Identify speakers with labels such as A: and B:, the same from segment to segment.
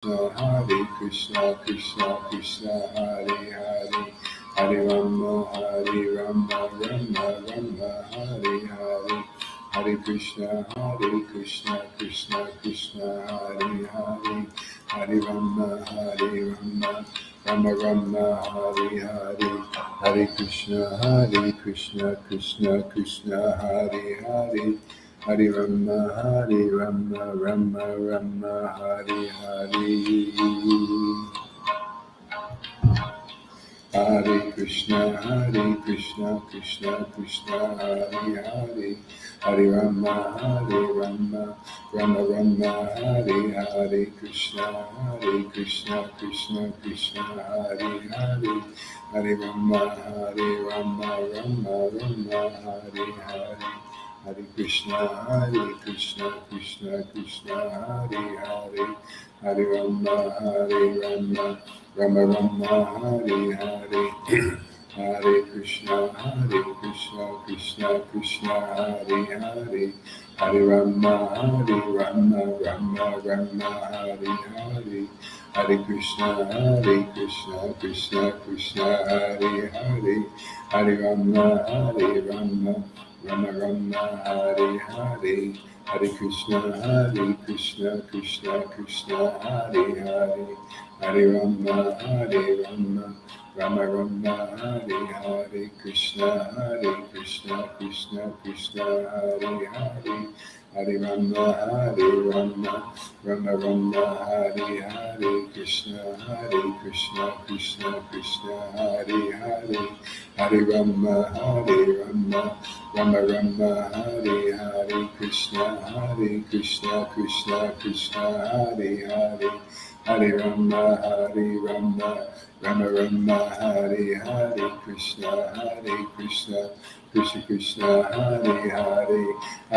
A: Hare Krishna, Krishna Krishna, Hare Hare, Hare Rama, Hare Rama, Rama Rama, Hare Hare, Hare Krishna, Krishna Krishna, Hare Hare, Hare Rama, Rama Rama, Hare Hare, Hare Krishna, Krishna Krishna, Hare Hare. Hare Rama, Rama Rama, Hare Hare. Hare Krishna, Krishna Krishna, Hare Hare. Hare Rama, Rama Rama, Hare Hare. Krishna, Krishna Krishna, Hare Hare. Hare Rama, Rama Rama, Hare Hare. Hare Krishna, Krishna, Hare Hare, Hare Rama, Rama Rama, Hare Hare, Hare Krishna, Krishna, Hare Hare, Hare Rama, Rama Rama, Hare Hare, Hare Krishna, Krishna, Hare Hare, Hare Rama, Rama Rama, Hare Hare, Hare Krishna, Krishna, Hare Hare, Hare Rama, Rama Rama, Hare Hare, Krishna, Krishna, Hare Hare, Hare Rama, Rama Rama, Hare Hare, Krishna, Krishna, Hare Hare, Hare Rama, Rama Rama, Hare Hare, Krishna, Krishna, Hare Hare, Hare Rama, Rama Rama, Hare Hare, Krishna, Krishna, Hare Hare,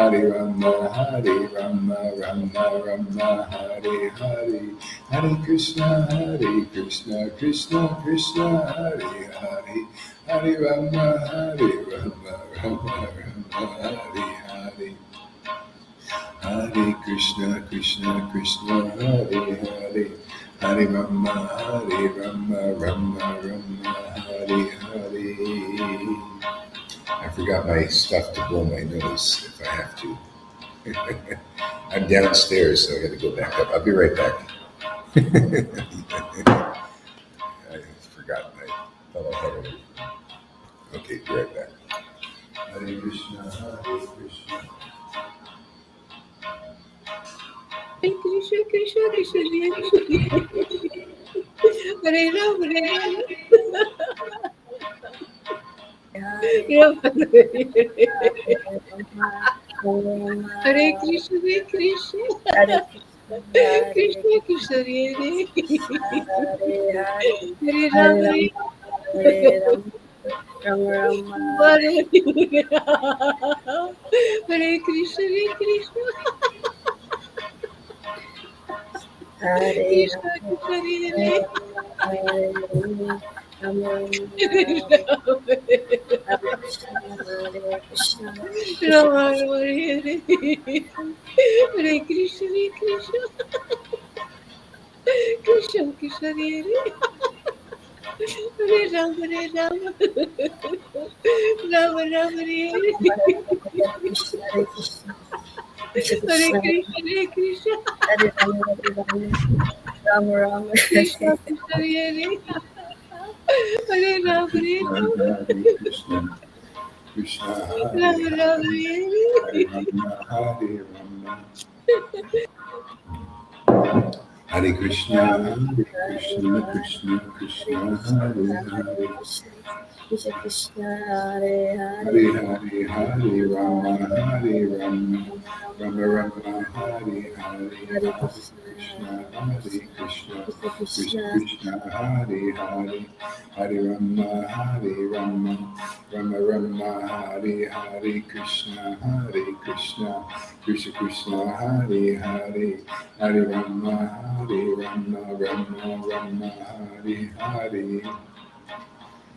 A: Hare Rama, Rama, Hare Hare, Hare Krishna, Krishna, Hare Hare, Hare Rama, Rama, Hare Hare. Hare Krishna, Hare Hare, Hare Rama, Rama, Hare Hare. I forgot my stuff to blow my nose if I have to. I'm downstairs, so I got to go back up. I'll be right back. I forgot my fellow header. Okay, be right back. Hare Krishna, Hare Krishna.
B: Krishna, Hare Ram, Hare Krishna, Krishna Krishna, Hare Ram, Hare Krishna,
A: Hare Krishna, Krishna, Hare Hare.
B: Krishna, Hare
A: Hare Hare, Hare Rama, Rama Rama, Hare Hare, Hare Krishna, Krishna, Hare Hare, Hare Rama, Rama Rama, Hare Hare, Krishna, Krishna, Hare Hare, Hare Rama, Rama Rama, Hare Hare.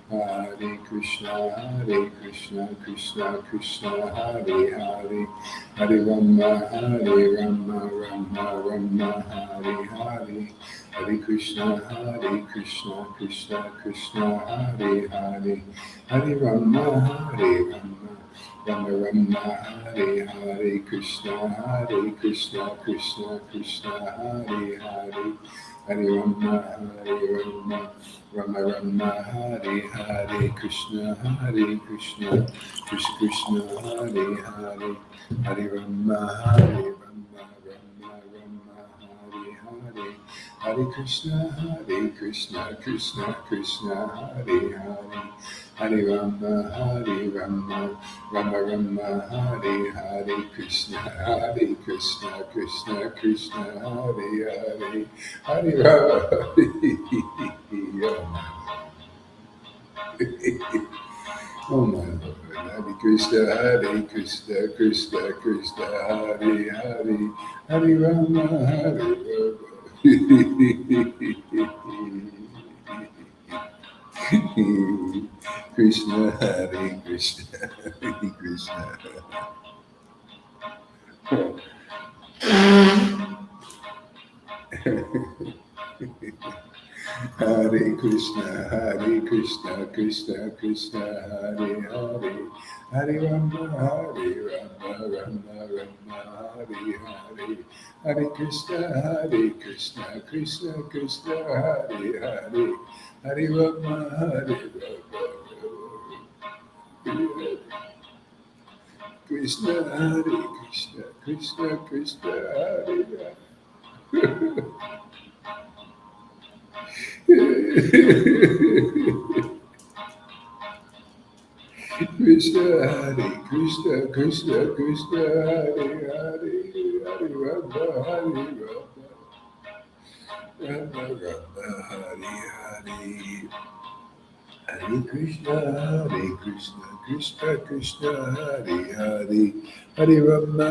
A: Hare Krishna, Krishna Krishna, Hare Hare, Hare Rama, Rama Rama, Hare Hare, Hare Krishna, Krishna Krishna, Hare Hare, Hare Rama, Rama Rama, Hare Hare Krishna, Krishna Hare Hare, Hare Rama, Rama Rama, Hare Hare Krishna, Krishna Krishna, Hare Hare, Hare Rama, Rama Rama, Hare Hare, Hare Krishna, Krishna Hare Hare, Hare Rama, Rama Rama, Hare Krishna, Krishna Hare Hare, Hare Rama. Oh my Lord, Hare Krishna, Krishna Hare Hare, Hare Rama, Rama. Krishna, Hare Krishna, Hare Krishna. Hare Krishna, Krishna Hare Hare, Hare Rama, Rama Hare Hare, Hare Krishna, Krishna Hare Hare, Hare Rama, Krishna Hare Krishna Hare Hare. Krishna Hare Krishna Hare Hare, Hare Rama, Rama Hare Hare, Hare Krishna, Krishna Hare Hare, Hare Rama,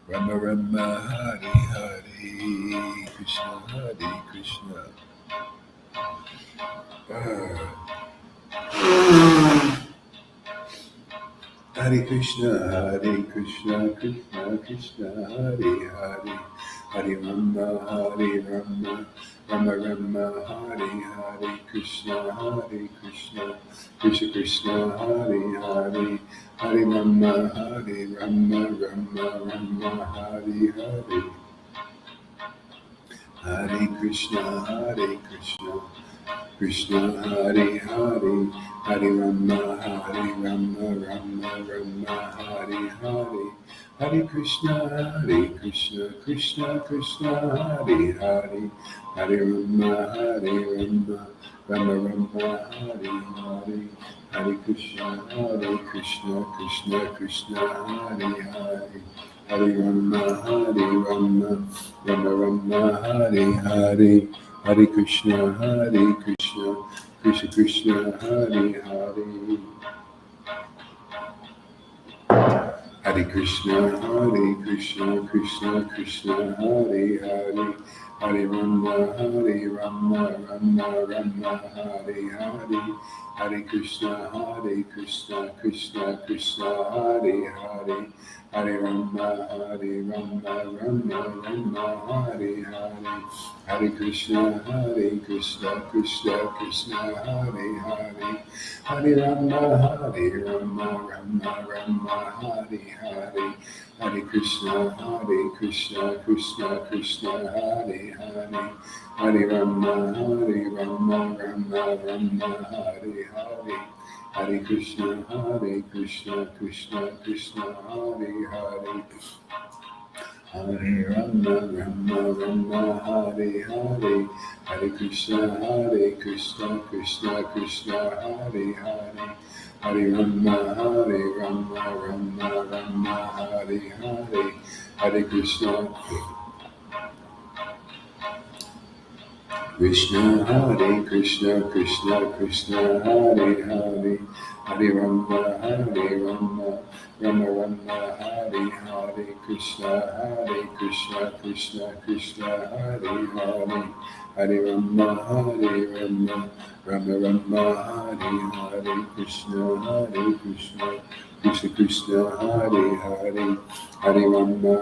A: Rama Hare Hare, Krishna Hare Krishna. Hare Krishna, Krishna Krishna Hare Hare, Hare Rama, Rama Hare Hare, Krishna Krishna Krishna Hare Hare, Hare Rama, Rama Hare Hare, Hare Krishna, Krishna Hare Hare, Hare Rama, Rama Hare Hare, Hare Krishna, Krishna Hare Hare, Hare Rama, Rama Hare Hare, Hare Krishna, Krishna Hare Hare, Hare Rama, Rama Hare Hare, Hare Krishna, Krishna Hare Hare, Hare Krishna, Krishna Hare Hare, Hare Rama, Rama Hare Hare, Hare Krishna, Krishna Hare Hare, Hare Rama, Rama Hare Hare, Hare Krishna, Krishna Hare Hare, Hare Rama, Rama Hare Hare, Hare Krishna, Krishna Hare Hare, Hare Rama, Rama Hare Hare, Hare Krishna, Krishna Hare Hare, Hare Rama Hare Hare, Hare Krishna, Krishna Hare Hare, Hare Rama, Rama Hare Hare, Hare Krishna, Krishna Hare Hare, Hare Rama, Rama Hare Hare, Krishna, Krishna Hare Hare, Hare Rama, Rama Rama, Hare Hare Krishna, Krishna Krishna, Hare Hare, Hare Rama,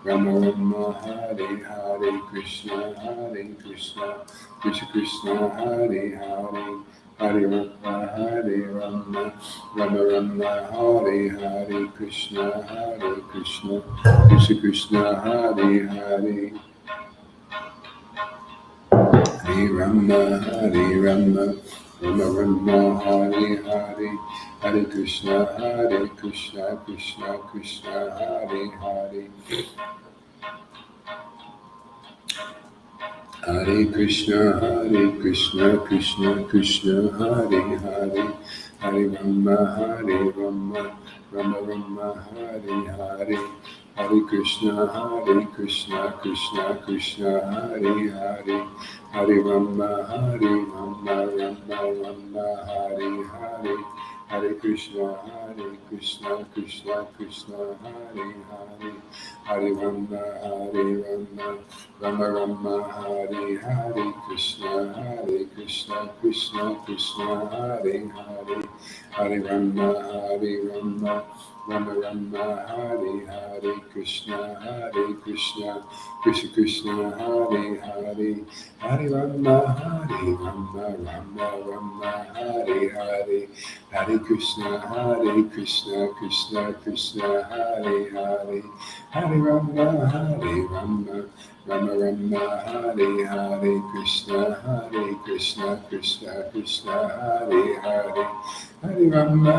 A: Rama Rama, Hare Hare Krishna, Krishna Krishna, Hare Hare, Hare Rama, Rama Rama, Hare Hare Krishna, Krishna Krishna, Hare Hare. Hare Rama, Rama Rama, Hare Hare, Hare Krishna, Krishna Krishna, Hare Hare, Hare Krishna, Krishna Krishna, Hare Hare, Hare Rama, Rama Rama, Hare Hare, Hare Krishna, Krishna Krishna, Hare Hare, Hare Rama, Rama Rama, Hare Hare, Hare Krishna, Krishna Krishna, Hare Hare, Hare Rama, Rama Rama, Hare Hare, Krishna, Krishna Krishna, Hare Hare, Hare Rama, Rama Rama, Hare Hare, Krishna, Krishna Krishna, Hare Hare, Hare Rama, Rama Rama, Hare Hare, Hare Krishna, Krishna Krishna, Hare Hare, Hare Rama, Rama Rama, Hare Hare, Krishna, Krishna Krishna, Hare Hare, Hare Rama,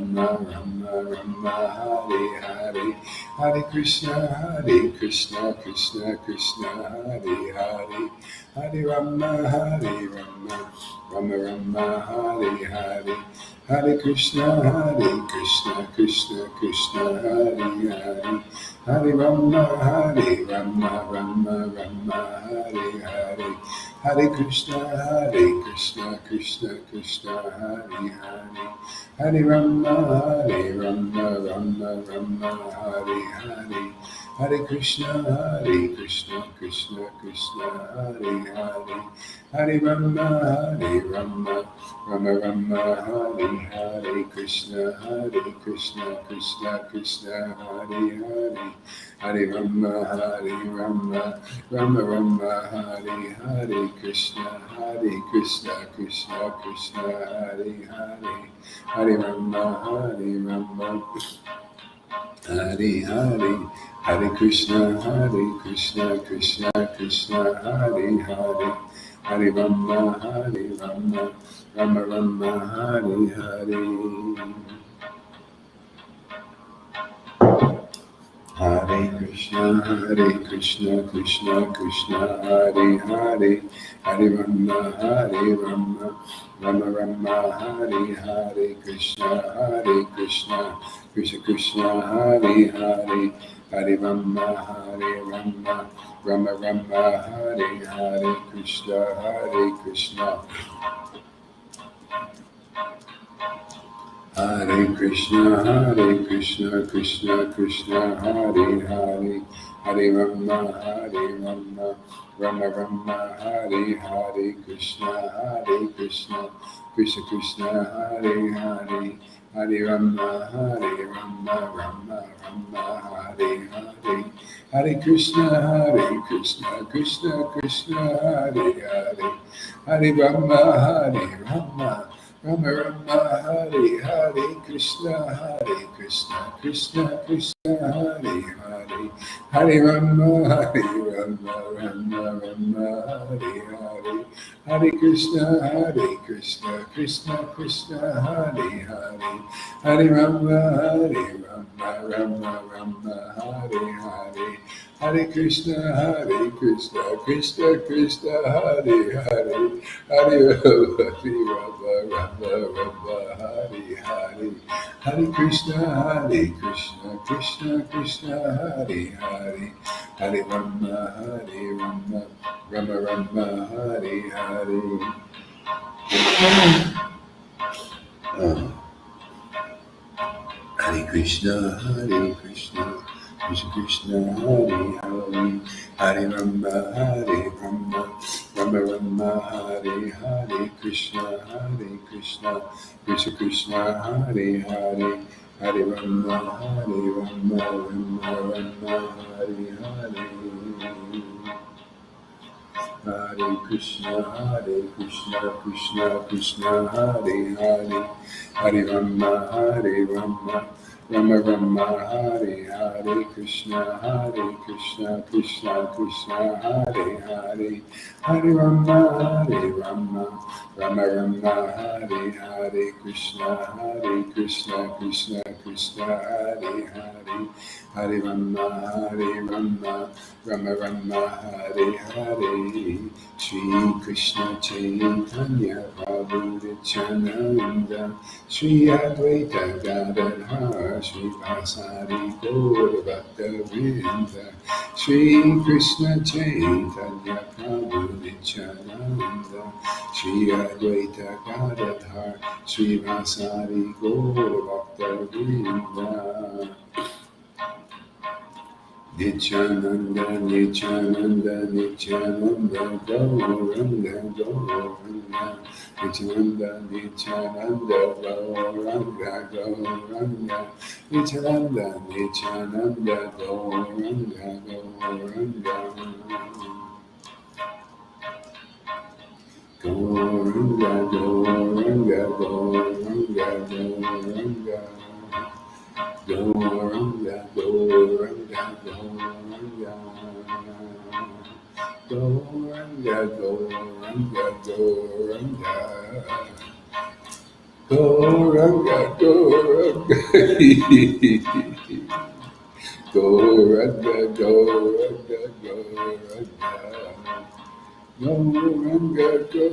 A: Rama Rama, Hare Hare, Hare Krishna, Krishna Krishna, Hare Hare, Hare Rama, Rama Rama, Hare Hare, Hare Krishna, Krishna Krishna, Hare Hare, Hare Rama, Rama Hare Hare, Hare Krishna, Krishna Krishna, Hare Hare, Hare Rama, Rama Hare Hare, Hare Krishna, Krishna Krishna, Hare Hare, Hare Rama, Rama Hare Hare, Krishna, Krishna Hare Hare, Hare Rama, Rama Hare Hare, Krishna, Krishna Hare Hare, Hare Rama, Hare Hare, Hare Krishna, Krishna Krishna, Hare Hare, Hare Rama, Rama Hare Hare. Hare Krishna, Krishna Krishna, Hare Hare, Hare Rama, Rama Hare Hare, Krishna, Krishna Krishna, Hare Hare, Hare Rama, Rama Hare Hare, Krishna, Hare Krishna, Krishna Krishna, Hare Hare, Hare Rama, Rama Hare Hare, Krishna, Krishna Krishna, Hare Hare, Hare Rama, Rama Hare Hare, Hare Krishna, Krishna Krishna, Hare Hare, Hare Rama, Rama Hare Hare, Krishna, Krishna Krishna, Hare Hare, Hare Rama, Rama Hare Hare, Hare Krishna, Krishna Krishna, Hare Hare, Hare Rama, Rama Hare Hare, Hare Krishna, Krishna Krishna, Hare Hare, Hare Rama, Hare Hare, Hare Krishna, Krishna Krishna, Hare Hare, Hare Rama, Rama Hare Hare. Hare Krishna, Krishna Krishna, Hare Hare, Hare Rama, Rama Rama Rama, Hare Hare, Krishna Krishna, Krishna Krishna, Hare Hare, Hare Rama, Rama Rama, Hare Hare. Hare Krishna, Krishna Krishna, Hare Hare, Hare Rama, Rama Rama, Hare Hare, Krishna Krishna, Krishna Hare Hare, Hare Rama, Rama Rama, Hare Hare, Krishna Krishna, Krishna Hare Hare, Hare Rama, Rama Rama, Hare Hare, Shri Krishna Chaitanya Prabhu Nityananda, Shri Advaita Gadadhar, Shri Vasari Gaura Bhakta Vrinda, Shri Krishna Chaitanya Prabhu Nityananda, Shri Advaita Gadadhar, Shri Vasari Gaura Bhakta Vrinda. Nityananda, Nityananda, Nityananda, Gauranga, Gauranga, Nityananda, Nityananda, Gauranga, Gauranga, Nityananda, Nityananda, Gauranga, Gauranga. Gauranga, Gauranga, Gauranga, Gauranga. Gauranga, Gauranga, Gauranga, Gauranga, Gauranga, Gauranga, Gauranga, Gauranga, Gauranga, Gauranga, Gauranga,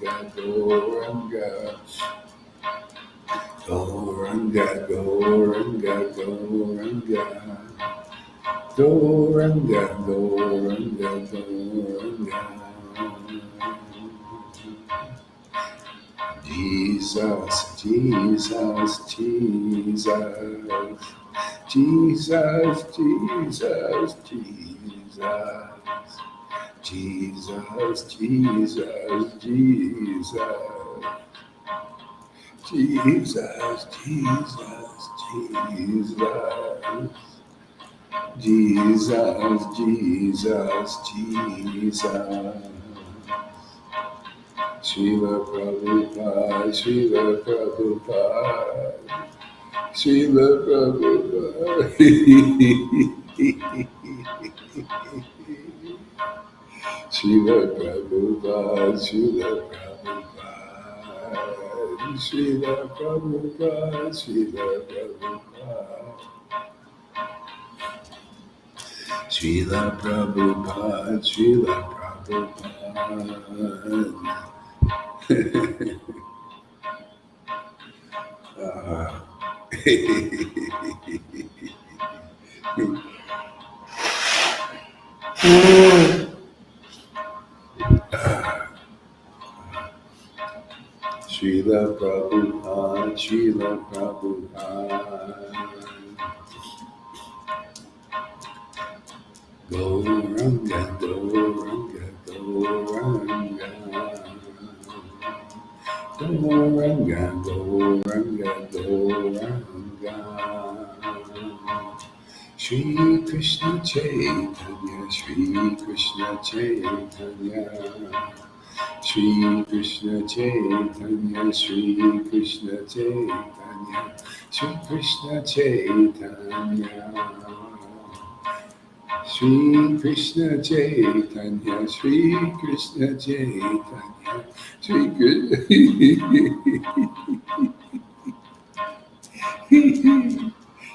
A: Gauranga, Gauranga, Gauranga, Gauranga, Gauranga, Gauranga, Gauranga, Gauranga, Gauranga. Jesus, Jesus, Jesus, Jesus, Jesus, Jesus, Jesus, Jesus, Jesus, Jesus, Jesus, Jesus, Jesus. Srila Prabhupada, Srila Prabhupada, Srila Prabhupada. Srila Prabhupada, Srila Prabhupada, Srila Prabhupada, Srila Prabhupada, Srila Prabhupada, Srila Prabhupada. Srila Prabhupada, Srila Prabhupada. Gauranga, Gauranga, Gauranga. Gauranga, Gauranga, Gauranga. Shri Krishna Chaitanya, Shri Krishna Chaitanya. Shri Krishna Chaitanya, Shri Krishna Chaitanya, Shri Krishna Chaitanya. Shri Krishna Chaitanya, Shri Krishna Chaitanya, Shri Krishna.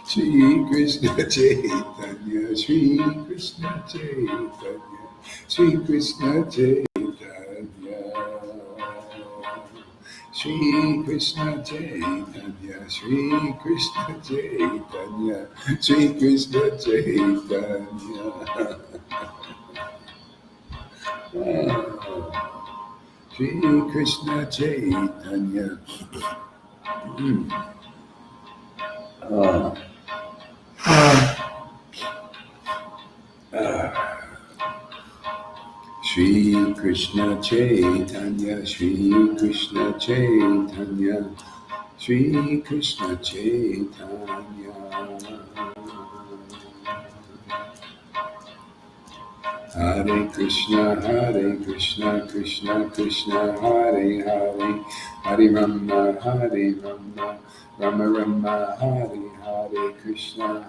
A: Shri Krishna Chaitanya, Shri Krishna Chaitanya, Shri Krishna Chaitanya. Shri Krishna Chaitanya, Shri Krishna Chaitanya, Shri Krishna Chaitanya. Shri Krishna Chaitanya. Shri Krishna Chaitanya, Shri Krishna Chaitanya, Shri Krishna Chaitanya. Hare Krishna, Krishna Krishna, Hare Hare, Hare Rama, Rama Rama, Hare Hare, Krishna,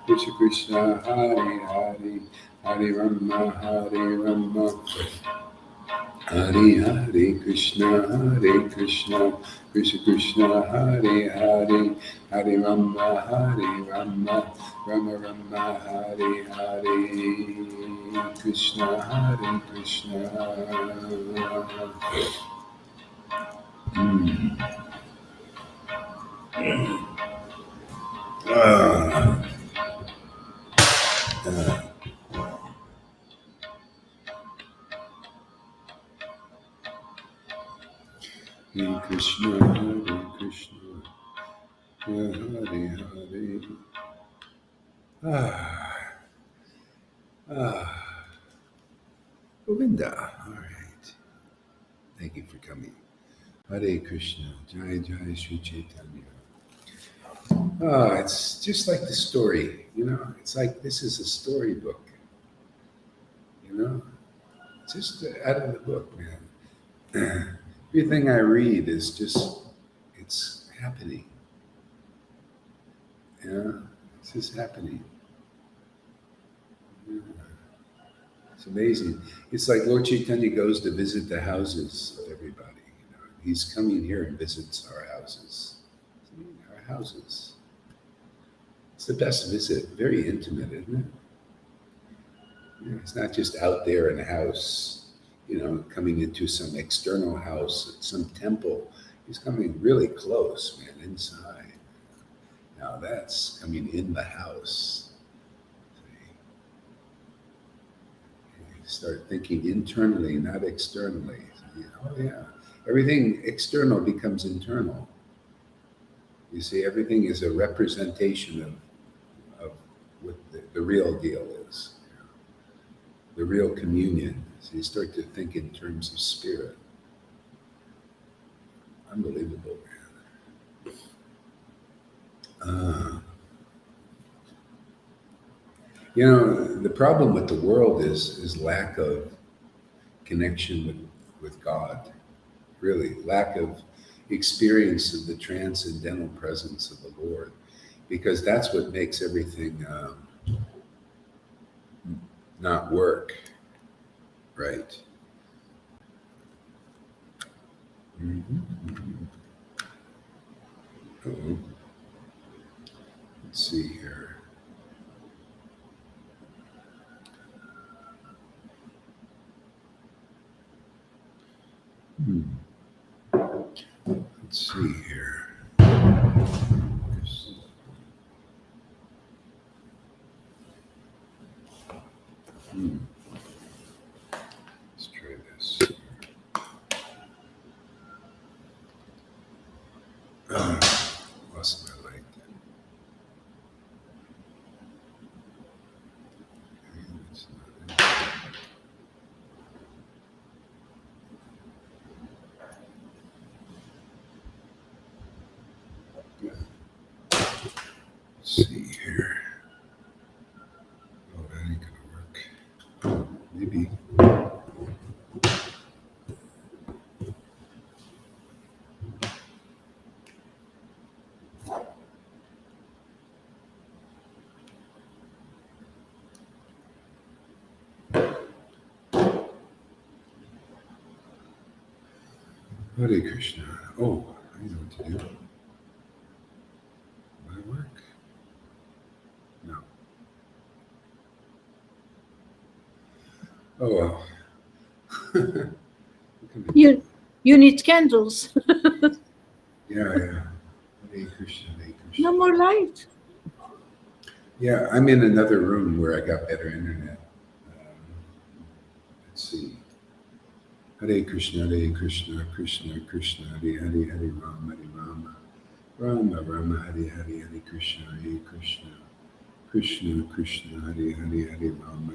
A: Krishna Krishna, Hare Hare, Hare Rama, Hare Hare Krishna, Krishna Krishna, Hare Hare, Hare Rama, Rama Rama, Hare Hare, Krishna, Krishna. Ah, ah. Hare Krishna, Hare Hare. Ah, ah. Govinda, all right. Thank you for coming. Hare Krishna, Jai Jai Sri Chaitanya. Ah, it's just like the story, It's like this is a storybook, Just out of the book, man. Everything I read is just, it's happening. It's just happening. Yeah. It's amazing. It's like Lord Chaitanya goes to visit the houses of everybody. He's coming here and visits our houses. Our houses. It's the best visit. Very intimate, isn't it? It's not just out there in a house, coming into some external house, some temple. He's coming really close, man, inside. Now that's coming in the house. You start thinking internally, not externally. Oh, yeah. Everything external becomes internal. You see, everything is a representation of what the real deal is. The real communion. So you start to think in terms of spirit. Unbelievable, man. The problem with the world is lack of connection with God. Really, lack of experience of the transcendental presence of the Lord, because that's what makes everything not work, right? Mm-hmm. Uh-oh. Let's see here. Let's see here. Let's try this. Lost my light. Let's see here. Oh, that ain't gonna work. Oh, maybe. Hare Krishna. Oh, I know what to do. Will it work? No. Oh well.
B: You need candles.
A: Yeah. Hare Krishna, Hare Krishna.
B: No more light.
A: Yeah, I'm in another room where I got better internet. Let's see. Hare Krishna, Krishna Krishna, Hare Hare, Hare Rama, Rama Rama, Hare Hare, Hare Krishna, Krishna Krishna, Hare Hare, Hare Rama,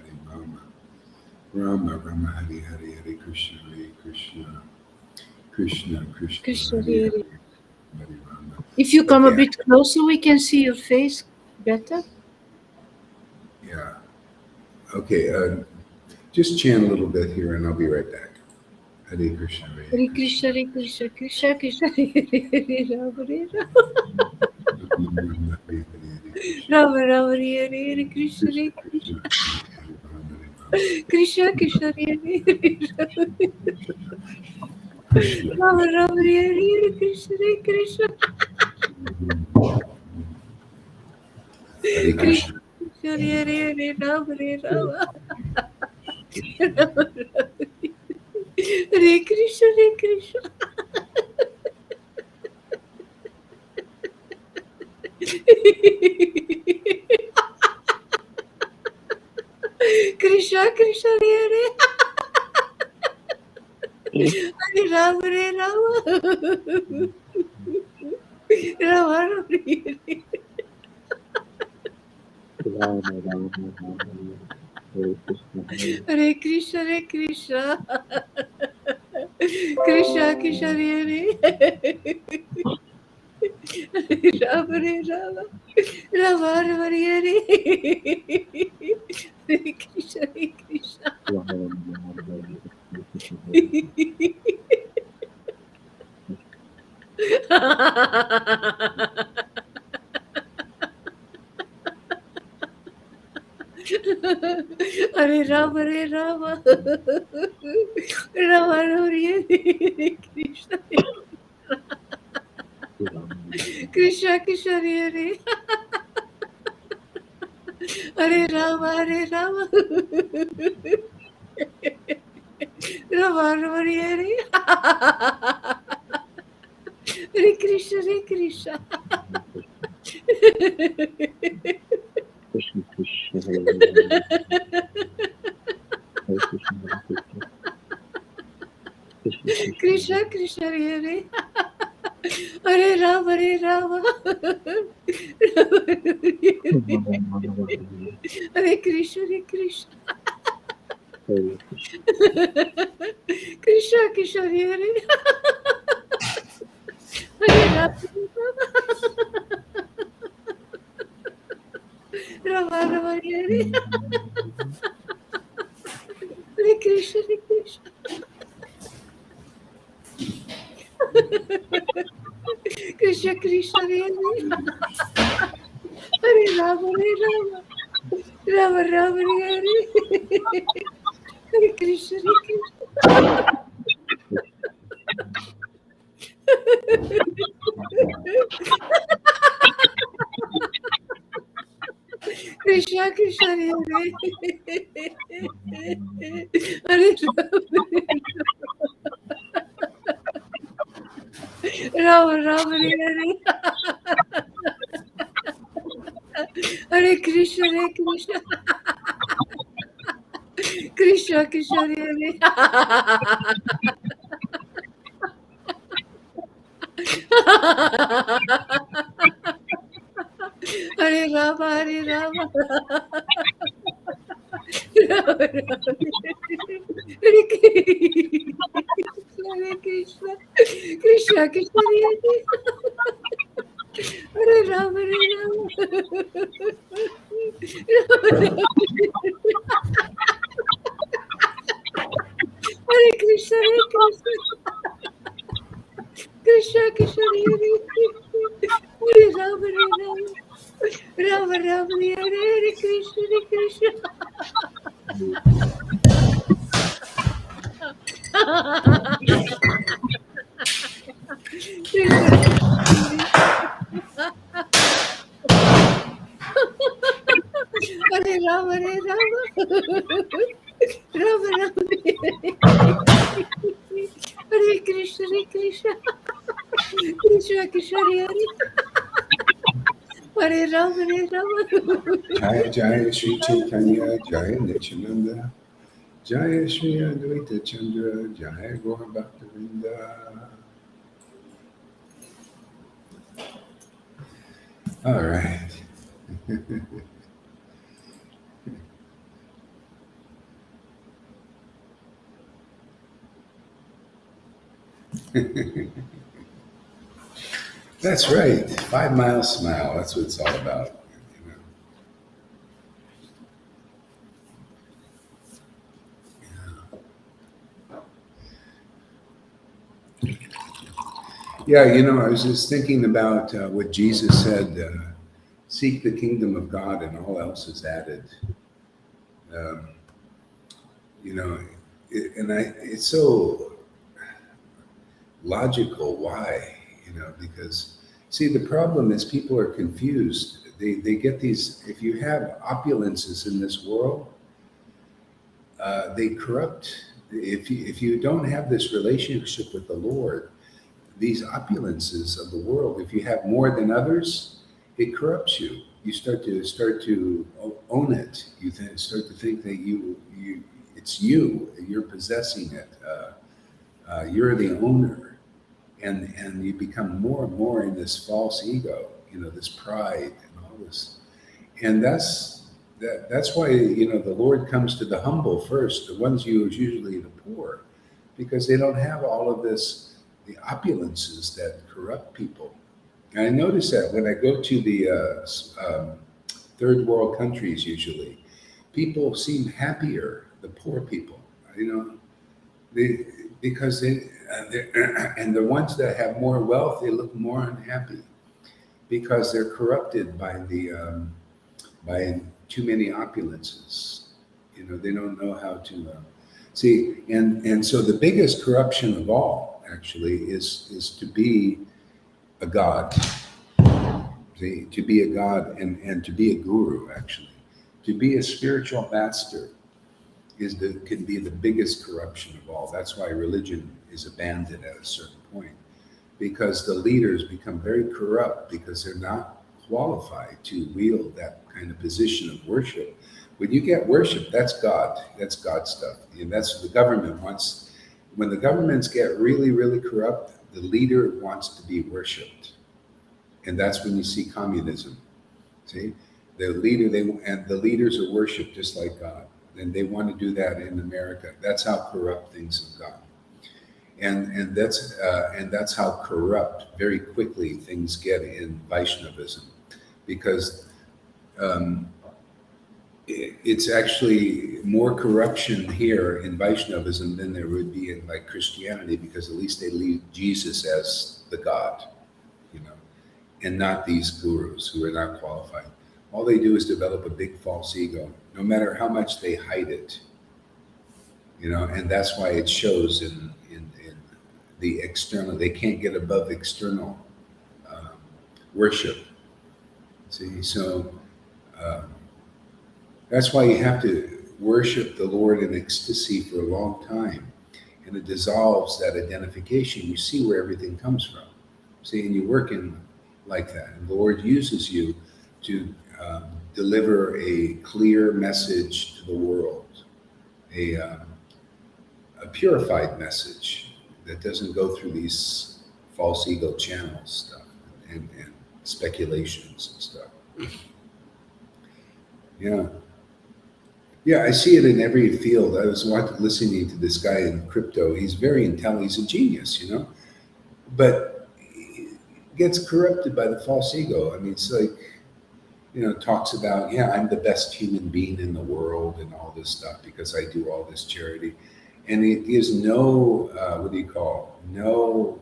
A: Rama Rama Hari Hari Hare Krishna Krishna Krishna Krishna
B: Krishna,
A: Hari
B: Hare.
A: Hari Hari Rama.
B: If you come a
A: Okay.
B: bit closer, we can see your face better.
A: Yeah. Okay. Just chant a little bit here, and I'll be right back. Hare Krishna
B: Hare Krishna, Hare Krishna, Krishna Krishna, Hare Hare, Rama Hare Rama, Rama Rama, Hare Hare, Krishna Hare Krishna, Krishna Krishna, Hare Hare, Rama Rama, Hare Hare, Krishna Hare Krishna,
A: Hare
B: Krishna
A: Krishna.
B: Krishna, Hare Hare, Rama Hare Rama, Rama Rama, Hare Krishna, Hare Krishna. Krishna Krishna, Hare Hare, Rama Hare Rama, Rama Rama, Hare Hare Krishna, Hare Krishna, Krishna Krishna, Hare Rama Hare Rama, Rama Rama, Hare Hare Krishna, Hare Krishna. Hare Rama, Hare Rama, Rama Rama, Hare Krishna, Krishna Krishna, Hare Hare Rama, Hare Rama, Rama Rama, Hare Hare Krishna, Hare Krishna.
C: Krishna Krishna Hare Krishna
B: Krishna Krishna, Hare Hare Rama, Hare Rama, Hare Krishna, Hare Krishna. Krishna Krishna, Hare Hare Rama, Rama Rama, Hare Hare Krishna, Hare Krishna. Krishna Krishna, Hare Hare Rama, Hare Rama, Rama Rama, Hare Hare Krishna, Hare Krishna. Krishna Krishna, Hare Hare Rama Rama, Hare Hare Krishna, Hare Krishna. Krishna Krishna, Hare Hare Rama, Hare Rama, Rama Rama, Hare Krishna, Hare Krishna, Krishna Krishna, Hare Rama, Hare Rama, Rama Rama, Hare Krishna, Hare Krishna, Krishna Krishna, Hare Rama, Hare Rama, Rama Rama, Hare Krishna, Hare Krishna. Hare Rama, Hare Rama, Rama Rama, Hare Krishna, Hare Krishna, Krishna Krishna, Hare Rama, Hare Rama.
A: Jaya Jaya Sri Chaitanya Jaya Nityananda Jaya Sri Advaita Chandra Jaya Gaura Bhaktavinda. All right. That's right. 5 Mile Smile. That's what it's all about. You know? Yeah, I was just thinking about what Jesus said: "Seek the kingdom of God, and all else is added." Um, you know, it's so logical. Why? Because see, the problem is people are confused. They get these. If you have opulences in this world, they corrupt. If you don't have this relationship with the Lord, these opulences of the world, if you have more than others, it corrupts you. You start to own it. You start to think that it's you. You're possessing it. You're the owner, and you become more and more in this false ego. This pride and all this, and that's why the Lord comes to the humble first. The ones who is usually the poor, because they don't have all of this, the opulences that corrupt people. And I notice that when I go to the third world countries, usually people seem happier. The poor people, they because and the ones that have more wealth, they look more unhappy because they're corrupted by too many opulences. They don't know how to see. And so the biggest corruption of all, actually, is to be a god. See, to be a god and to be a guru, actually, to be a spiritual master can be the biggest corruption of all. That's why religion is abandoned at a certain point, because the leaders become very corrupt because they're not qualified to wield that kind of position of worship. When you get worship, that's God. That's God stuff. And that's what the government wants. When the governments get really, really corrupt, the leader wants to be worshipped. And that's when you see communism. See? The leaders are worshipped just like God. And they want to do that in America. That's how corrupt things have gone. And that's how corrupt very quickly things get in Vaishnavism, because it's actually more corruption here in Vaishnavism than there would be in like Christianity, because at least they leave Jesus as the God, and not these gurus who are not qualified. All they do is develop a big false ego, no matter how much they hide it, and that's why it shows in the external. They can't get above external worship. See, so that's why you have to worship the Lord in ecstasy for a long time, and it dissolves that identification. You see where everything comes from. See, and you work in like that, and the Lord uses you to deliver a clear message to the world, a purified message that doesn't go through these false ego channels stuff and speculations and stuff. Yeah. Yeah, I see it in every field. I was listening to this guy in crypto. He's very intelligent. He's a genius, but he gets corrupted by the false ego. I mean, it's like, talks about, yeah, I'm the best human being in the world and all this stuff because I do all this charity. And it gives no, no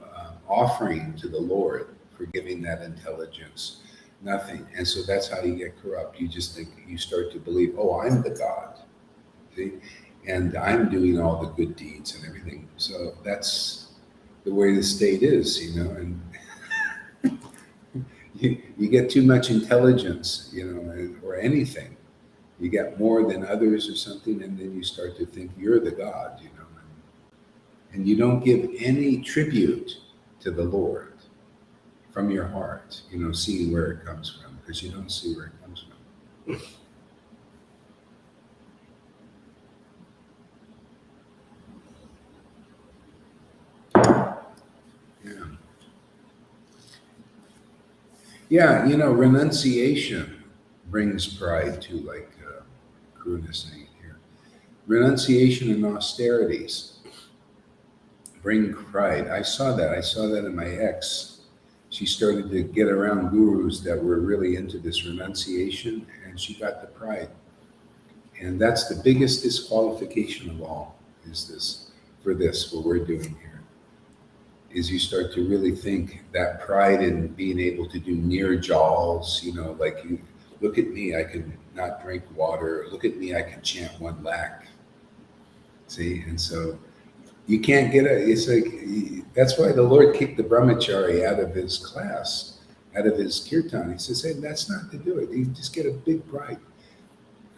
A: offering to the Lord for giving that intelligence. Nothing. And so that's how you get corrupt. You just think, you start to believe, oh, I'm the God. See? And I'm doing all the good deeds and everything. So that's the way the state is, and you get too much intelligence, or anything. You get more than others or something, and then you start to think you're the God, and you don't give any tribute to the Lord from your heart, seeing where it comes from, because you don't see where it comes from. Yeah. Yeah, renunciation brings pride too, like Karuna is saying here. Renunciation and austerities bring pride. I saw that. I saw that in my ex. She started to get around gurus that were really into this renunciation, and she got the pride. And that's the biggest disqualification of all, is this, for this, what we're doing here, is you start to really think that pride in being able to do near jaws, like you look at me, I can not drink water. Look at me, I can chant 1 lakh. See, and so you can't get it's like, that's why the Lord kicked the brahmachari out of his class, out of his kirtan. He says, hey, that's not to do it. You just get a big pride.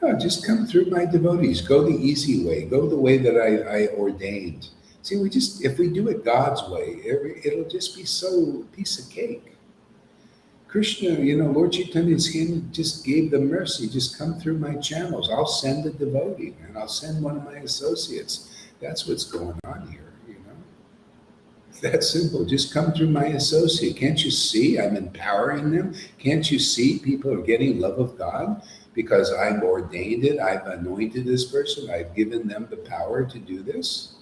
A: No, just come through my devotees. Go the easy way. Go the way that I ordained. See, if we do it God's way, it'll just be so piece of cake. Krishna, Lord Chaitanya's hand just gave the mercy. Just come through my channels. I'll send a devotee, and I'll send one of my associates. That's what's going on here, It's that simple. Just come through my associate. Can't you see I'm empowering them? Can't you see people are getting love of God? Because I've ordained it. I've anointed this person. I've given them the power to do this.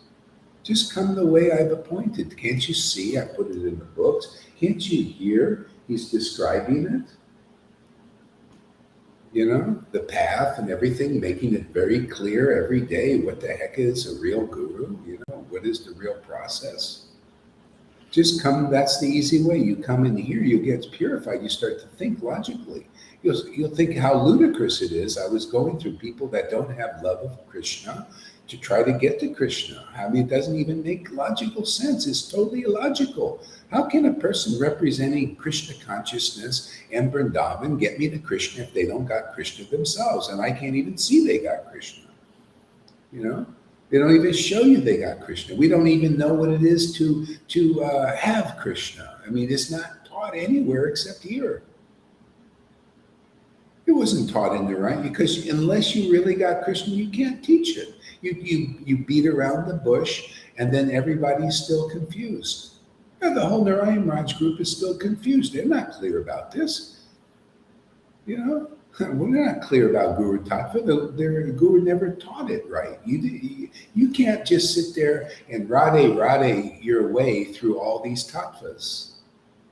A: Just come the way I've appointed. Can't you see? I put it in the books. Can't you hear? He's describing it. The path and everything, making it very clear every day. What the heck is a real guru? What is the real process? Just come. That's the easy way. You come in here, you get purified. You start to think logically. You'll think how ludicrous it is. I was going through people that don't have love of Krishna to try to get to Krishna. I mean, it doesn't even make logical sense. It's totally illogical. How can a person representing Krishna consciousness and Vrindavan get me to Krishna if they don't got Krishna themselves? And I can't even see they got Krishna. They don't even show you they got Krishna. We don't even know what it is to have Krishna. I mean, it's not taught anywhere except here. It wasn't taught in the right, because unless you really got Krishna, you can't teach it. You beat around the bush, and then everybody's still confused. The whole Narayan Raj group is still confused. They're not clear about this. We're not clear about Guru Tattva. Their Guru never taught it right. You can't just sit there and rade your way through all these tattvas.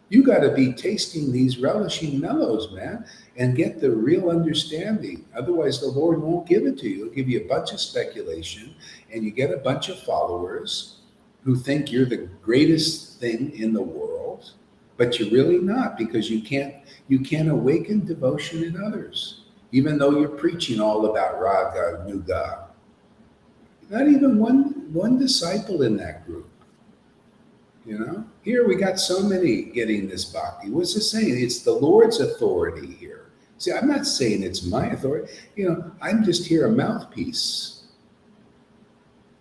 A: You got to be tasting these relishing mellows, man, and get the real understanding. Otherwise, the Lord won't give it to you. He'll give you a bunch of speculation, and you get a bunch of followers who think you're the greatest thing in the world, but you're really not, because you can't awaken devotion in others, even though you're preaching all about raga, nuga. Not even one disciple in that group. Here we got so many getting this bhakti. What's it saying? It's the Lord's authority here. See, I'm not saying it's my authority. I'm just here a mouthpiece.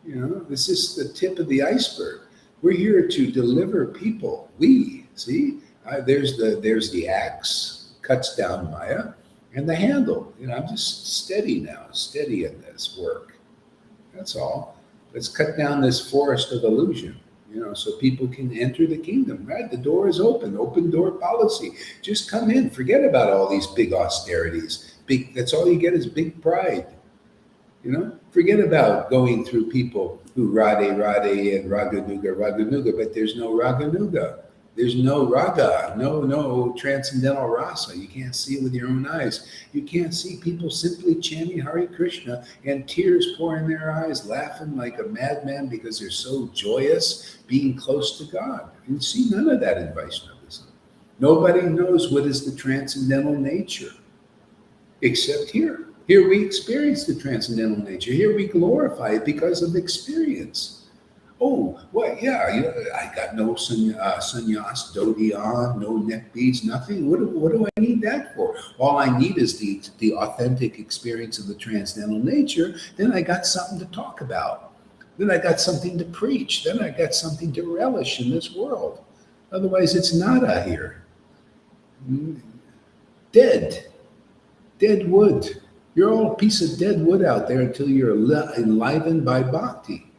A: This is the tip of the iceberg. We're here to deliver people. There's the axe, cuts down Maya, and the handle. I'm just steady now, steady in this work. That's all. Let's cut down this forest of illusion. So people can enter the kingdom, right? The door is open door policy. Just come in. Forget about all these big austerities. That's all you get is big pride. Forget about going through people who rade and raganuga, but there's no raganuga. There's no raga, no transcendental rasa. You can't see it with your own eyes. You can't see people simply chanting Hare Krishna and tears pour in their eyes, laughing like a madman because they're so joyous being close to God. You see none of that in Vaishnavism. Nobody knows what is the transcendental nature except here. Here we experience the transcendental nature. Here we glorify it because of experience. Oh, well, yeah, I got no sannyas, dhoti, no neck beads, nothing. What do I need that for? All I need is the authentic experience of the transcendental nature. Then I got something to talk about. Then I got something to preach. Then I got something to relish in this world. Otherwise, it's nada here. Dead wood. You're all a piece of dead wood out there until you're enlivened by bhakti,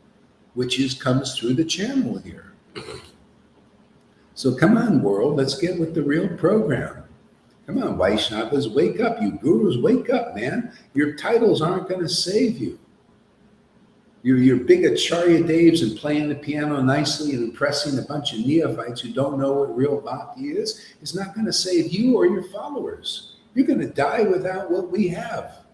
A: which comes through the channel here. So come on, world, let's get with the real program. Come on, Vaishnavas, wake up. You gurus, wake up, man. Your titles aren't going to save you. Your big Acharya Devs and playing the piano nicely and impressing a bunch of neophytes who don't know what real bhakti is not going to save you or your followers. You're going to die without what we have.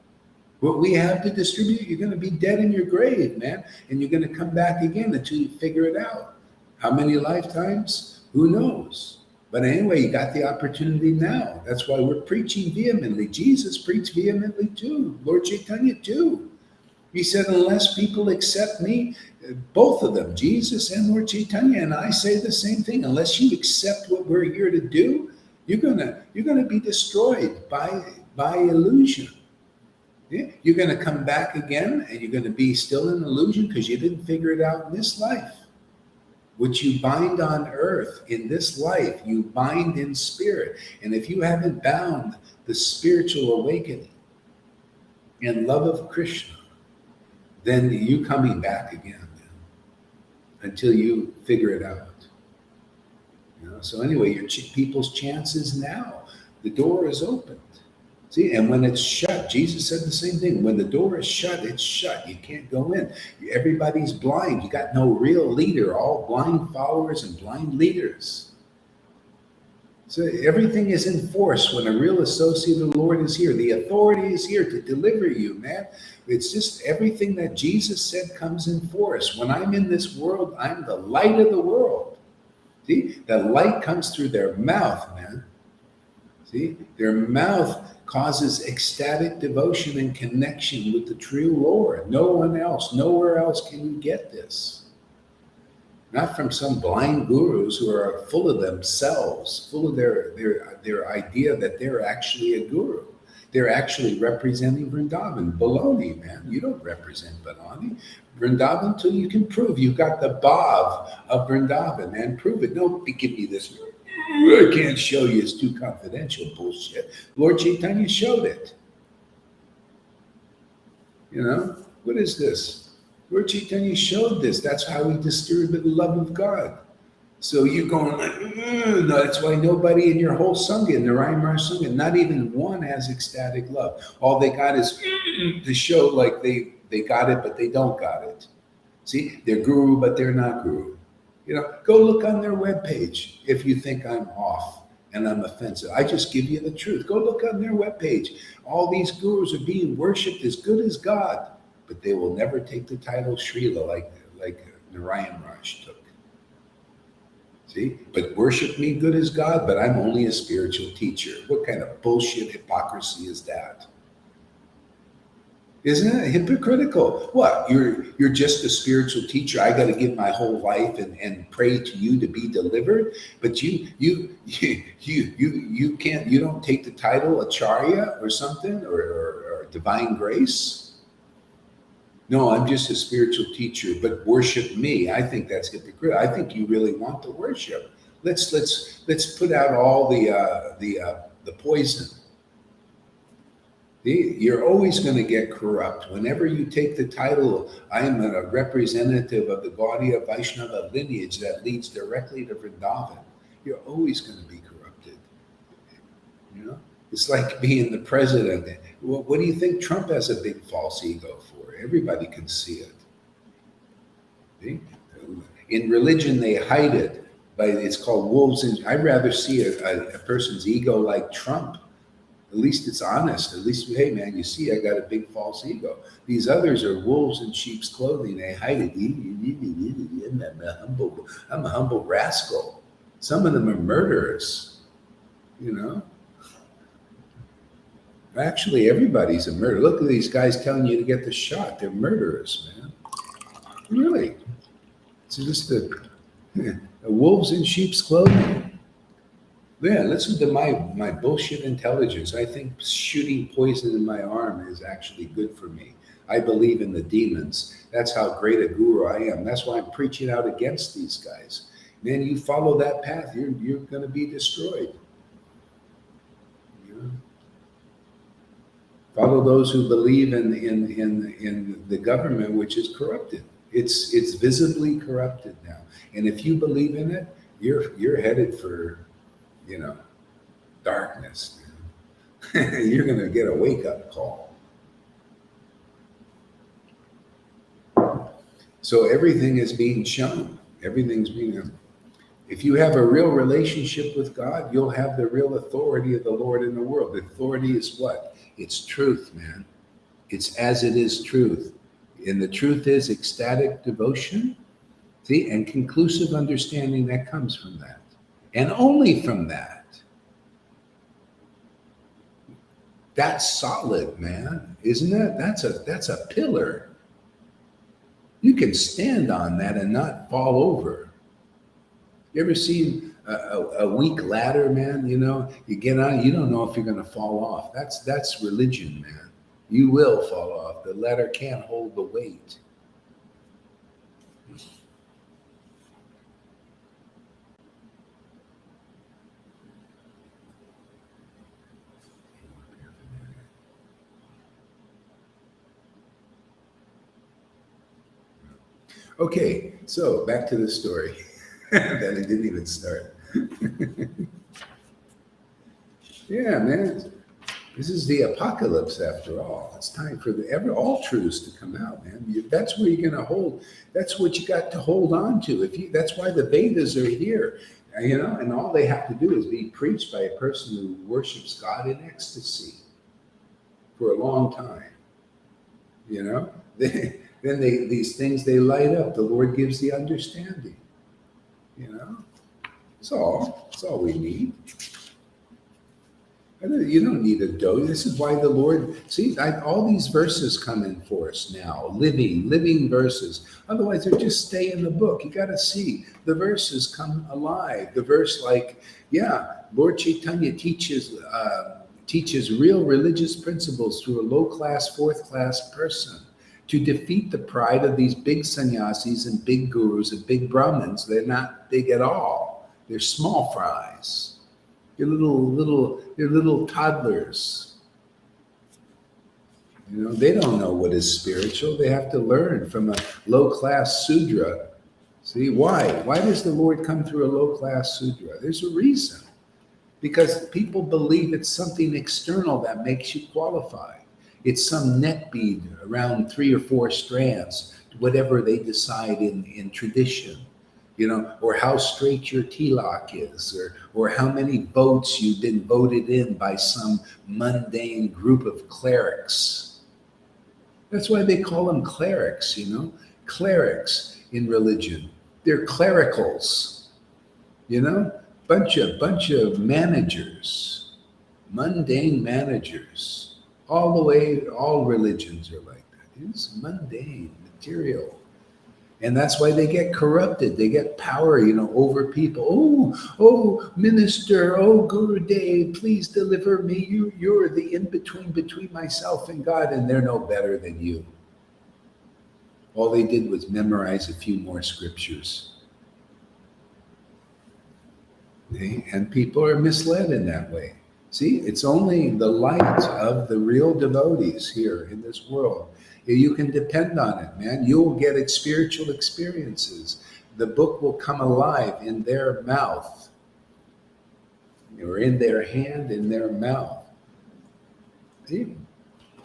A: What we have to distribute, you're going to be dead in your grave, man. And you're going to come back again until you figure it out. How many lifetimes? Who knows? But anyway, you got the opportunity now. That's why we're preaching vehemently. Jesus preached vehemently too. Lord Caitanya too. He said, unless people accept me, both of them, Jesus and Lord Caitanya, and I say the same thing. Unless you accept what we're here to do, you're gonna be destroyed by illusion. Yeah? You're gonna come back again, and you're gonna be still in illusion because you didn't figure it out in this life. What you bind on earth in this life, you bind in spirit. And if you haven't bound the spiritual awakening and love of Krishna, then you coming back again until you figure it out. So anyway, your people's chances now. The door is opened. See, and when it's shut, Jesus said the same thing. When the door is shut, it's shut. You can't go in. Everybody's blind. You got no real leader. All blind followers and blind leaders. So everything is in force when a real associate of the Lord is here. The authority is here to deliver you, man. It's just everything that Jesus said comes in force. When I'm in this world, I'm the light of the world. See, the light comes through their mouth, man. See, their mouth causes ecstatic devotion and connection with the true Lord. No one else, nowhere else can you get this. Not from some blind gurus who are full of themselves, full of their idea that they're actually a guru. They're actually representing Vrindavan. Baloney, man. You don't represent Vrindavan until you can prove you've got the bhav of Vrindavan, man. Prove it. Don't give me this. I can't show you. It's too confidential bullshit. Lord Caitanya showed it. What is this? Lord Caitanya showed this. That's how he distributed the love of God. So you're going like, no, that's why nobody in your whole Sangha, in the Raimar Sangha, not even one has ecstatic love. All they got is to show like they got it, but they don't got it. See, they're guru, but they're not guru. Go look on their webpage if you think I'm off and I'm offensive. I just give you the truth. Go look on their webpage. All these gurus are being worshipped as good as God, but they will never take the title Srila like Narayan Raj took. See? But worship me good as God, but I'm only a spiritual teacher. What kind of bullshit hypocrisy is that? Isn't it hypocritical? What? You're just a spiritual teacher. I got to give my whole life and pray to you to be delivered. But you can't. You don't take the title Acharya or something or divine grace. No, I'm just a spiritual teacher. But worship me. I think that's hypocritical. I think you really want to worship. Let's put out all the poison. You're always going to get corrupt. Whenever you take the title, I am a representative of the Gaudiya Vaishnava lineage that leads directly to Vrindavan, you're always going to be corrupted. It's like being the president. What do you think Trump has a big false ego for? Everybody can see it. See? In religion, they hide it. It's called wolves. I'd rather see a person's ego like Trump. At least it's honest. At least, hey, man, you see, I got a big false ego. These others are wolves in sheep's clothing. They hide it. I'm a humble rascal. Some of them are murderers, Actually, everybody's a murderer. Look at these guys telling you to get the shot. They're murderers, man. Really. It's just a wolves in sheep's clothing. Yeah, listen to my bullshit intelligence. I think shooting poison in my arm is actually good for me. I believe in the demons. That's how great a guru I am. That's why I'm preaching out against these guys. Man, you follow that path, you're going to be destroyed. Follow those who believe in the government, which is corrupted. It's visibly corrupted now. And if you believe in it, you're headed for darkness. You're going to get a wake-up call. So everything is being shown. Everything's being. If you have a real relationship with God, you'll have the real authority of the Lord in the world. The authority is what? It's truth, man. It's as it is truth. And the truth is ecstatic devotion, see, and conclusive understanding that comes from that. And only from that. That's solid, man, isn't it? That's a pillar. You can stand on that and not fall over. You ever seen a weak ladder, man? You know, you get on, you don't know if you're going to fall off. That's religion, man. You will fall off. The ladder can't hold the weight. Okay, so back to the story that I didn't even start. Yeah, man. This is the apocalypse after all. It's time for all truths to come out, man. That's where you're going to hold. That's what you got to hold on to. That's why the Vedas are here, you know. And all they have to do is be preached by a person who worships God in ecstasy for a long time. You know, then these things they light up. The Lord gives the understanding. You know, it's all we need. You don't need a dose. This is why the Lord, see, all these verses come in for us now, living verses. Otherwise, they just stay in the book. You got to see the verses come alive. The verse like, yeah, Lord Chaitanya teaches real religious principles through a low-class, fourth-class person to defeat the pride of these big sannyasis and big gurus and big Brahmins. They're not big at all. They're small fries. You're little toddlers. You know, they don't know what is spiritual. They have to learn from a low-class Sudra. See, why? Why does the Lord come through a low-class Sudra? There's a reason. Because people believe it's something external that makes you qualified. It's some net bead around 3 or 4 strands, whatever they decide in tradition. You know, or how straight your tilak is, or how many votes you've been voted in by some mundane group of clerics. That's why they call them clerics, you know, clerics in religion. They're clericals, you know, bunch of managers, mundane managers. All the way, all religions are like that. It's mundane, material. And that's why they get corrupted. They get power, you know, over people. Oh, minister, oh, Gurudev, please deliver me. You're the in-between between myself and God, and they're no better than you. All they did was memorize a few more scriptures. Okay? And people are misled in that way. See, it's only the light of the real devotees here in this world. You can depend on it, man. You'll get spiritual experiences. The book will come alive in their mouth, or in their hand, in their mouth. See?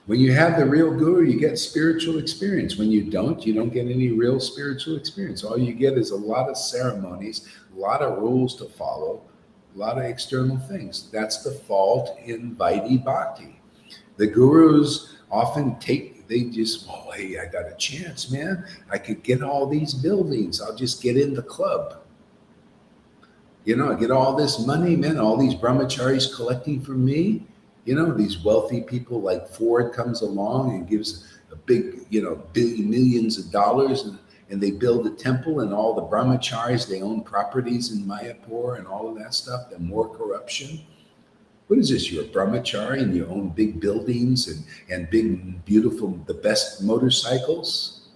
A: When you have the real guru, you get spiritual experience. When you don't get any real spiritual experience. All you get is a lot of ceremonies, a lot of rules to follow, a lot of external things. That's the fault in Vaidhi Bhakti. The gurus often they just, oh, hey, I got a chance, man. I could get all these buildings. I'll just get in the club. You know, I get all this money, man, all these brahmacharis collecting from me. You know, these wealthy people like Ford comes along and gives a big, you know, millions of dollars, and they build a temple, and all the brahmacharis, they own properties in Mayapur and all of that stuff, then more corruption. What is this? You're a brahmachari and you own big buildings and big, beautiful, the best motorcycles?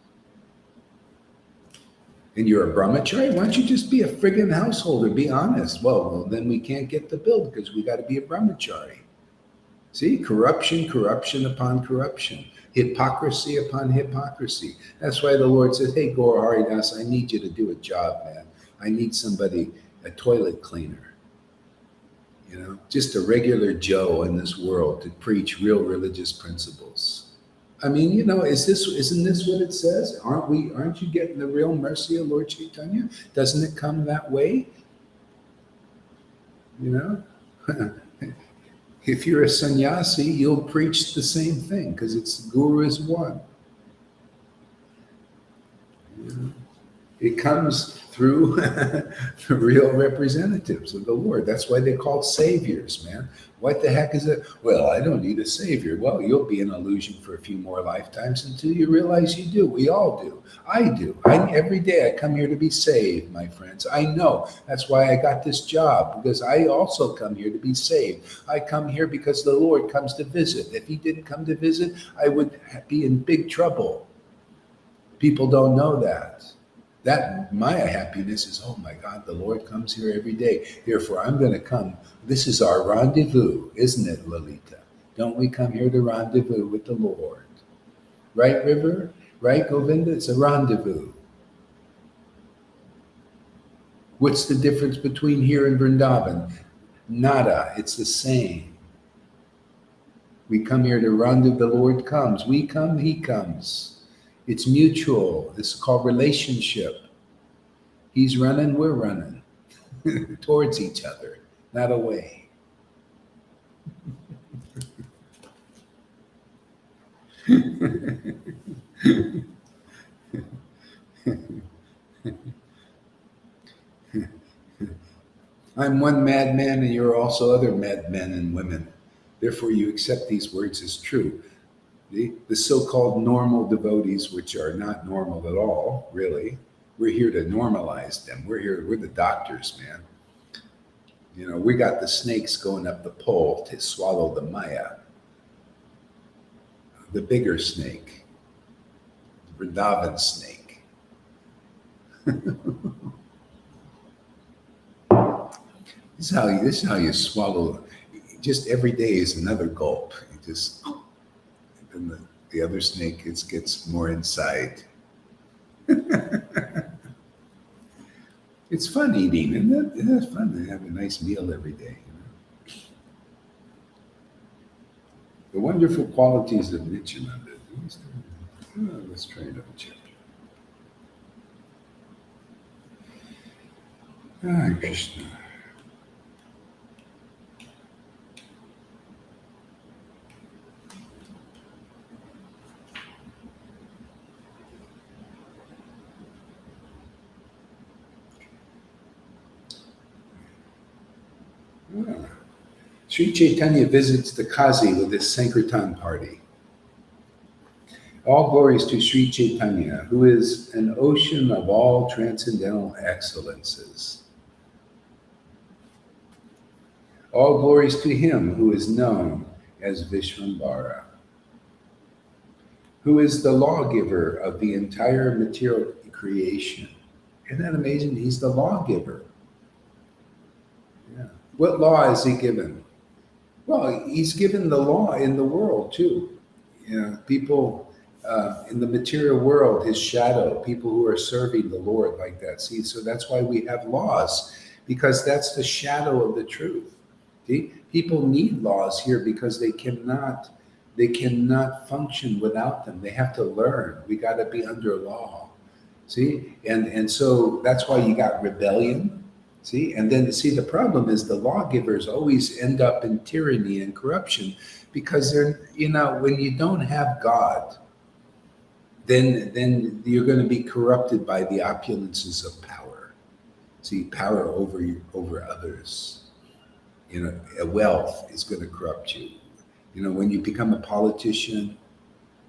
A: And you're a brahmachari? Why don't you just be a friggin' householder? Be honest. Well, then we can't get the bill because we got to be a brahmachari. See, corruption upon corruption, hypocrisy upon hypocrisy. That's why the Lord says, hey, Gaur Haridas, I need you to do a job, man. I need somebody, a toilet cleaner. You know, just a regular Joe in this world to preach real religious principles. I mean, isn't this what it says? Aren't you getting the real mercy of Lord Chaitanya? Doesn't it come that way? You know? If you're a sannyasi, you'll preach the same thing because it's Guru is one. You know? It comes through the real representatives of the Lord. That's why they're called saviors, man. What the heck is it? Well, I don't need a savior. Well, you'll be an illusion for a few more lifetimes until you realize you do. We all do. I do. Every day I come here to be saved, my friends. I know. That's why I got this job, because I also come here to be saved. I come here because the Lord comes to visit. If he didn't come to visit, I would be in big trouble. People don't know that. That my happiness is, oh my God, the Lord comes here every day. Therefore, I'm going to come. This is our rendezvous, isn't it, Lalita? Don't we come here to rendezvous with the Lord? Right, River? Right, Govinda? It's a rendezvous. What's the difference between here and Vrindavan? Nada. It's the same. We come here to rendezvous. The Lord comes. We come, he comes. It's mutual. This is called relationship. He's running, we're running towards each other, not away. I'm one madman and you're also other madmen and women. Therefore, you accept these words as true. The so-called normal devotees, which are not normal at all, really, we're here to normalize them. We're the doctors, man. We got the snakes going up the pole to swallow the Maya. The bigger snake, the Vrindavan snake. This is how you swallow. Just every day is another gulp. And the other snake gets more inside. It's fun eating, isn't it? It's fun to have a nice meal every day. The wonderful qualities of Nityananda. Let's try another chapter. Hare Krishna. Sri Chaitanya visits the Kazi with his Sankirtan party. All glories to Sri Chaitanya, who is an ocean of all transcendental excellences. All glories to him who is known as Vishvambara, who is the lawgiver of the entire material creation. Isn't that amazing? He's the lawgiver. Yeah. What law is he given? Well, he's given the law in the world too. People in the material world, his shadow, people who are serving the Lord like that. See, so that's why we have laws, because that's the shadow of the truth. See? People need laws here because they cannot function without them. They have to learn. We got to be under law. See, and so that's why you got rebellion. See, and then the problem is the lawgivers always end up in tyranny and corruption because they're, when you don't have God, then you're going to be corrupted by the opulences of power. See, power over others. Wealth is going to corrupt you. When you become a politician,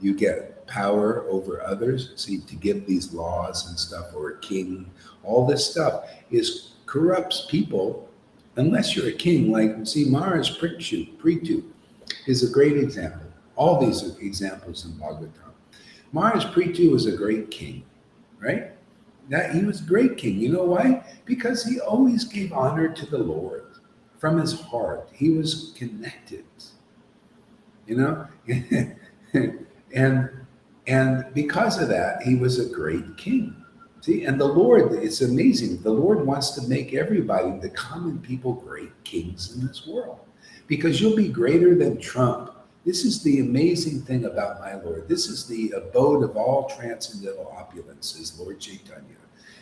A: you get power over others. See, to give these laws and stuff, or a king, all this stuff corrupts people, unless you're a king. Maharaj Prithu is a great example. All these are examples in Bhagavatam. Maharaj Prithu was a great king, right? He was a great king. You know why? Because he always gave honor to the Lord from his heart. He was connected, and because of that, he was a great king. See, and the Lord, it's amazing. The Lord wants to make everybody, the common people, great kings in this world. Because you'll be greater than Trump, This is the amazing thing about my Lord. This is the abode of all transcendental opulences, Lord Chaitanya.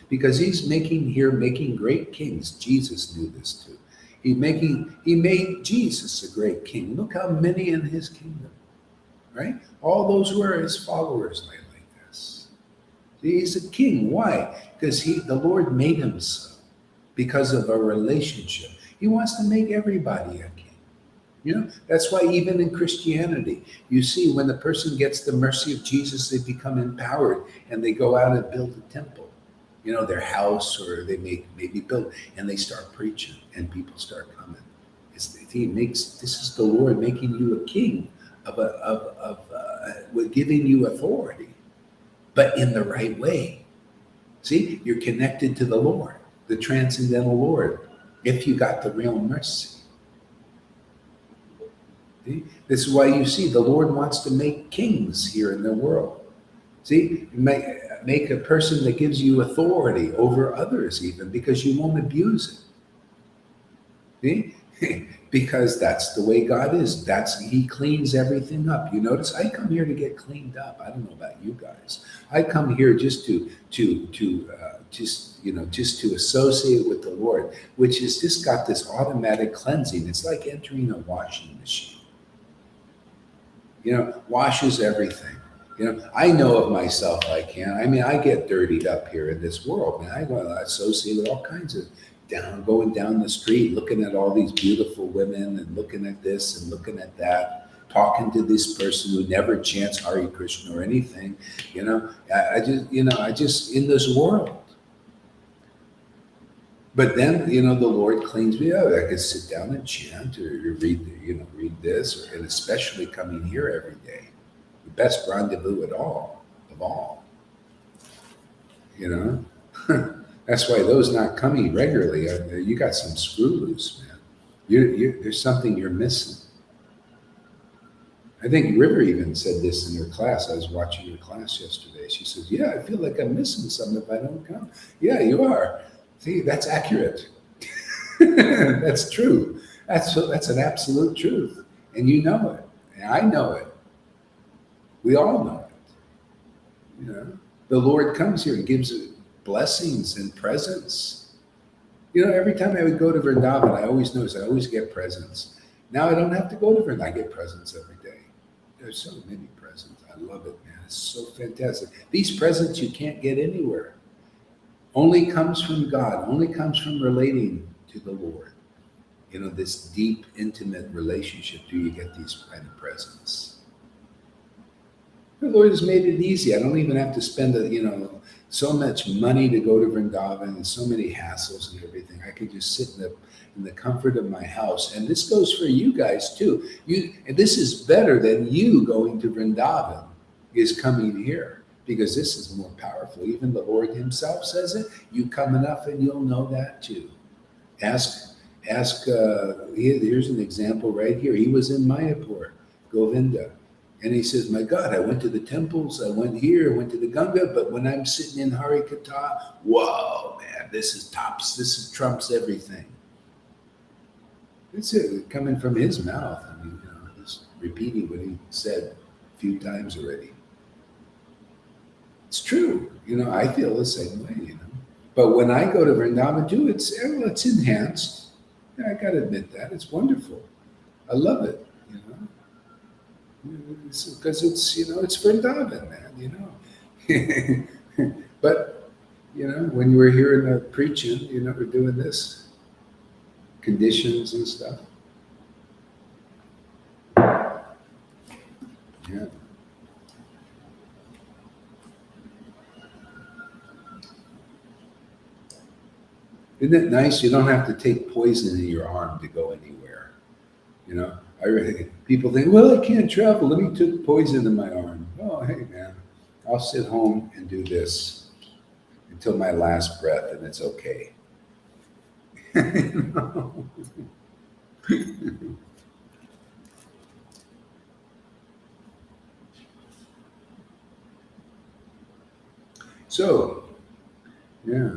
A: Because he's making great kings. Jesus knew this too. He made Jesus a great king. Look how many in his kingdom, right? All those who are his followers like this. He's a king. Why? Because the Lord made him so. Because of a relationship. He wants to make everybody a king. That's why even in Christianity, you see when the person gets the mercy of Jesus, they become empowered and they go out and build a temple. Their house, or they maybe build, and they start preaching, and people start coming. This is the Lord making you a king with giving you authority, but in the right way. See, you're connected to the Lord, the transcendental Lord, if you got the real mercy. See? This is why you see the Lord wants to make kings here in the world. See, make a person that gives you authority over others, even because you won't abuse it. See? Because that's the way God is. He cleans everything up. You notice I come here to get cleaned up. I don't know about you guys. I come here just to associate with the Lord, which has just got this automatic cleansing. It's like entering a washing machine. Washes everything. I know of myself, I get dirtied up here in this world, man. I go associate with all kinds of going down the street, looking at all these beautiful women and looking at this and looking at that, talking to this person who never chants Hare Krishna or anything. I just in this world. But then, the Lord cleans me up. I can sit down and chant or read this, and especially coming here every day. The best rendezvous of all. That's why those not coming regularly, you got some screw loose, man. There's something you're missing. I think River even said this in her class. I was watching her class yesterday. She says, "Yeah, I feel like I'm missing something if I don't come." Yeah, you are. See, that's accurate. That's true. That's an absolute truth, and you know it, and I know it. We all know it. The Lord comes here and gives blessings and presents. Every time I would go to Vrindavan, I always notice I always get presents. Now I don't have to go to Vrindavan. I get presents every day. There's so many presents. I love it, man. It's so fantastic. These presents you can't get anywhere. Only comes from God. Only comes from relating to the Lord. This deep, intimate relationship. Do you get these kind of presents? The Lord has made it easy. I don't even have to spend so much money to go to Vrindavan and so many hassles and everything. I could just sit in the comfort of my house. And this goes for you guys too. And this is better than you going to Vrindavan is coming here, because this is more powerful. Even the Lord himself says it. You come enough and you'll know that too. Ask. Here's an example right here. He was in Mayapur, Govinda. And he says, "My God, I went to the temples, I went here, I went to the Ganga, but when I'm sitting in Hari Katha, whoa, man, this trumps everything." It's coming from his mouth. Just repeating what he said a few times already. It's true. I feel the same way, But when I go to Vrindavan too, it's enhanced. I got to admit that. It's wonderful. I love it, because it's Vrindavan, man, But, when you were here preaching, we're doing this, conditions and stuff. Yeah. Isn't it nice? You don't have to take poison in your arm to go anywhere. People think, well, I can't travel. Let me take poison in my arm. Oh, hey, man, I'll sit home and do this until my last breath, and it's okay. So, yeah.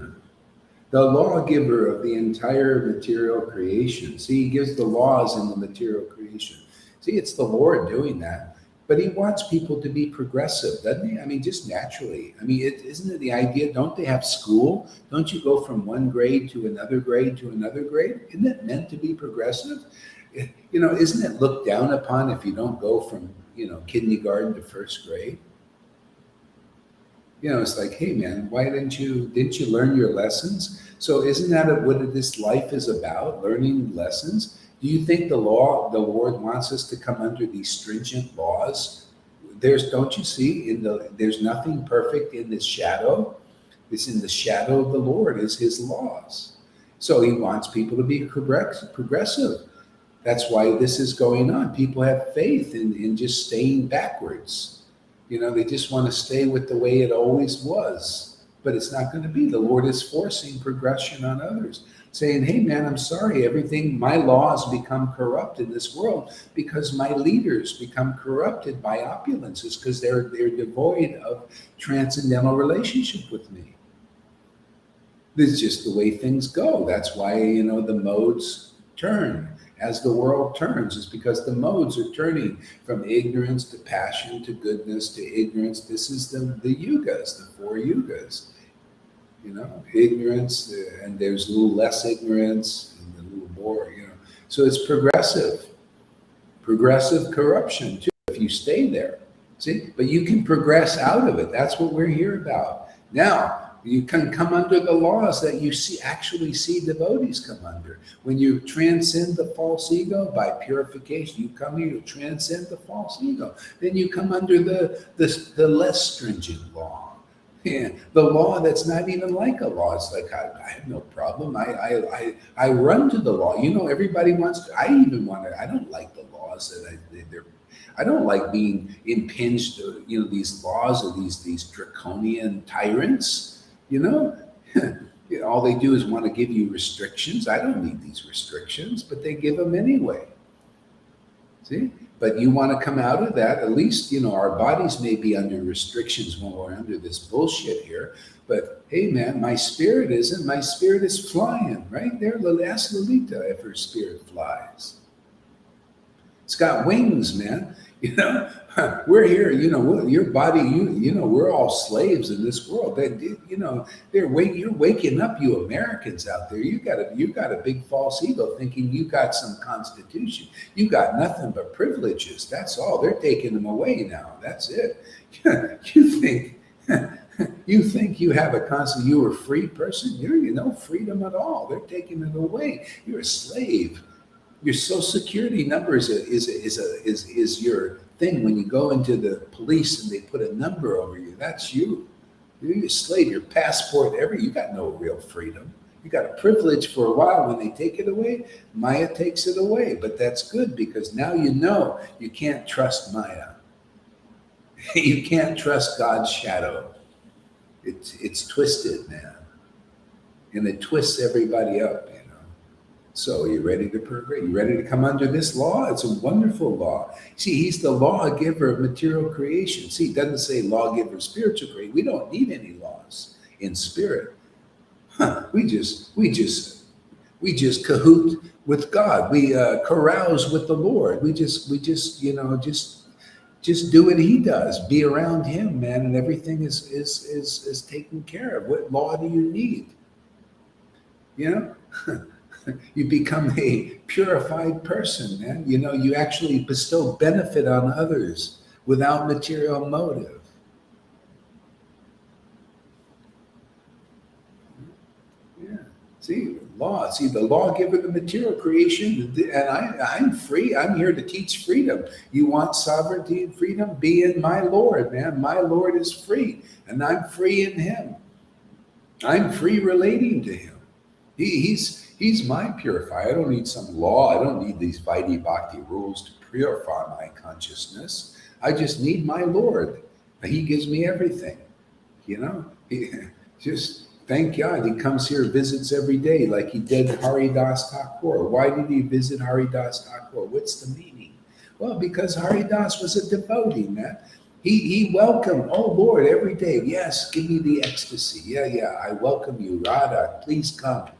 A: The lawgiver of the entire material creation. See, he gives the laws in the material creation. See, it's the Lord doing that. But he wants people to be progressive, doesn't he? I mean, just naturally. I mean, isn't it the idea? Don't they have school? Don't you go from one grade to another grade to another grade? Isn't it meant to be progressive? Isn't it looked down upon if you don't go from, kindergarten to first grade? It's like, hey man, why didn't you learn your lessons? So isn't that what this life is about? Learning lessons? Do you think the Lord wants us to come under these stringent laws? Don't you see there's nothing perfect in this shadow. It's in the shadow of the Lord is his laws. So he wants people to be progressive. That's why this is going on. People have faith in just staying backwards. They just want to stay with the way it always was. But it's not going to be. The Lord is forcing progression on others, saying, hey, man, I'm sorry. My laws become corrupt in this world because my leaders become corrupted by opulences because they're devoid of transcendental relationship with me. This is just the way things go. That's why, the modes turn. As the world turns, is because the modes are turning from ignorance to passion to goodness to ignorance. This is the yugas, the 4 yugas. Ignorance, and there's a little less ignorance, and a little more, So it's progressive corruption too, if you stay there. See, but you can progress out of it. That's what we're here about. Now, you can come under the laws that you actually see devotees come under. When you transcend the false ego by purification, you come here to transcend the false ego. Then you come under the less stringent law. Yeah, the law that's not even like a law. It's like, I have no problem. I run to the law. Everybody wants to. I don't like the laws I don't like being impinged, these laws of these draconian tyrants. All they do is want to give you restrictions. I don't need these restrictions, but they give them anyway. See? But you want to come out of that. At least, our bodies may be under restrictions when we're under this bullshit here. But hey, man, my spirit isn't. My spirit is flying right there. Ask Lolita if her spirit flies. It's got wings, man. We're here. Your body. We're all slaves in this world. You're waking up, you Americans out there. You got a big false ego, thinking you got some constitution. You got nothing but privileges. That's all. They're taking them away now. That's it. You think you have a constitution? You're a free person. You're no freedom at all. They're taking it away. You're a slave. Your social security number is your thing. When you go into the police and they put a number over you, that's you. You're a slave. Your passport, you got no real freedom. You got a privilege for a while. When they take it away, Maya takes it away. But that's good because now you can't trust Maya. You can't trust God's shadow. It's twisted, man. And it twists everybody up. So you ready to progress? You ready to come under this law? It's a wonderful law. See, he's the lawgiver of material creation. See, it doesn't say lawgiver of spiritual creation. We don't need any laws in spirit. We just cahoot with God. We carouse with the Lord. We just do what he does. Be around him, man, and everything is taken care of. What law do you need? You become a purified person, man. You actually bestow benefit on others without material motive. Yeah. See, the lawgiver, the material creation, and I'm free. I'm here to teach freedom. You want sovereignty and freedom? Be in my Lord, man. My Lord is free, and I'm free in him. I'm free relating to him. He's my purifier. I don't need some law. I don't need these Vaidhi Bhakti rules to purify my consciousness. I just need my Lord. He gives me everything. Just thank God he comes here, visits every day like he did Haridas Thakur. Why did he visit Haridas Thakur? What's the meaning? Well, because Haridas was a devotee, man. He welcomed, oh Lord, every day. Yes, give me the ecstasy. Yeah, I welcome you, Radha. Please come.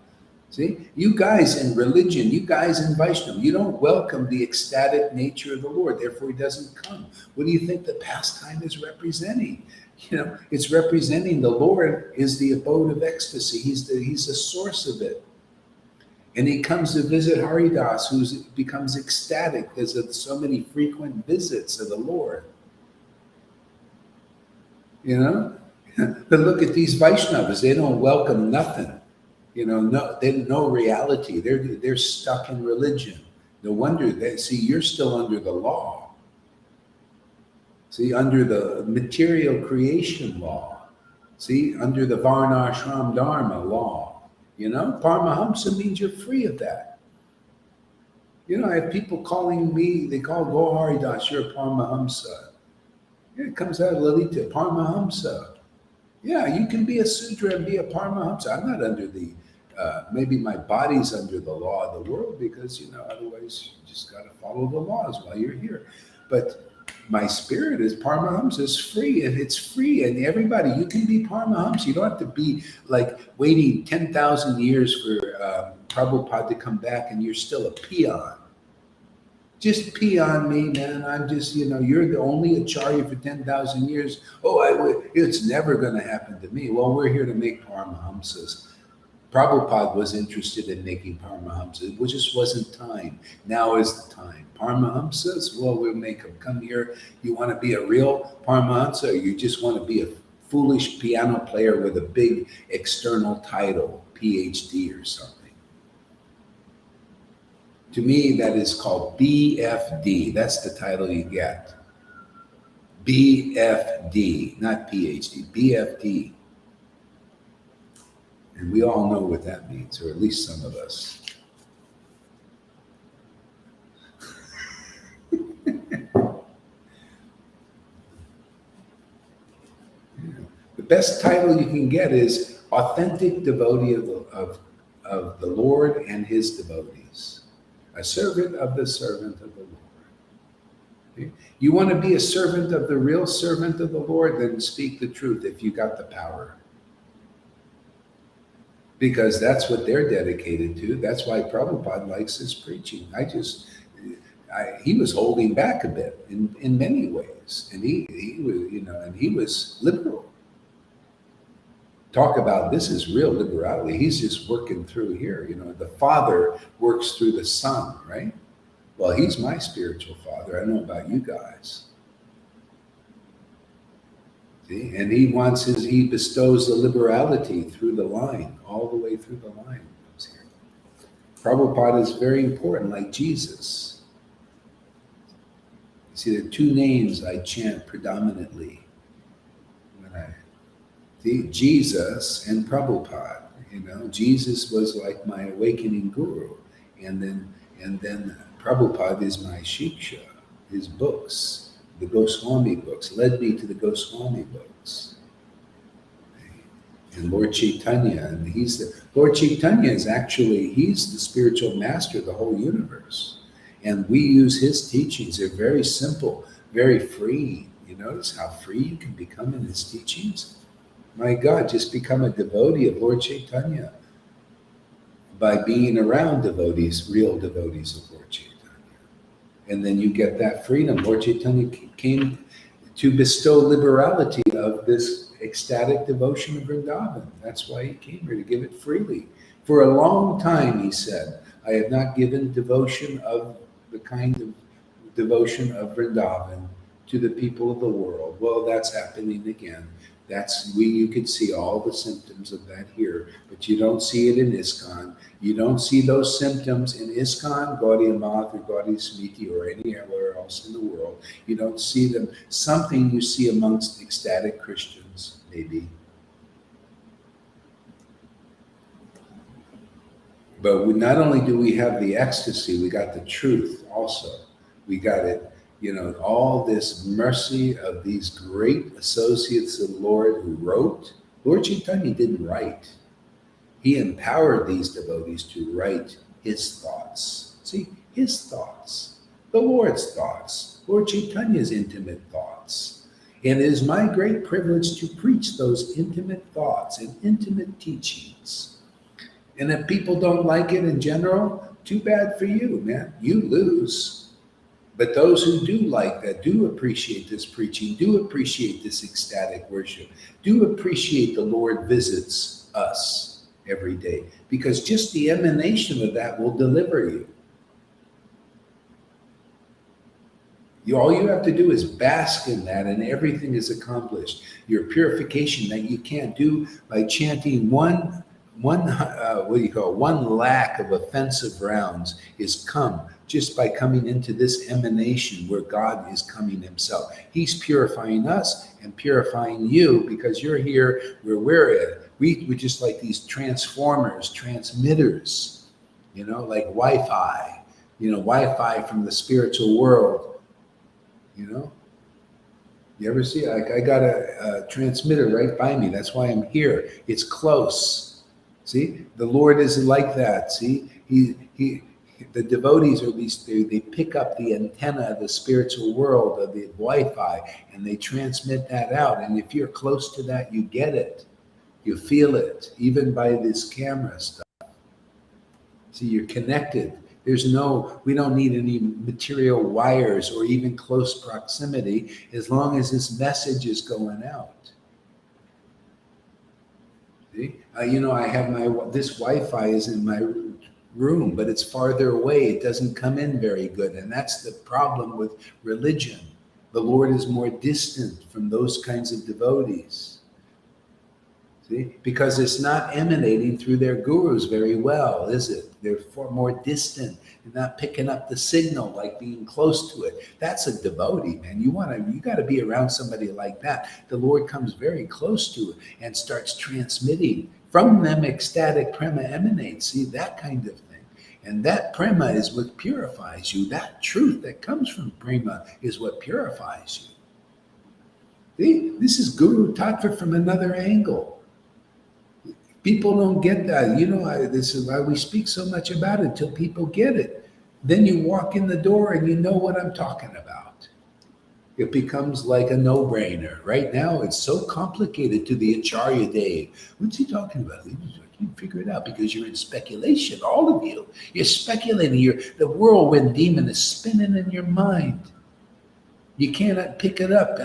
A: See, you guys in religion, you guys in Vaishnav, you don't welcome the ecstatic nature of the Lord, therefore he doesn't come. What do you think the pastime is representing? It's representing the Lord is the abode of ecstasy. He's the source of it. And he comes to visit Haridas, who becomes ecstatic because of so many frequent visits of the Lord. But look at these Vaishnavas, they don't welcome nothing. No, they know reality. They're stuck in religion. No wonder you're still under the law. See, under the material creation law. See, under the Varna Ashram Dharma law. Paramahamsa means you're free of that. I have people calling me, they call Gohari Das, you're a Paramahamsa. It comes out of Lalita, Paramahamsa. Yeah, you can be a Sudra and be a Paramahamsa. I'm not under the, maybe my body's under the law of the world because, otherwise you just got to follow the laws while you're here. But my spirit is Paramahamsa, is free, and it's free. And everybody, you can be Paramahamsa. You don't have to be like waiting 10,000 years for Prabhupada to come back and you're still a peon. Just pee on me, man. I'm just, you're the only acharya for 10,000 years. Oh, it's never going to happen to me. Well, we're here to make Paramahamsas. Prabhupada was interested in making Paramahamsas. It just wasn't time. Now is the time. Paramahamsas, well, we'll make them. Come here. You want to be a real Paramahamsa, or you just want to be a foolish piano player with a big external title, PhD or something? To me, that is called BFD. That's the title you get. BFD, not PhD, BFD. And we all know what that means, or at least some of us. The best title you can get is authentic devotee of the Lord and his devotees. A servant of the servant of the Lord. Okay? You want to be a servant of the real servant of the Lord, then speak the truth if you got the power. Because that's what they're dedicated to. That's why Prabhupada likes his preaching. He was holding back a bit in many ways. And he was, and he was liberal. Talk about this is real liberality. He's just working through here. The Father works through the Son, right? Well, he's my spiritual father. I don't know about you guys. See? And he bestows the liberality through the line, all the way through the line. Prabhupada is very important, like Jesus. You see, there are two names I chant predominantly when Jesus and Prabhupada. Jesus was like my awakening guru, and then Prabhupada is my shiksha. His books, the Goswami books, led me to the Goswami books. And Lord Caitanya, and Lord Caitanya is actually, he's the spiritual master of the whole universe. And we use his teachings. They're very simple, very free. You notice how free you can become in his teachings? My God, just become a devotee of Lord Caitanya by being around devotees, real devotees of Lord Caitanya. And then you get that freedom. Lord Caitanya came to bestow liberality of this ecstatic devotion of Vrindavan. That's why he came here, to give it freely. For a long time, he said, I have not given devotion of the kind of devotion of Vrindavan to the people of the world. Well, that's happening again. You could see all the symptoms of that here, but you don't see it in ISKCON. You don't see those symptoms in ISKCON, Gaudiya Math, or Gaudiya Smriti, or anywhere else in the world. You don't see them. Something you see amongst ecstatic Christians, maybe. But not only do we have the ecstasy, we got the truth also. We got it. All this mercy of these great associates of the Lord who wrote. Lord Chaitanya didn't write. He empowered these devotees to write his thoughts. See, his thoughts, the Lord's thoughts, Lord Chaitanya's intimate thoughts. And it is my great privilege to preach those intimate thoughts and intimate teachings. And if people don't like it in general, too bad for you, man. You lose. But those who do like that, do appreciate this preaching, do appreciate this ecstatic worship, do appreciate the Lord visits us every day, because just the emanation of that will deliver you. All you have to do is bask in that, and everything is accomplished. Your purification that you can't do by chanting one lack of offensive rounds is come just by coming into this emanation where God is coming himself. He's purifying us and purifying you, because you're here where we're at. We're just like these transformers, transmitters, like Wi-Fi, Wi-Fi from the spiritual world. You ever see, I got a transmitter right by me. That's why I'm here. It's close. See, the Lord is like that. See, the devotees are they pick up the antenna of the spiritual world, of the Wi-Fi, and they transmit that out. And if you're close to that, you get it. You feel it, even by this camera stuff. See, you're connected. We don't need any material wires or even close proximity, as long as this message is going out. See? I have this Wi-Fi is in my room, but it's farther away. It doesn't come in very good. And that's the problem with religion. The Lord is more distant from those kinds of devotees. See? Because it's not emanating through their gurus very well, is it? They're far more distant and not picking up the signal, like being close to it. That's a devotee, man. You got to be around somebody like that. The Lord comes very close to it and starts transmitting. From them, ecstatic prema emanates. See, that kind of thing. And that prema is what purifies you. That truth that comes from prema is what purifies you. See, this is Guru Tattva from another angle. People don't get that. This is why we speak so much about it, until people get it. Then you walk in the door and you know what I'm talking about. It becomes like a no-brainer. Right now, it's so complicated to the Acharya Dave. What's he talking about? I can't figure it out, because you're in speculation, all of you. You're speculating. The whirlwind demon is spinning in your mind. You cannot pick it up.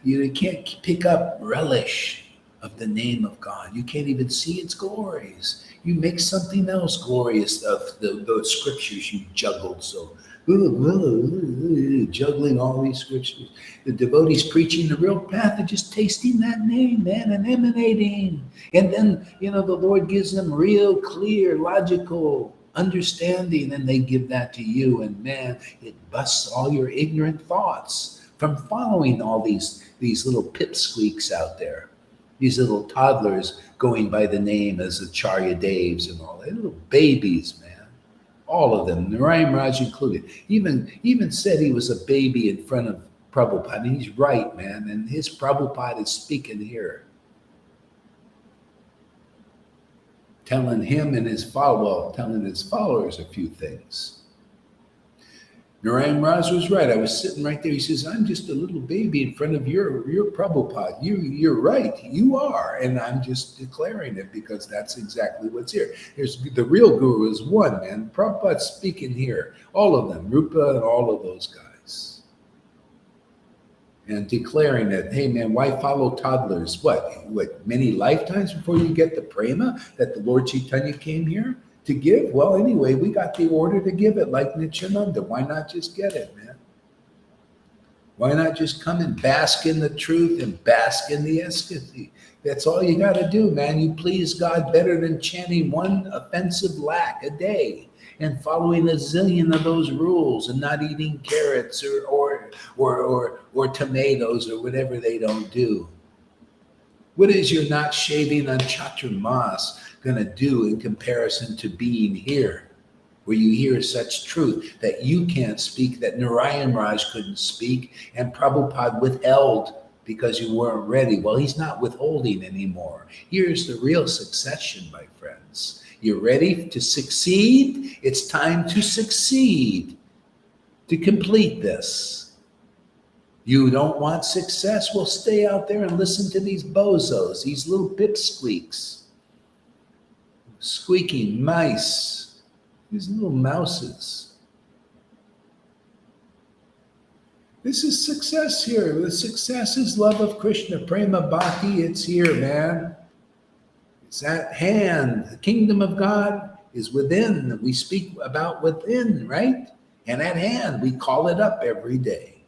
A: You can't pick up relish of the name of God. You can't even see its glories. You make something else glorious of those scriptures you juggled so. Juggling all these scriptures. The devotees preaching the real path are just tasting that name, man, and emanating. And then, the Lord gives them real, clear, logical understanding, and they give that to you. And man, it busts all your ignorant thoughts from following all these little pipsqueaks out there. These little toddlers going by the name as Acharya Devs and all that. Little babies, man. All of them, Narayan Raj included. Even said he was a baby in front of Prabhupada. And he's right, man. And his Prabhupada is speaking here. Telling him and telling his followers a few things. Narayan Raj was right. I was sitting right there. He says, I'm just a little baby in front of your Prabhupada. You're right. You are. And I'm just declaring it, because that's exactly what's here. The real guru is one, man. Prabhupada's speaking here. All of them. Rupa and all of those guys. And declaring that, hey, man, why follow toddlers? What, many lifetimes before you get the prema that the Lord Chaitanya came here to give? Well, anyway, we got the order to give it, like Nityananda. Why not just get it, man? Why not just come and bask in the truth and bask in the ecstasy? That's all you got to do, man. You please God better than chanting one offensive lack a day and following a zillion of those rules and not eating carrots or tomatoes or whatever they don't do. What is your not shaving on Chaturmas going to do in comparison to being here, where you hear such truth that you can't speak, that Narayan Raj couldn't speak, and Prabhupada withheld because you weren't ready? Well, he's not withholding anymore. Here's the real succession, my friends. You're ready to succeed? It's time to succeed, to complete this. You don't want success? Well, stay out there and listen to these bozos, these little pipsqueaks, squeaking mice, these little mouses. This is success here. The success is love of Krishna, prema bhakti. It's here, man. It's at hand. The kingdom of God is within. We speak about within, right? And at hand, we call it up every day.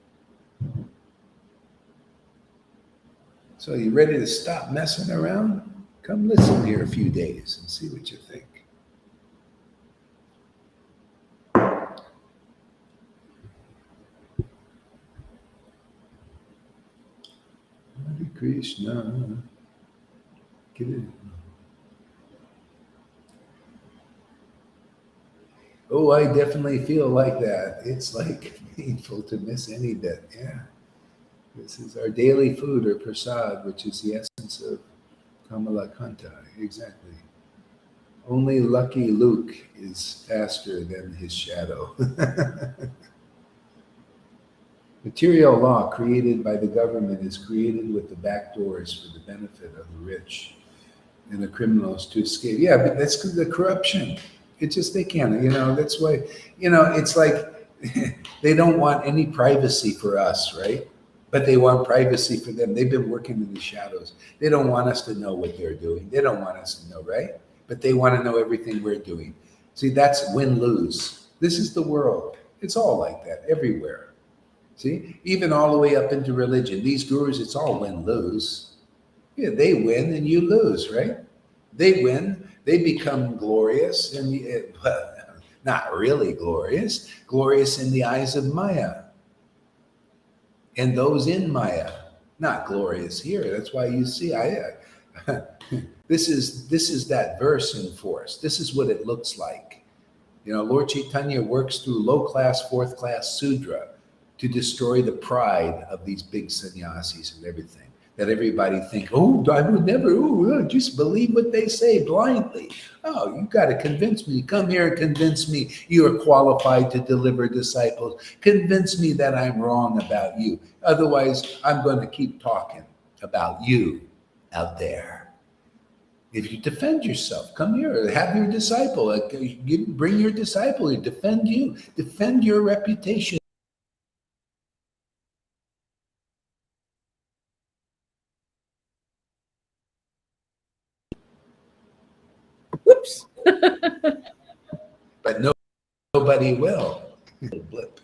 A: So you ready to stop messing around? Come listen here a few days and see what you think. Hare Krishna. Get it. Oh, I definitely feel like that. It's like painful to miss any bit. Yeah. This is our daily food or prasad, which is the essence of Kamalakanta. Exactly. Only lucky Luke is faster than his shadow. Material law created by the government is created with the back doors for the benefit of the rich and the criminals to escape. Yeah, but that's the corruption. It's just they can't, that's why, it's like they don't want any privacy for us, right? But they want privacy for them. They've been working in the shadows. They don't want us to know what they're doing. They don't want us to know, right? But they want to know everything we're doing. See, that's win-lose. This is the world. It's all like that everywhere. See, even all the way up into religion. These gurus, it's all win-lose. Yeah, they win and you lose, right? They win, they become glorious, and not really glorious, glorious in the eyes of Maya. And those in Maya, not glorious here. That's why you see, this is that verse in force. This is what it looks like. Lord Chaitanya works through low-class, fourth-class Sudra to destroy the pride of these big sannyasis and everything. That everybody think, oh, I would never, just believe what they say blindly. Oh, you got to convince me. Come here and convince me you are qualified to deliver disciples. Convince me that I'm wrong about you. Otherwise, I'm going to keep talking about you out there. If you defend yourself, come here, have your disciple. Bring your disciple, defend you, defend your reputation.
B: Whoops.
A: But nobody will. Blip.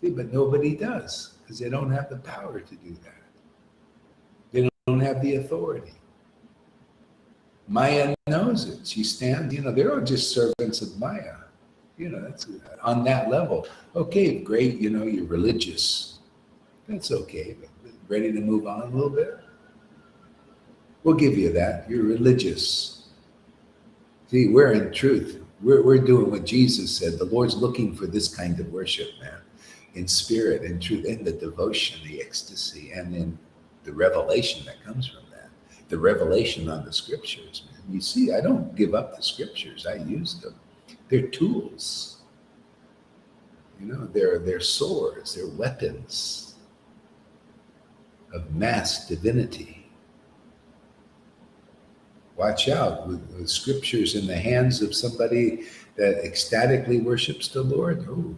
A: See, but nobody does because they don't have the power to do that. They don't have the authority. Maya knows it. She stands, they're all just servants of Maya. That's on that level. Okay, great, you're religious. That's okay. But ready to move on a little bit? We'll give you that. You're religious. See, we're in truth. We're doing what Jesus said. The Lord's looking for this kind of worship, man. In spirit, in truth, in the devotion, the ecstasy, and in the revelation that comes from that. The revelation on the scriptures, man. You see, I don't give up the scriptures. I use them. They're tools. They're swords. They're weapons of mass divinity. Watch out with the scriptures in the hands of somebody that ecstatically worships the Lord. Oh,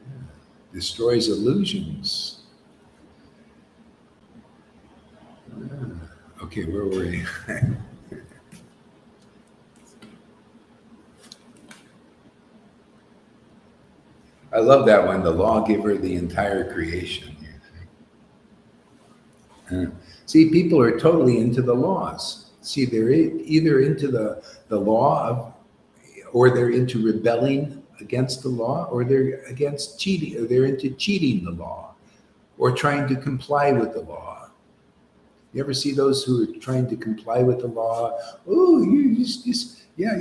A: yeah. Destroys illusions. Okay, where were we? I love that one. The lawgiver, the entire creation. See, people are totally into the laws. See, they're either into the law or they're into rebelling against the law, or they're against cheating, or they're into cheating the law, or trying to comply with the law. You ever see those who are trying to comply with the law? Oh, you just yeah.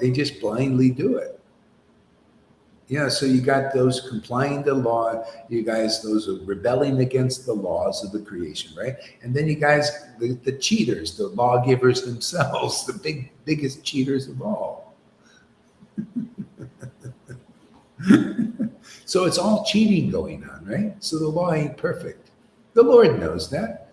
A: They just blindly do it. Yeah, so you got those complying to law, you guys, those are rebelling against the laws of the creation, right? And then you guys, the cheaters, the lawgivers themselves, the biggest cheaters of all. So it's all cheating going on, right? So the law ain't perfect. The Lord knows that.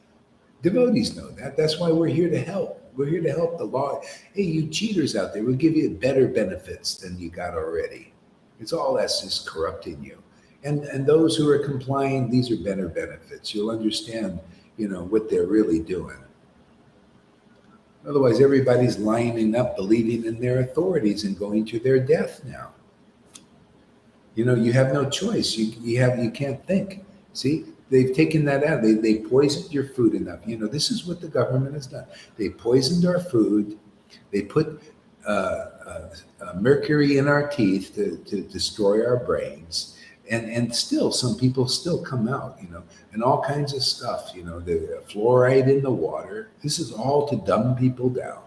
A: Devotees know that. That's why we're here to help. We're here to help the law. Hey, you cheaters out there, we'll give you better benefits than you got already. It's all that's just corrupting you. And those who are complying, these are better benefits. You'll understand, what they're really doing. Otherwise, everybody's lining up, believing in their authorities and going to their death now. You have no choice. You can't think. See, they've taken that out. They poisoned your food enough. This is what the government has done. They poisoned our food. They put mercury in our teeth to destroy our brains. And still, some people still come out, and all kinds of stuff, the fluoride in the water. This is all to dumb people down,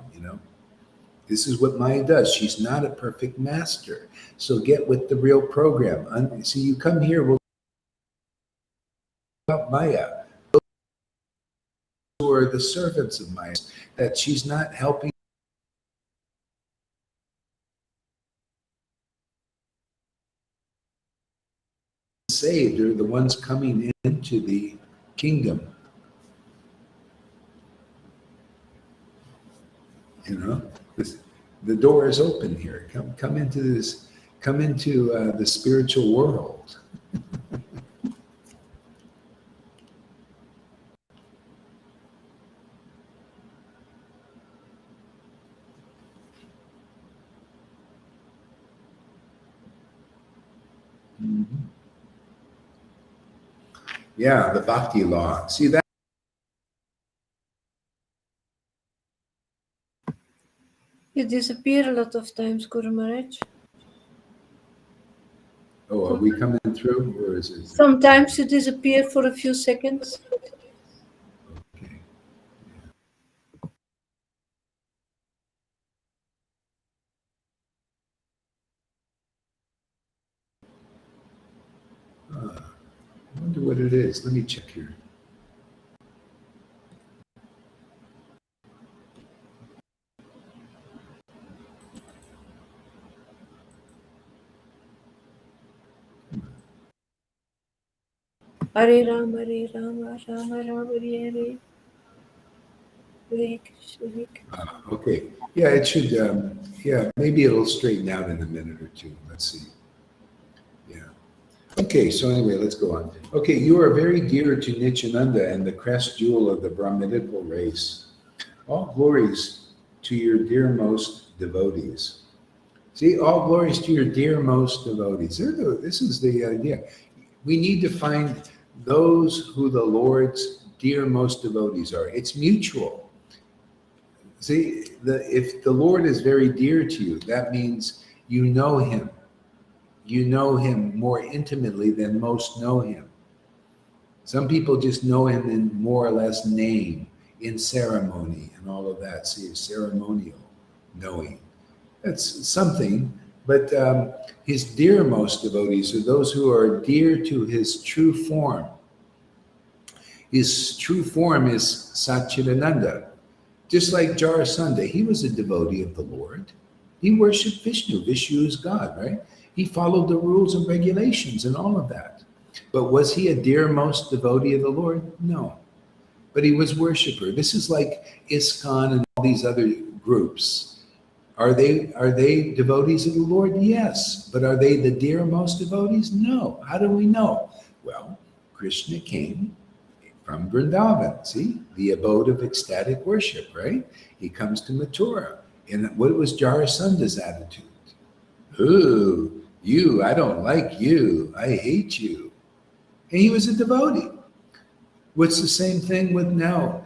A: This is what Maya does. She's not a perfect master. So get with the real program. See, you come here, we'll talk about Maya. Those who are the servants of Maya, that she's not helping saved are the ones coming into the kingdom. The door is open here. Come into this. Come into the spiritual world. Yeah, the bhakti law. See that?
B: You disappear a lot of times, Guru Maharaj.
A: Oh, are we coming through, or is it?
B: Sometimes you disappear for a few seconds.
A: Okay. I wonder what it is. Let me check here.
B: Hare Rama, Rama Rama, Hare Hare. Hare Krishna, Hare Krishna.
A: Okay. Yeah, it should. Yeah, maybe it'll straighten out in a minute or two. Let's see. Yeah. Okay, so anyway, let's go on. Okay, you are very dear to Nityananda and the crest jewel of the Brahminical race. All glories to your dearmost devotees. See, all glories to your dearmost devotees. This is the idea. We need to find those who the Lord's dearmost devotees are. It's mutual. See, if the Lord is very dear to you, that means you know him. You know him more intimately than most know him. Some people just know him in more or less name, in ceremony and all of that. See, ceremonial knowing. That's something, but his dearmost devotees are those who are dear to his true form. His true form is Satchidananda. Just like Jarasandha, he was a devotee of the Lord. He worshipped Vishnu. Vishnu is God, right? He followed the rules and regulations and all of that. But was he a dearmost devotee of the Lord? No. But he was worshiper. This is like ISKCON and all these other groups. Are they devotees of the Lord? Yes. But are they the dearmost devotees? No. How do we know? Well, Krishna came from Vrindavan, see? The abode of ecstatic worship, right? He comes to Mathura. And what was Jarasandha's attitude? Ooh, you, I don't like you. I hate you. And he was a devotee. What's the same thing with now?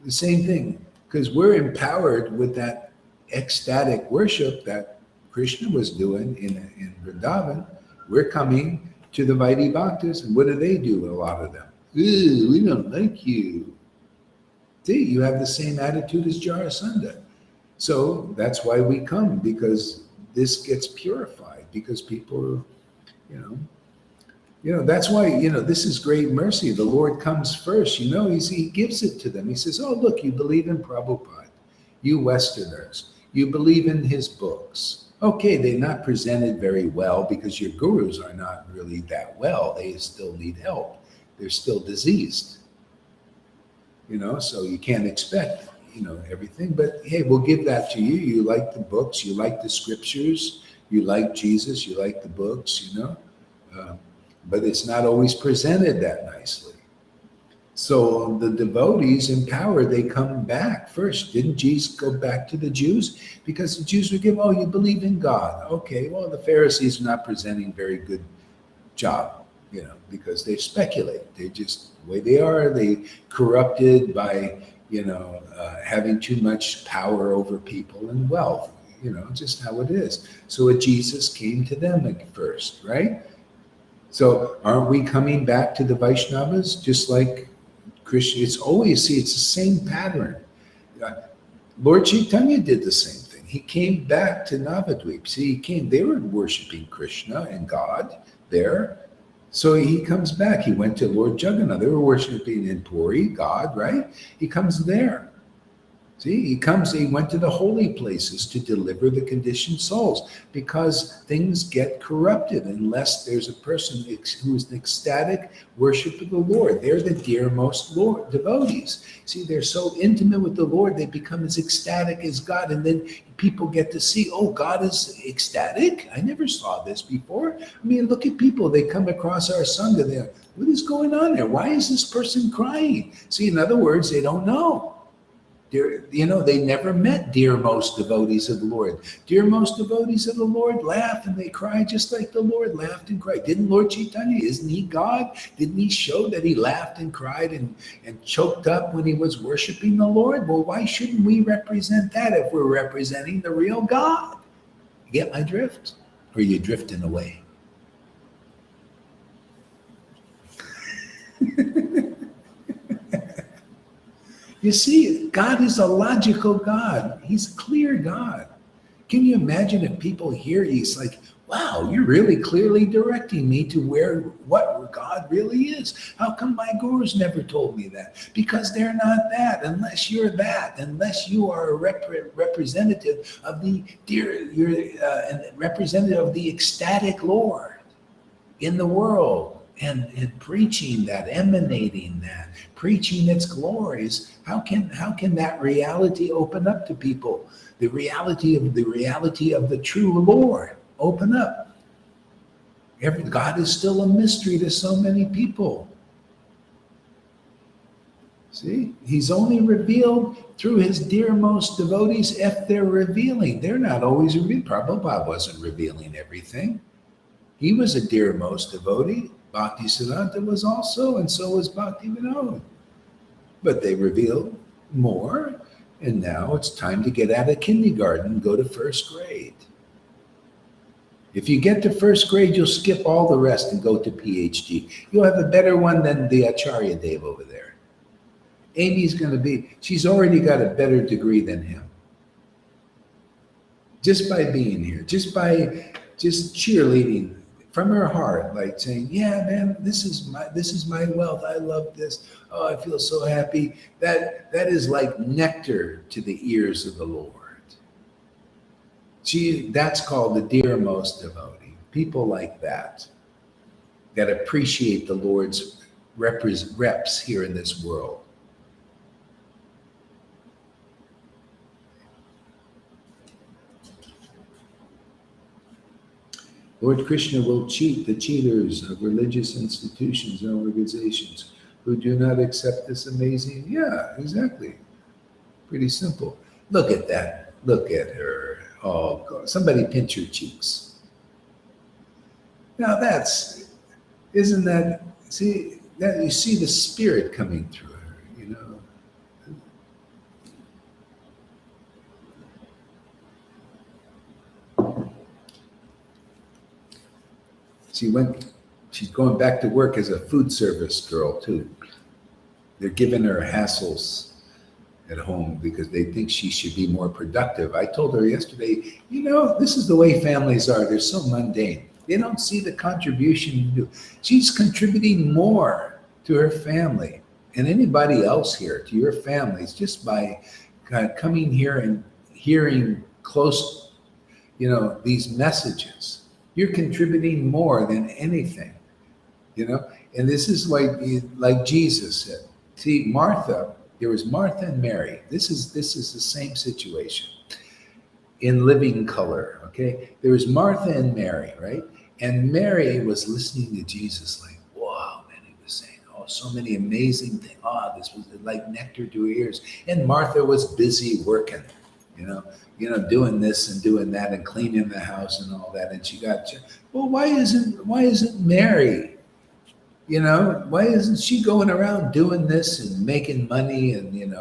A: The same thing. Because we're empowered with that ecstatic worship that Krishna was doing in Vrindavan. We're coming to the Vaidhi Bhaktas, and what do? A lot of them. Ooh, we don't like you. See, you have the same attitude as Jarasandha. So that's why we come, because this gets purified, because people, that's why, this is great mercy. The Lord comes first, he gives it to them. He says, oh, look, you believe in Prabhupada, you Westerners, you believe in his books. Okay, they're not presented very well because your gurus are not really that well. They still need help. They're still diseased. So you can't expect, everything. But hey, we'll give that to you. You like the books, you like the scriptures, you like Jesus, you like the books, uh, but it's not always presented that nicely. So the devotees in power, they come back first. Didn't Jesus go back to the Jews? Because the Jews would give, oh, you believe in God. Okay, well, the Pharisees are not presenting very good job, because they speculate. They just, the way they are, they corrupted by, having too much power over people and wealth, just how it is. So Jesus came to them at first, right? So aren't we coming back to the Vaishnavas just like Krishna? It's the same pattern. Uh, Lord Chaitanya did the same thing. He came back to Navadvip. See, they were worshiping Krishna and God there. So he comes back. He went to Lord Jagannath. They were worshiping in Puri, God, right? He comes there. See, he went to the holy places to deliver the conditioned souls, because things get corrupted unless there's a person who is an ecstatic worship of the Lord. They're the dearmost Lord devotees. See, they're so intimate with the Lord, they become as ecstatic as God. And then people get to see, oh, God is ecstatic? I never saw this before. I mean, look at people. They come across our Sangha. They're, what is going on there? Why is this person crying? See, in other words, they don't know. They never met dearmost devotees of the Lord. Dearmost devotees of the Lord laugh and they cry just like the Lord laughed and cried. Didn't Lord Chaitanya, isn't he God? Didn't he show that he laughed and cried and choked up when he was worshiping the Lord? Well, why shouldn't we represent that if we're representing the real God? You get my drift? Or are you drifting away? You see, God is a logical God. He's a clear God. Can you imagine if people hear he's like, wow, you're really clearly directing me to what God really is. How come my gurus never told me that? Because they're not that. Unless you're that, unless you are a representative of the representative of the ecstatic Lord in the world. And preaching that, emanating that, preaching its glories, how can that reality open up to people? The reality of the true Lord open up. God is still a mystery to so many people. See, he's only revealed through his dearmost devotees if they're revealing. They're not always revealing. Prabhupada wasn't revealing everything. He was a dearmost devotee. Bhaktisiddhanta was also, and so was Bhaktivinoda. But they revealed more, and now it's time to get out of kindergarten and go to first grade. If you get to first grade, you'll skip all the rest and go to PhD. You'll have a better one than the Acharya Dev over there. Amy's she's already got a better degree than him. Just by being here, just cheerleading from her heart, like saying, yeah, man, this is my wealth. I love this. Oh, I feel so happy. That is like nectar to the ears of the Lord. That's called the dearmost devotee. People like that appreciate the Lord's reps here in this world. Lord Krishna will cheat the cheaters of religious institutions and organizations who do not accept this amazing. Yeah, exactly. Pretty simple. Look at that. Look at her. Oh, God. Somebody pinch her cheeks. Now isn't that, see, that you see the spirit coming through her, She's going back to work as a food service girl too. They're giving her hassles at home because they think she should be more productive. I told her yesterday, this is the way families are. They're so mundane. They don't see the contribution you do. She's contributing more to her family and anybody else here, to your families, just by coming here and hearing close, these messages. You're contributing more than anything, And this is like Jesus said. See, Martha, There was Martha and Mary. This is the same situation in living color. Okay, there was Martha and Mary, right? And Mary was listening to Jesus, like, wow, man, he was saying, oh, so many amazing things. Oh, this was like nectar to her ears. And Martha was busy working, you know, doing this and doing that and cleaning the house and all that. And she got, well, why isn't Mary? Why isn't she going around doing this and making money and, and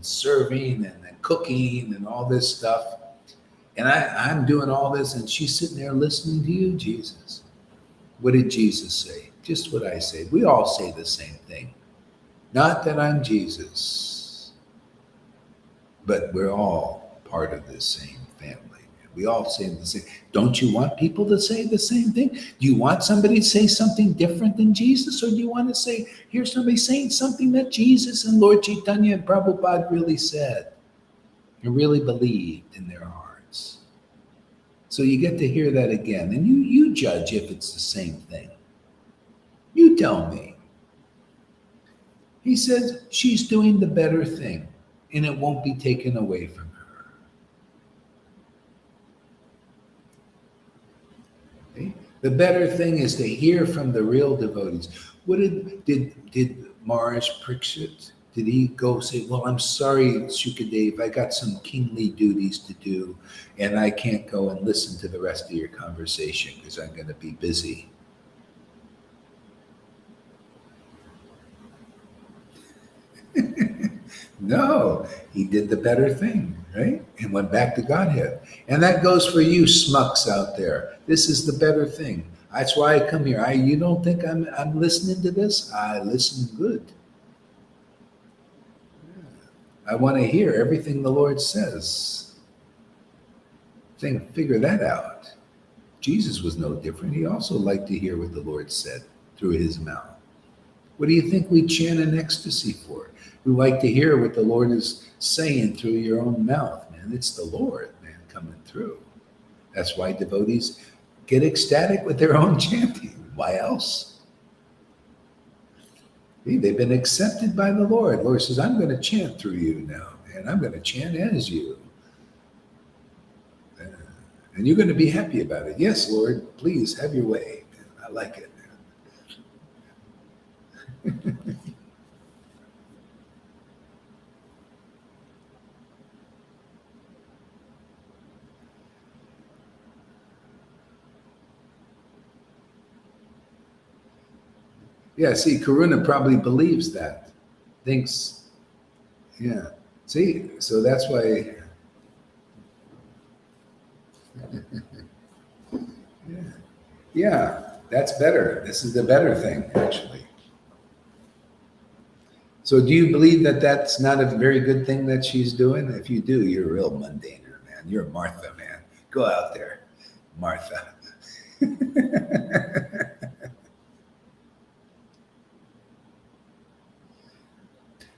A: serving and cooking and all this stuff? And I'm doing all this and she's sitting there listening to you, Jesus. What did Jesus say? Just what I say. We all say the same thing. Not that I'm Jesus, but we're all part of this same family. We all say the same. Don't you want people to say the same thing? Do you want somebody to say something different than Jesus? Or do you want to say, here's somebody saying something that Jesus and Lord Caitanya and Prabhupada really said and really believed in their hearts? So you get to hear that again. And you judge if it's the same thing. You tell me. He says she's doing the better thing and it won't be taken away from her. The better thing is to hear from the real devotees. What did Maharaj Parikshit, did he go say, well, I'm sorry, Shukadev, I got some kingly duties to do and I can't go and listen to the rest of your conversation because I'm going to be busy? No, he did the better thing, right? And went back to Godhead. And that goes for you smucks out there. This is the better thing. That's why I come here. You don't think I'm listening to this? I listen good. I want to hear everything the Lord says. Figure that out. Jesus was no different. He also liked to hear what the Lord said through his mouth. What do you think we chant in ecstasy for? We like to hear what the Lord is saying through your own mouth, man. It's the Lord, man, coming through. That's why devotees get ecstatic with their own chanting. Why else? See, they've been accepted by the Lord. The Lord says, I'm going to chant through you now, and I'm going to chant as you. And you're going to be happy about it. Yes, Lord, please have your way. I like it. Yeah, see, Karuna probably believes that. Thinks, yeah. See, so that's why. Yeah, that's better. This is the better thing, actually. So do you believe that that's not a very good thing that she's doing? If you do, you're a real mundaner, man. You're a Martha, man. Go out there, Martha.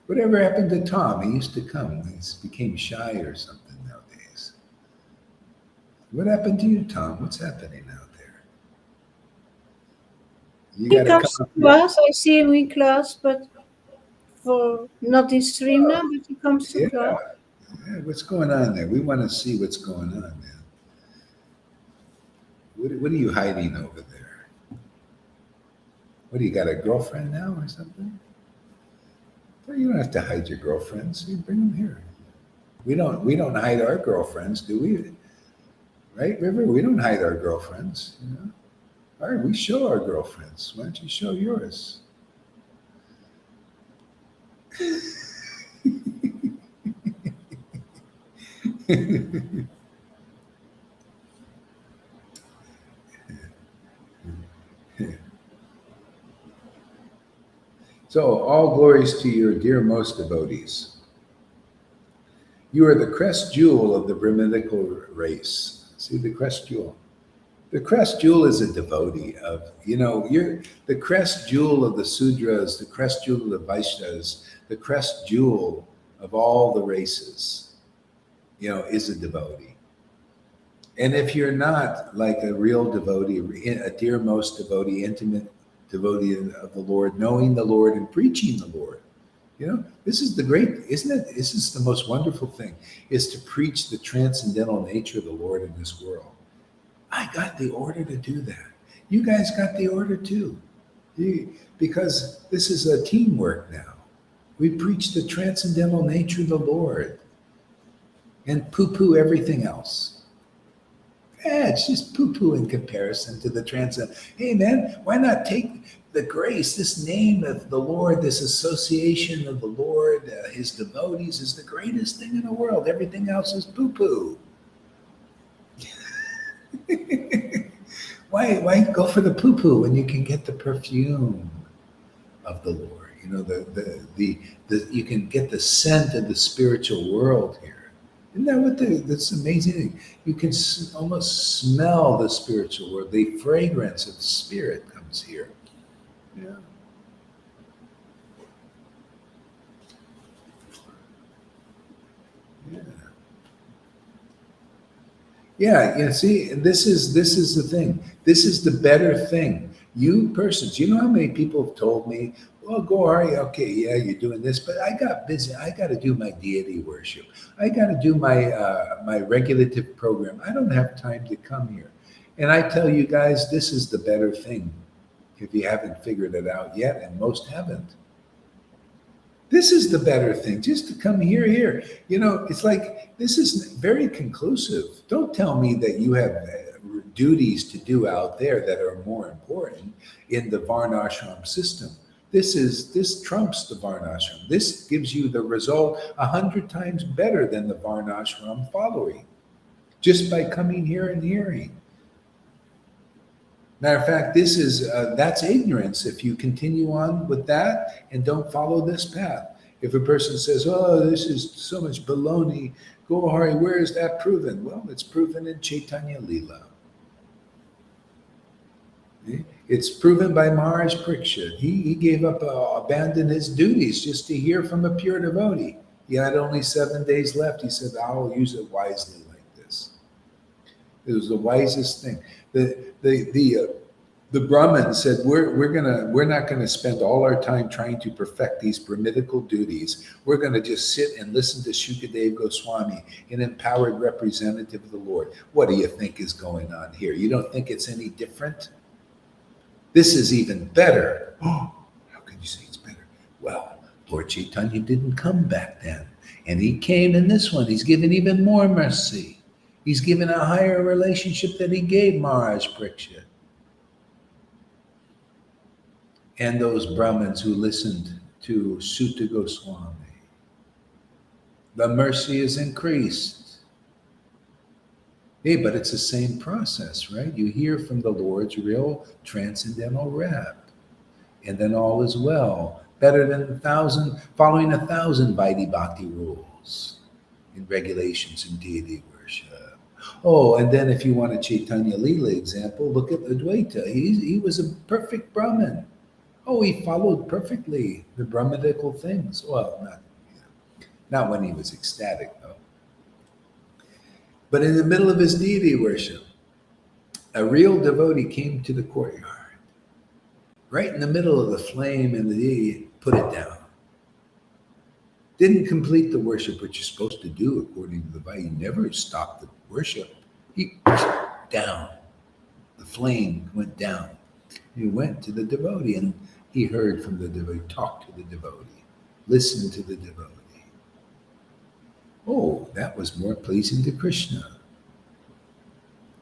A: Whatever happened to Tom? He used to come. He became shy or something nowadays. What happened to you, Tom? What's happening out there? You
B: He
A: got
B: comes
A: to
B: to
A: come.
B: class. I see him in class, but for not in stream now, but he comes to
A: Yeah.
B: class.
A: Yeah. What's going on there? We want to see what's going on, man. What are you hiding over there? What do you got, a girlfriend now or something? Well, you don't have to hide your girlfriends. You bring them here. We don't hide our girlfriends, do we? Right, River? We don't hide our girlfriends. All right, we show our girlfriends. Why don't you show yours? So, all glories to your dear most devotees. You are the crest jewel of the Brahminical race. See the crest jewel? The crest jewel is a devotee of, you're the crest jewel of the Sudras, the crest jewel of the Vaishnavas, the crest jewel of all the races, is a devotee. And if you're not like a real devotee, a dear most devotee, intimate devotee of the Lord, knowing the Lord and preaching the Lord, This is the great, isn't it? This is the most wonderful thing, is to preach the transcendental nature of the Lord in this world. I got the order to do that. You guys got the order too. Because this is a teamwork now. We preach the transcendental nature of the Lord and poo-poo everything else. It's just poo-poo in comparison to the transcendent. Hey man, why not take the grace, this name of the Lord, this association of the Lord, his devotees is the greatest thing in the world. Everything else is poo-poo. Why go for the poo-poo when you can get the perfume of the Lord? You can get the scent of the spiritual world here. Isn't that that's amazing thing? You can almost smell the spiritual world. The fragrance of the spirit comes here. Yeah. Yeah, see, this is the thing. This is the better thing. You persons, you know how many people have told me, well, Gauri, okay, yeah, you're doing this, but I got busy. I got to do my deity worship. I got to do my regulative program. I don't have time to come here. And I tell you guys, this is the better thing if you haven't figured it out yet, and most haven't. This is the better thing, just to come here. It's like, this is very conclusive. Don't tell me that you have duties to do out there that are more important in the Varnashram system. This trumps the Varnashram. This gives you the result 100 times better than the Varnashram following, just by coming here and hearing. Matter of fact, that's ignorance if you continue on with that and don't follow this path. If a person says, oh, this is so much baloney, Gauri, where is that proven? Well, it's proven in Caitanya Leela. It's proven by Maharaj Parikshit. He gave up, abandoned his duties just to hear from a pure devotee. He had only 7 days left. He said, I'll use it wisely like this. It was the wisest thing. The Brahmin said, we're not gonna spend all our time trying to perfect these Brahminical duties. We're gonna just sit and listen to Shukadeva Goswami, an empowered representative of the Lord. What do you think is going on here? You don't think it's any different? This is even better. Oh, how can you say it's better? Well, Lord Chaitanya didn't come back then, and he came in this one. He's given even more mercy. He's given a higher relationship that he gave Maharaj Parikshit. And those Brahmins who listened to Sutta Goswami. The mercy is increased. Hey, but it's the same process, right? You hear from the Lord's real transcendental rep, and then all is well. Better than following 1,000 Vaidhi Bhakti rules and regulations in deity worship. Oh, and then if you want a Caitanya Leela example, look at Advaita. He was a perfect Brahmin. Oh, he followed perfectly the Brahminical things. Well, not when he was ecstatic, though. But in the middle of his deity worship, a real devotee came to the courtyard. Right in the middle of the flame and the deity, put it down. Didn't complete the worship, which you're supposed to do according to the Bible. He never stopped the worship. He down. The flame went down. He went to the devotee and he heard from the devotee, talked to the devotee, listened to the devotee. Oh, that was more pleasing to Krishna.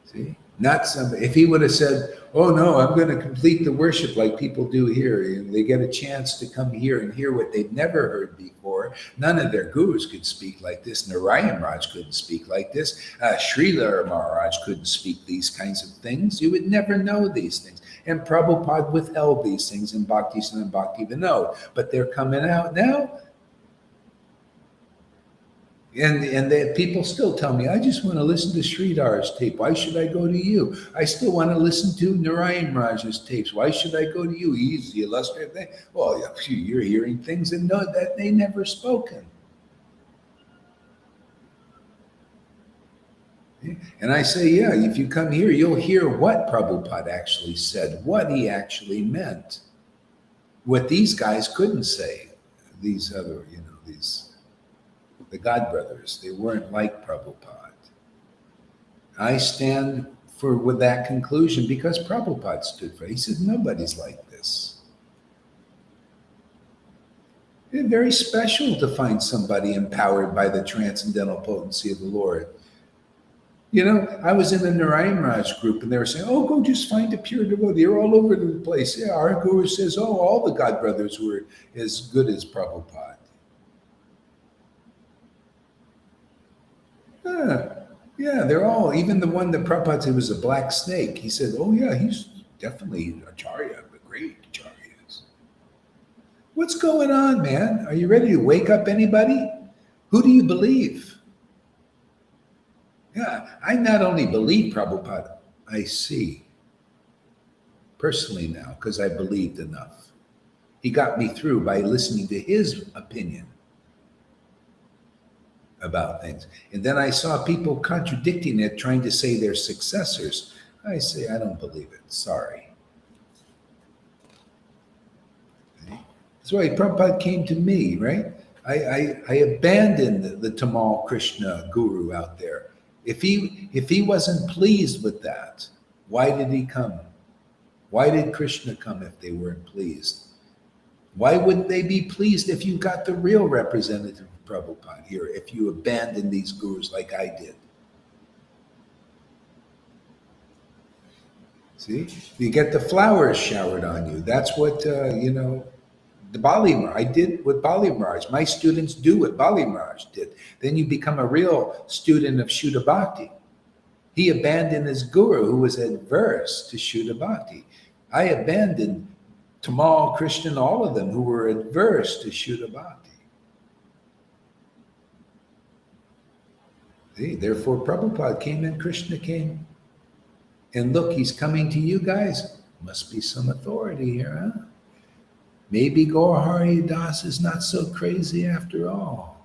A: See? Not somebody, if he would have said, oh no, I'm going to complete the worship like people do here, and they get a chance to come here and hear what they've never heard before. None of their gurus could speak like this. Narayan Raj couldn't speak like this. Srila Maharaj couldn't speak these kinds of things. You would never know these things. And Prabhupada withheld these things in Bhakti and Bhakti Vinod. But they're coming out now. And people still tell me, I just want to listen to Sridhar's tape. Why should I go to you? I still want to listen to Narayan Raj's tapes. Why should I go to you? He's the illustrious thing. Well, you're hearing things and know that they never spoken. And I say, yeah, if you come here, you'll hear what Prabhupada actually said, what he actually meant, what these guys couldn't say. these other, the God brothers. They weren't like Prabhupada. I stand for with that conclusion because Prabhupada stood for it. He said, nobody's like this. It's very special to find somebody empowered by the transcendental potency of the Lord. I was in the Narayan Raj group and they were saying, oh, go just find a pure devotee. They're all over the place. Yeah, our guru says, oh, all the God brothers were as good as Prabhupada. Yeah, they're all, even the one that Prabhupada said was a black snake. He said, oh, yeah, he's definitely Acharya, the great Acharyas. What's going on, man? Are you ready to wake up anybody? Who do you believe? Yeah, I not only believe Prabhupada, I see personally now because I believed enough. He got me through by listening to his opinion about things. And then I saw people contradicting it, trying to say they're successors. I say, I don't believe it. Sorry. Okay? That's why Prabhupada came to me, right? I abandoned the Tamal Krishna guru out there. If he wasn't pleased with that, why did he come? Why did Krishna come if they weren't pleased? Why wouldn't they be pleased if you got the real representative of Prabhupada here, if you abandoned these gurus like I did? See? You get the flowers showered on you. That's what, the Bali Maharaj, I did what Bali Maharaj. My students do what Bali Maharaj did. Then you become a real student of Shuddha Bhakti. He abandoned his guru who was adverse to Shuddha Bhakti. I abandoned Tamal, Christian, all of them who were adverse to Shuddha Bhakti. See, therefore Prabhupada came and Krishna came. And look, he's coming to you guys. Must be some authority here, huh? Maybe Gaur Hari Das is not so crazy after all.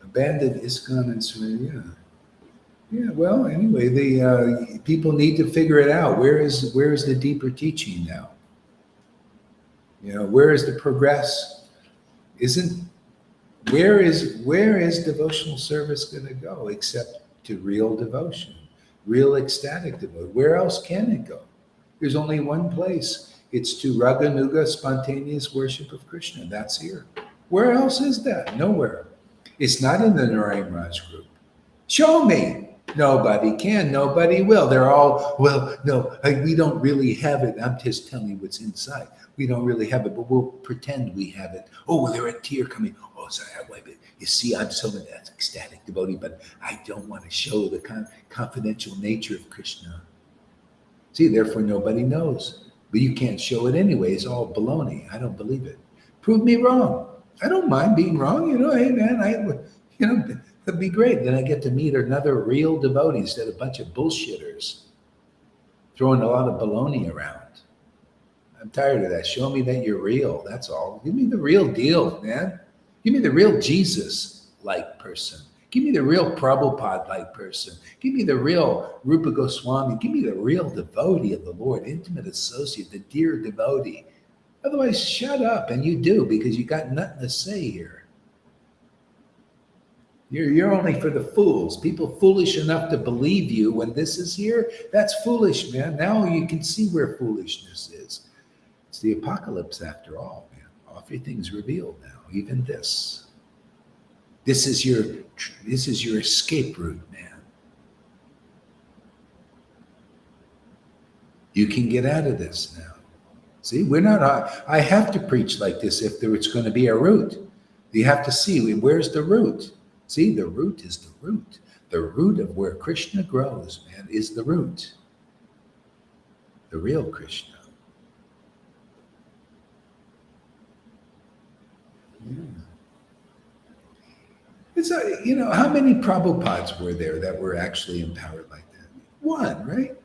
A: Abandoned ISKCON and Surya. Yeah, well, anyway, the people need to figure it out. Where is the deeper teaching now? Where is the progress? Where is devotional service going to go except to real devotion, real ecstatic devotion? Where else can it go? There's only one place. It's to Raganuga, spontaneous worship of Krishna. That's here. Where else is that? Nowhere. It's not in the Narayan Raj group. Show me. Nobody can, nobody will. They're all, well, no, we don't really have it. I'm just telling you what's inside. We don't really have it, but we'll pretend we have it. Oh, well, there a tear coming. Oh, sorry, I wipe it. You see, I'm so an ecstatic devotee, but I don't want to show the confidential nature of Krishna. See, therefore nobody knows. But you can't show it anyway. It's all baloney. I don't believe it. Prove me wrong. I don't mind being wrong. Hey, man, that'd be great. Then I get to meet another real devotee instead of a bunch of bullshitters throwing a lot of baloney around. I'm tired of that. Show me that you're real. That's all. Give me the real deal, man. Give me the real Jesus-like person. Give me the real Prabhupada-like person. Give me the real Rupa Goswami. Give me the real devotee of the Lord, intimate associate, the dear devotee. Otherwise, shut up, and you do, because you got nothing to say here. You're only for the fools. People foolish enough to believe you when this is here, that's foolish, man. Now you can see where foolishness is. It's the apocalypse after all, man. Everything's revealed now, even this. This is your escape route, man. You can get out of this now. See, I have to preach like this if it's going to be a route. You have to see, where's the root? See, the root is the root. The root of where Krishna grows, man, is the root. The real Krishna. Yeah. It's how many Prabhupads were there that were actually empowered like that? One, right?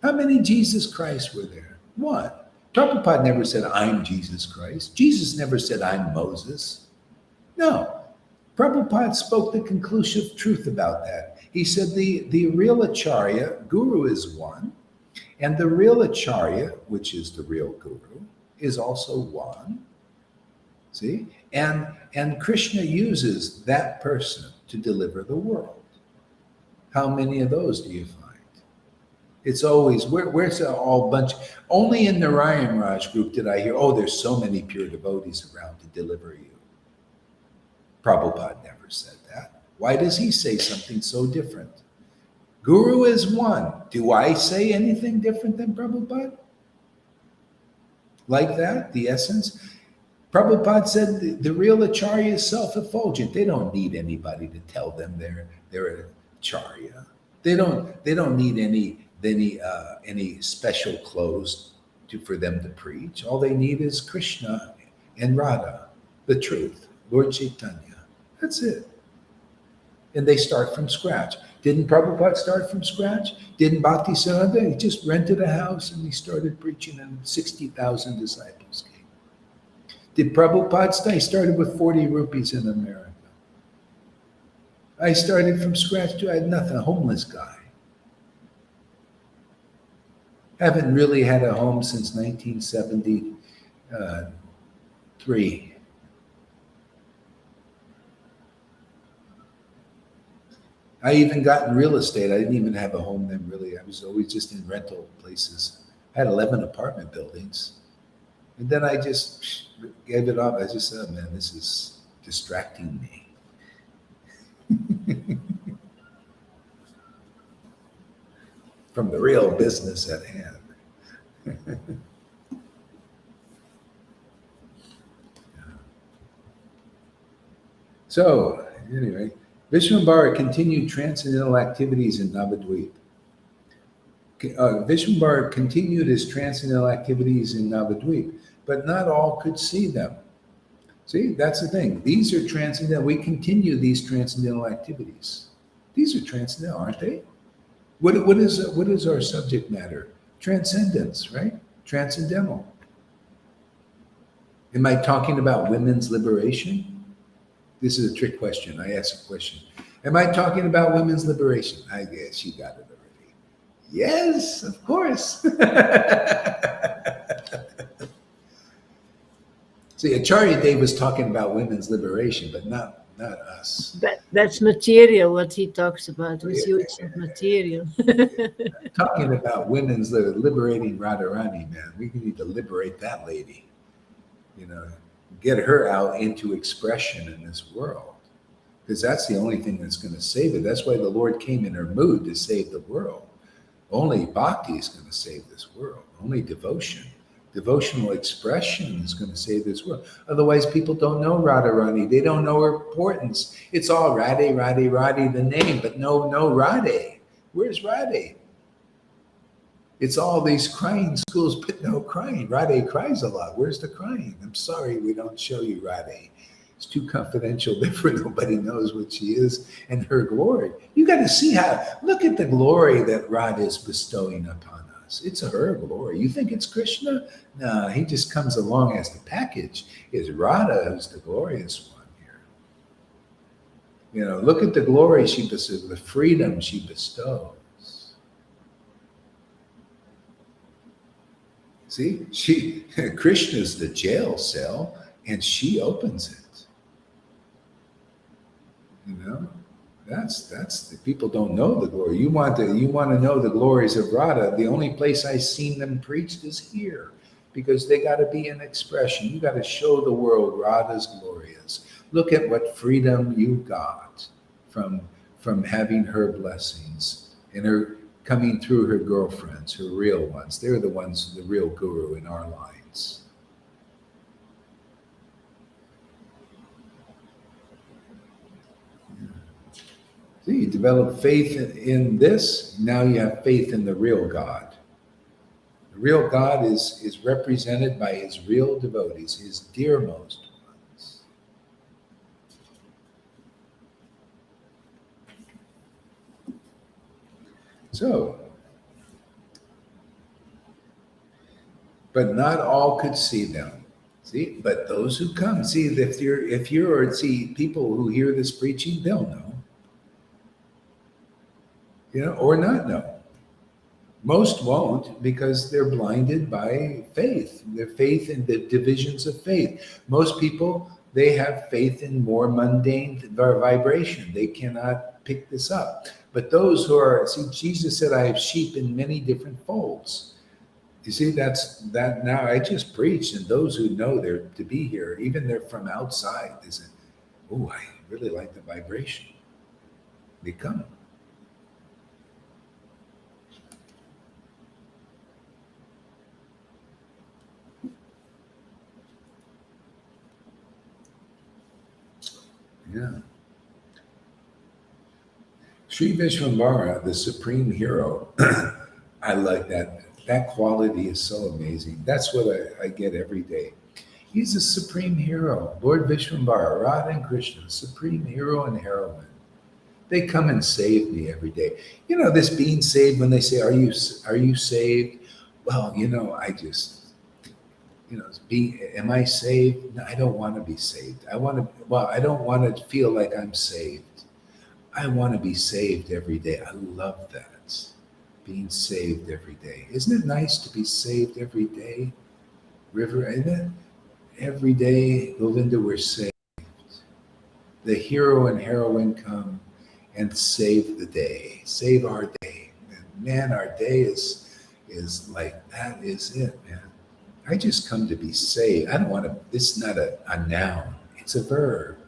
A: How many Jesus Christ were there? One. Prabhupada never said, I'm Jesus Christ. Jesus never said, I'm Moses. No. Prabhupada spoke the conclusive truth about that. He said the real Acharya, Guru is one, and the real Acharya, which is the real Guru, is also one. See? And Krishna uses that person to deliver the world. How many of those do you find? It's always, where's a all bunch? Only in the Narayan Raj group did I hear, oh, there's so many pure devotees around to deliver you. Prabhupada never said that. Why does he say something so different? Guru is one. Do I say anything different than Prabhupada? Like that, the essence? Prabhupada said the real Acharya is self-effulgent. They don't need anybody to tell them they're Acharya. They don't need any special clothes for them to preach. All they need is Krishna and Radha, the truth, Lord Chaitanya. That's it. And they start from scratch. Didn't Prabhupada start from scratch? Didn't Bhaktisiddhanta? He just rented a house and he started preaching, and 60,000 disciples came. Did Prabhupada start? He started with 40 rupees in America. I started from scratch too. I had nothing, a homeless guy. Haven't really had a home since 1973. I even got in real estate. I didn't even have a home then, really. I was always just in rental places. I had 11 apartment buildings. And then I just gave it up. I just said, oh, man, this is distracting me. From the real business at hand. So, anyway, Vishwambara continued transcendental activities in Navadvip. Vishwambara continued his transcendental activities in Navadvip, but not all could see them. See, that's the thing. These are transcendental. We continue these transcendental activities. These are transcendental, aren't they? What is our subject matter? Transcendence, right? Transcendental. Am I talking about women's liberation? This is a trick question. I ask a question. Am I talking about women's liberation? I guess you got it already. Yes, of course. See, Acharya Dev was talking about women's liberation, but not us.
B: That's material, what he talks about, his use of material.
A: Talking about women's liberating Radharani, man. We need to liberate that lady. Get her out into expression in this world, because that's the only thing that's going to save it. That's why the Lord came in her mood to save the world. Only bhakti is going to save this world. Only devotional expression is going to save this world. Otherwise, people don't know Radharani. They don't know her importance. It's all Radhe, Radhe, Radhe, the name, but no Radhe. Where's Radhe? It's all these crying schools, but no crying. Radhe cries a lot. Where's the crying? I'm sorry, we don't show you Radhe. It's too confidential. Therefore, nobody knows what she is and her glory. You got to see look at the glory that Radha is bestowing upon us. It's her glory. You think it's Krishna? No, he just comes along as the package. It's Radha who's the glorious one here. Look at the glory she bestows, the freedom she bestows. See, Krishna's the jail cell, and she opens it. That's the people don't know the glory. You want to know the glories of Radha. The only place I've seen them preached is here, because they got to be an expression. You got to show the world Radha's glorious. Look at what freedom you got from having her blessings and her coming through her girlfriends, her real ones. They're the ones, the real guru in our lines. See, you develop faith in this, now you have faith in the real God. The real God is represented by his real devotees, his dearmost ones. So, but not all could see them. See, but those who come, see, if you're see people who hear this preaching, they'll know, or not know. Most won't because they're blinded by faith. Their faith in the divisions of faith. Most people, they have faith in more mundane vibration. They cannot pick this up. But those who are, see, Jesus said, I have sheep in many different folds. You see, that now I just preached, and those who know they're to be here, even they're from outside, they say, oh, I really like the vibration. They come. Yeah. Sri Vishwambara, the supreme hero, I like that. That quality is so amazing. That's what I get every day. He's a supreme hero. Lord Vishwambara, Radha and Krishna, supreme hero and heroine. They come and save me every day. This being saved, when they say, are you saved? Well, I just, am I saved? No, I don't want to be saved. I don't want to feel like I'm saved. I want to be saved every day. I love that. Being saved every day. Isn't it nice to be saved every day? River, isn't it? Every day, Govinda, we're saved. The hero and heroine come and save the day. Save our day. And man, our day is like, that is it, man. I just come to be saved. I don't want to, this is not a noun. It's a verb.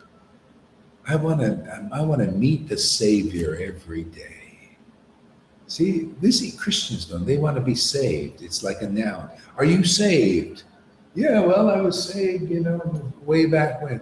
A: I want to meet the Savior every day. See, Christians don't. They want to be saved. It's like a noun. Are you saved? Yeah, well, I was saved, way back when.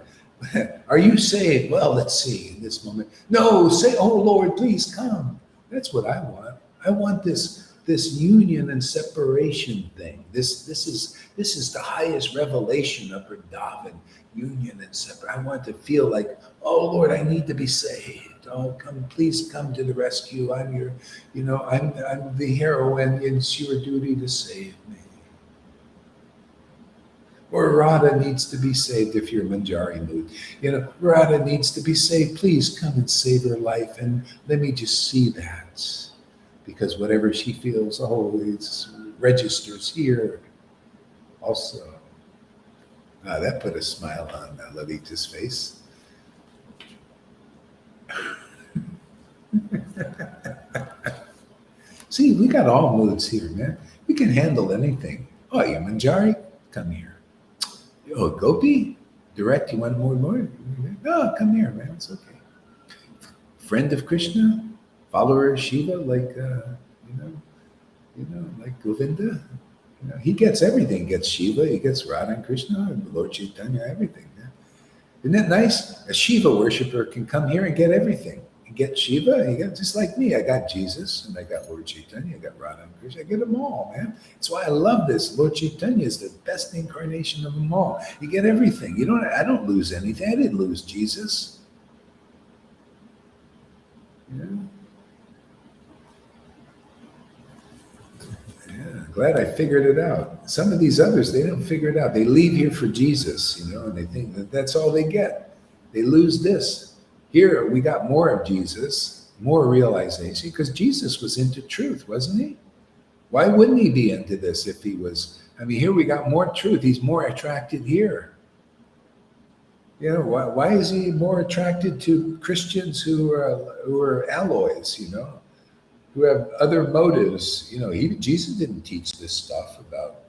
A: Are you saved? Well, let's see in this moment. No, say, oh Lord, please come. That's what I want. I want this union and separation thing. This is the highest revelation of Vrindavan, union and separation. I want to feel like, oh Lord, I need to be saved. Oh, please come to the rescue. I'm your, I'm the heroine. It's your duty to save me. Or Radha needs to be saved if you're Manjari mood. Radha needs to be saved. Please come and save her life. And let me just see that. Because whatever she feels, it registers here also. That put a smile on Lalita's face. See, we got all moods here, man. We can handle anything. Oh, you Manjari? Come here. Oh, Gopi? Direct, you want more? No, come here, man. It's okay. Friend of Krishna? Follower of Shiva, like, like Govinda? He gets everything. He gets Shiva, he gets Radha and Krishna, and Lord Chaitanya, everything. Yeah. Isn't that nice? A Shiva worshiper can come here and get everything. You get Shiva, you get just like me. I got Jesus, and I got Lord Chaitanya, I got Radha and Krishna. I get them all, man. That's why I love this. Lord Chaitanya is the best incarnation of them all. You get everything. I don't lose anything. I didn't lose Jesus. Yeah. Yeah, glad I figured it out. Some of these others, they don't figure it out. They leave here for Jesus, and they think that that's all they get. They lose this. Here, we got more of Jesus, more realization, because Jesus was into truth, wasn't he? Why wouldn't he be into this if he was? Here we got more truth. He's more attracted here. Why is he more attracted to Christians who are alloys, who have other motives? Jesus didn't teach this stuff about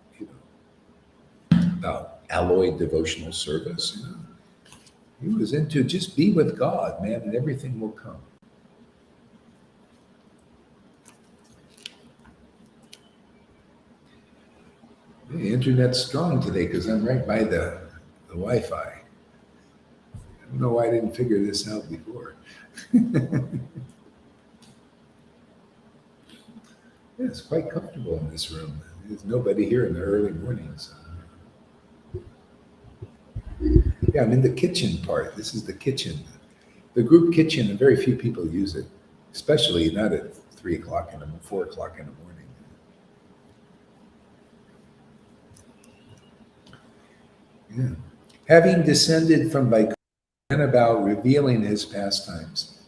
A: alloyed devotional service. He was into just be with God, man, and everything will come. The internet's strong today because I'm right by the Wi-Fi. I don't know why I didn't figure this out before. Yeah, it's quite comfortable in this room. There's nobody here in the early mornings. Yeah, I'm in the kitchen part. This is the kitchen. The group kitchen, and very few people use it, especially not at 3 o'clock in the 4 o'clock in the morning. Yeah. Having descended from Vaikuntha, went about revealing his pastimes.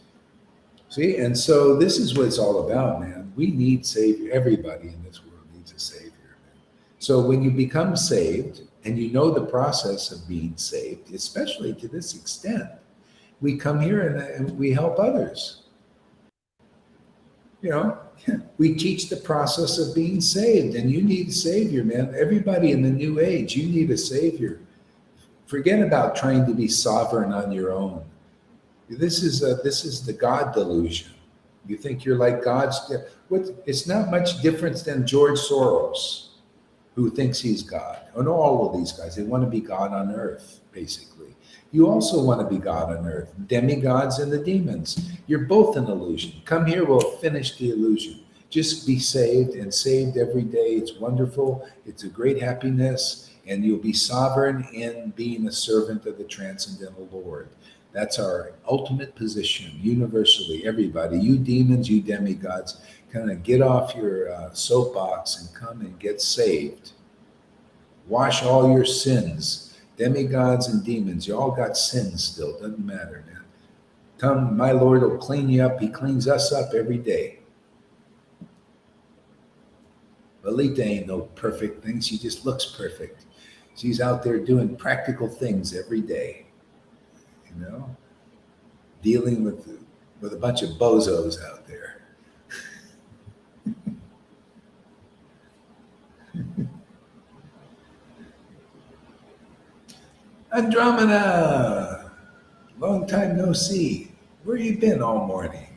A: See, and so this is what it's all about, man. We need Savior. Everybody in this world needs a Savior. Man. So when you become saved and you know the process of being saved, especially to this extent, we come here and we help others. You know, we teach the process of being saved, and you need a Savior, man. Everybody in the new age, you need a Savior. Forget about trying to be sovereign on your own. This is the God delusion. You think you're like God's. It's not much different than George Soros, who thinks he's God. And all of these guys, they want to be God on earth, basically. You also want to be God on earth. Demigods and the demons. You're both an illusion. Come here, we'll finish the illusion. Just be saved, and saved every day. It's wonderful. It's a great happiness. And you'll be sovereign in being a servant of the transcendental Lord. That's our ultimate position, universally. Everybody, you demons, you demigods, kind of get off your soapbox and come and get saved. Wash all your sins. Demigods and demons, you all got sins still. Doesn't matter, man. Come, my Lord will clean you up. He cleans us up every day. Lolita ain't no perfect thing. She just looks perfect. She's out there doing practical things every day, you know, dealing with a bunch of bozos out there. Andromeda, long time no see. Where you been all morning?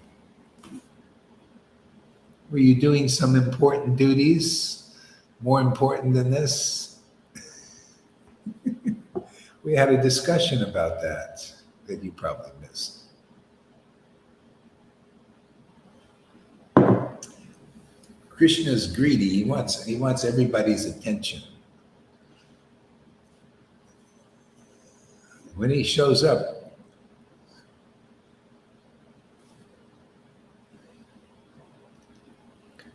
A: Were you doing some important duties? More important than this? We had a discussion about that you probably missed. Krishna's greedy. He wants everybody's attention. When he shows up,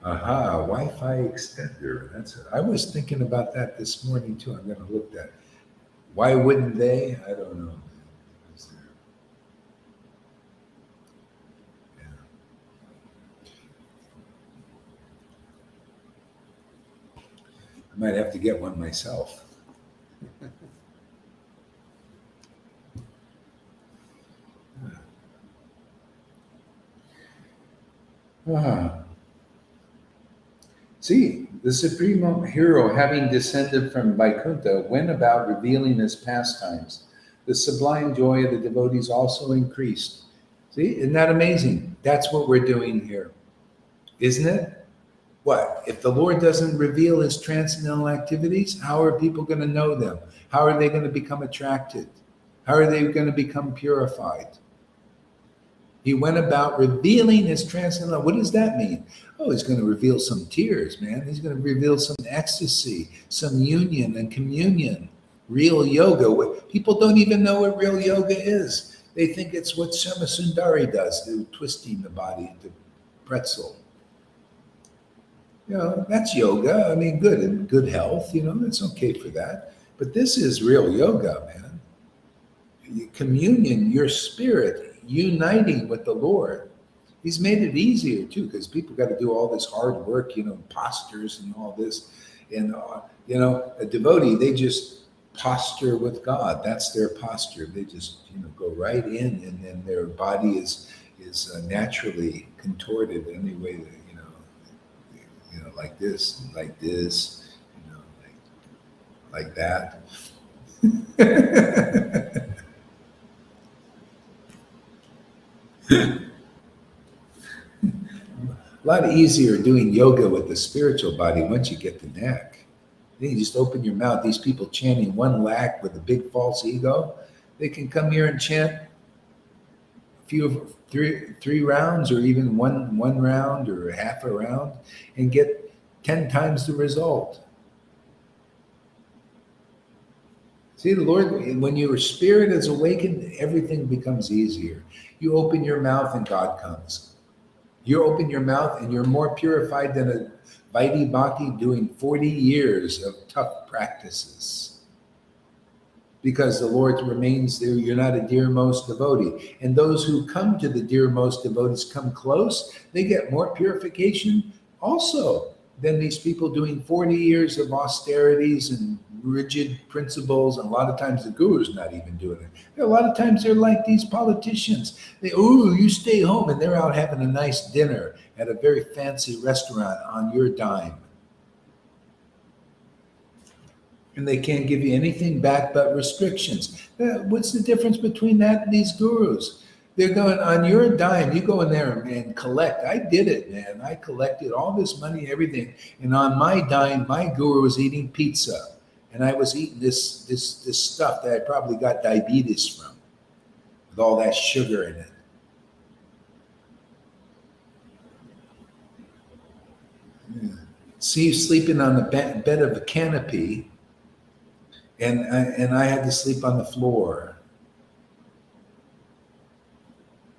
A: aha, Wi-Fi extender. I was thinking about that this morning too. I'm going to look at. Why wouldn't they? I don't know. Yeah. I might have to get one myself. See, the supreme hero, having descended from Vaikuntha, went about revealing his pastimes. The sublime joy of the devotees also increased. See, isn't that amazing? That's what we're doing here, isn't it? What? If the Lord doesn't reveal his transcendental activities, how are people going to know them? How are they going to become attracted? How are they going to become purified? He went about revealing his transcendental. What does that mean? Oh, he's going to reveal some tears, man. He's going to reveal some ecstasy, some union and communion, real yoga. People don't even know what real yoga is. They think it's what Shama Sundari does, twisting the body into pretzel. You know, that's yoga. I mean, good and good health, you know, that's okay for that. But this is real yoga, man. Communion, your spirit, uniting with the Lord. He's made it easier too, because people got to do all this hard work, you know, postures and all this. And, you know, a devotee, they just posture with God. That's their posture. They just, you know, go right in, and then their body is naturally contorted any way that, you know, like this, you know, like that. A lot easier doing yoga with the spiritual body once you get the knack. Then you just open your mouth. These people chanting one lakh with a big false ego, they can come here and chant a few, three rounds, or even one round or half a round, and get 10 times the result. See, the Lord, when your spirit is awakened, everything becomes easier. You open your mouth and God comes. You open your mouth and you're more purified than a Vaidhi Bhakti doing 40 years of tough practices. Because the Lord remains there, you're not a dearmost devotee. And those who come to the dearmost devotees come close, they get more purification also than these people doing 40 years of austerities and rigid principles. And a lot of times the guru's not even doing it. A lot of times they're like these politicians. You stay home, and they're out having a nice dinner at a very fancy restaurant on your dime. And they can't give you anything back but restrictions. What's the difference between that and these gurus? They're going on your dime. You go in there and collect. I did it, man. I collected all this money, everything. And on my dime, my guru was eating pizza. And I was eating this stuff that I probably got diabetes from, with all that sugar in it. Yeah. See you sleeping on the bed of a canopy. And I had to sleep on the floor.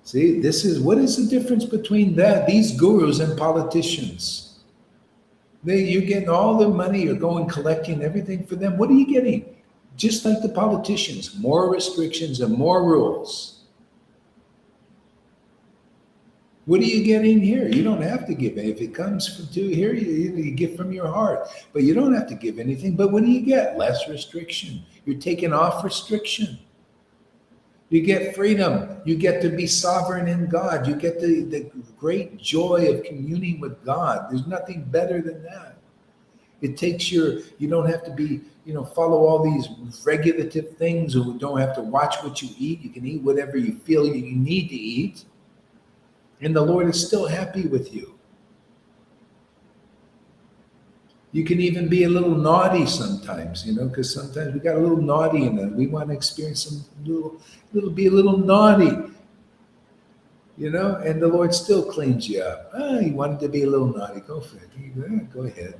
A: See, what is the difference between these gurus and politicians? You're getting all the money, you're going collecting everything for them. What are you getting? Just like the politicians, more restrictions and more rules. What are you getting here? You don't have to give. If it comes to here, you give from your heart. But you don't have to give anything. But what do you get? Less restriction. You're taking off restriction. You get freedom. You get to be sovereign in God. You get the great joy of communing with God. There's nothing better than that. It takes you don't have to be, follow all these regulative things, or don't have to watch what you eat. You can eat whatever you feel you need to eat. And the Lord is still happy with you. You can even be a little naughty sometimes, because sometimes we got a little naughty in it. We want to experience some be a little naughty, and the Lord still cleans you up. You wanted to be a little naughty, go for it. Go ahead.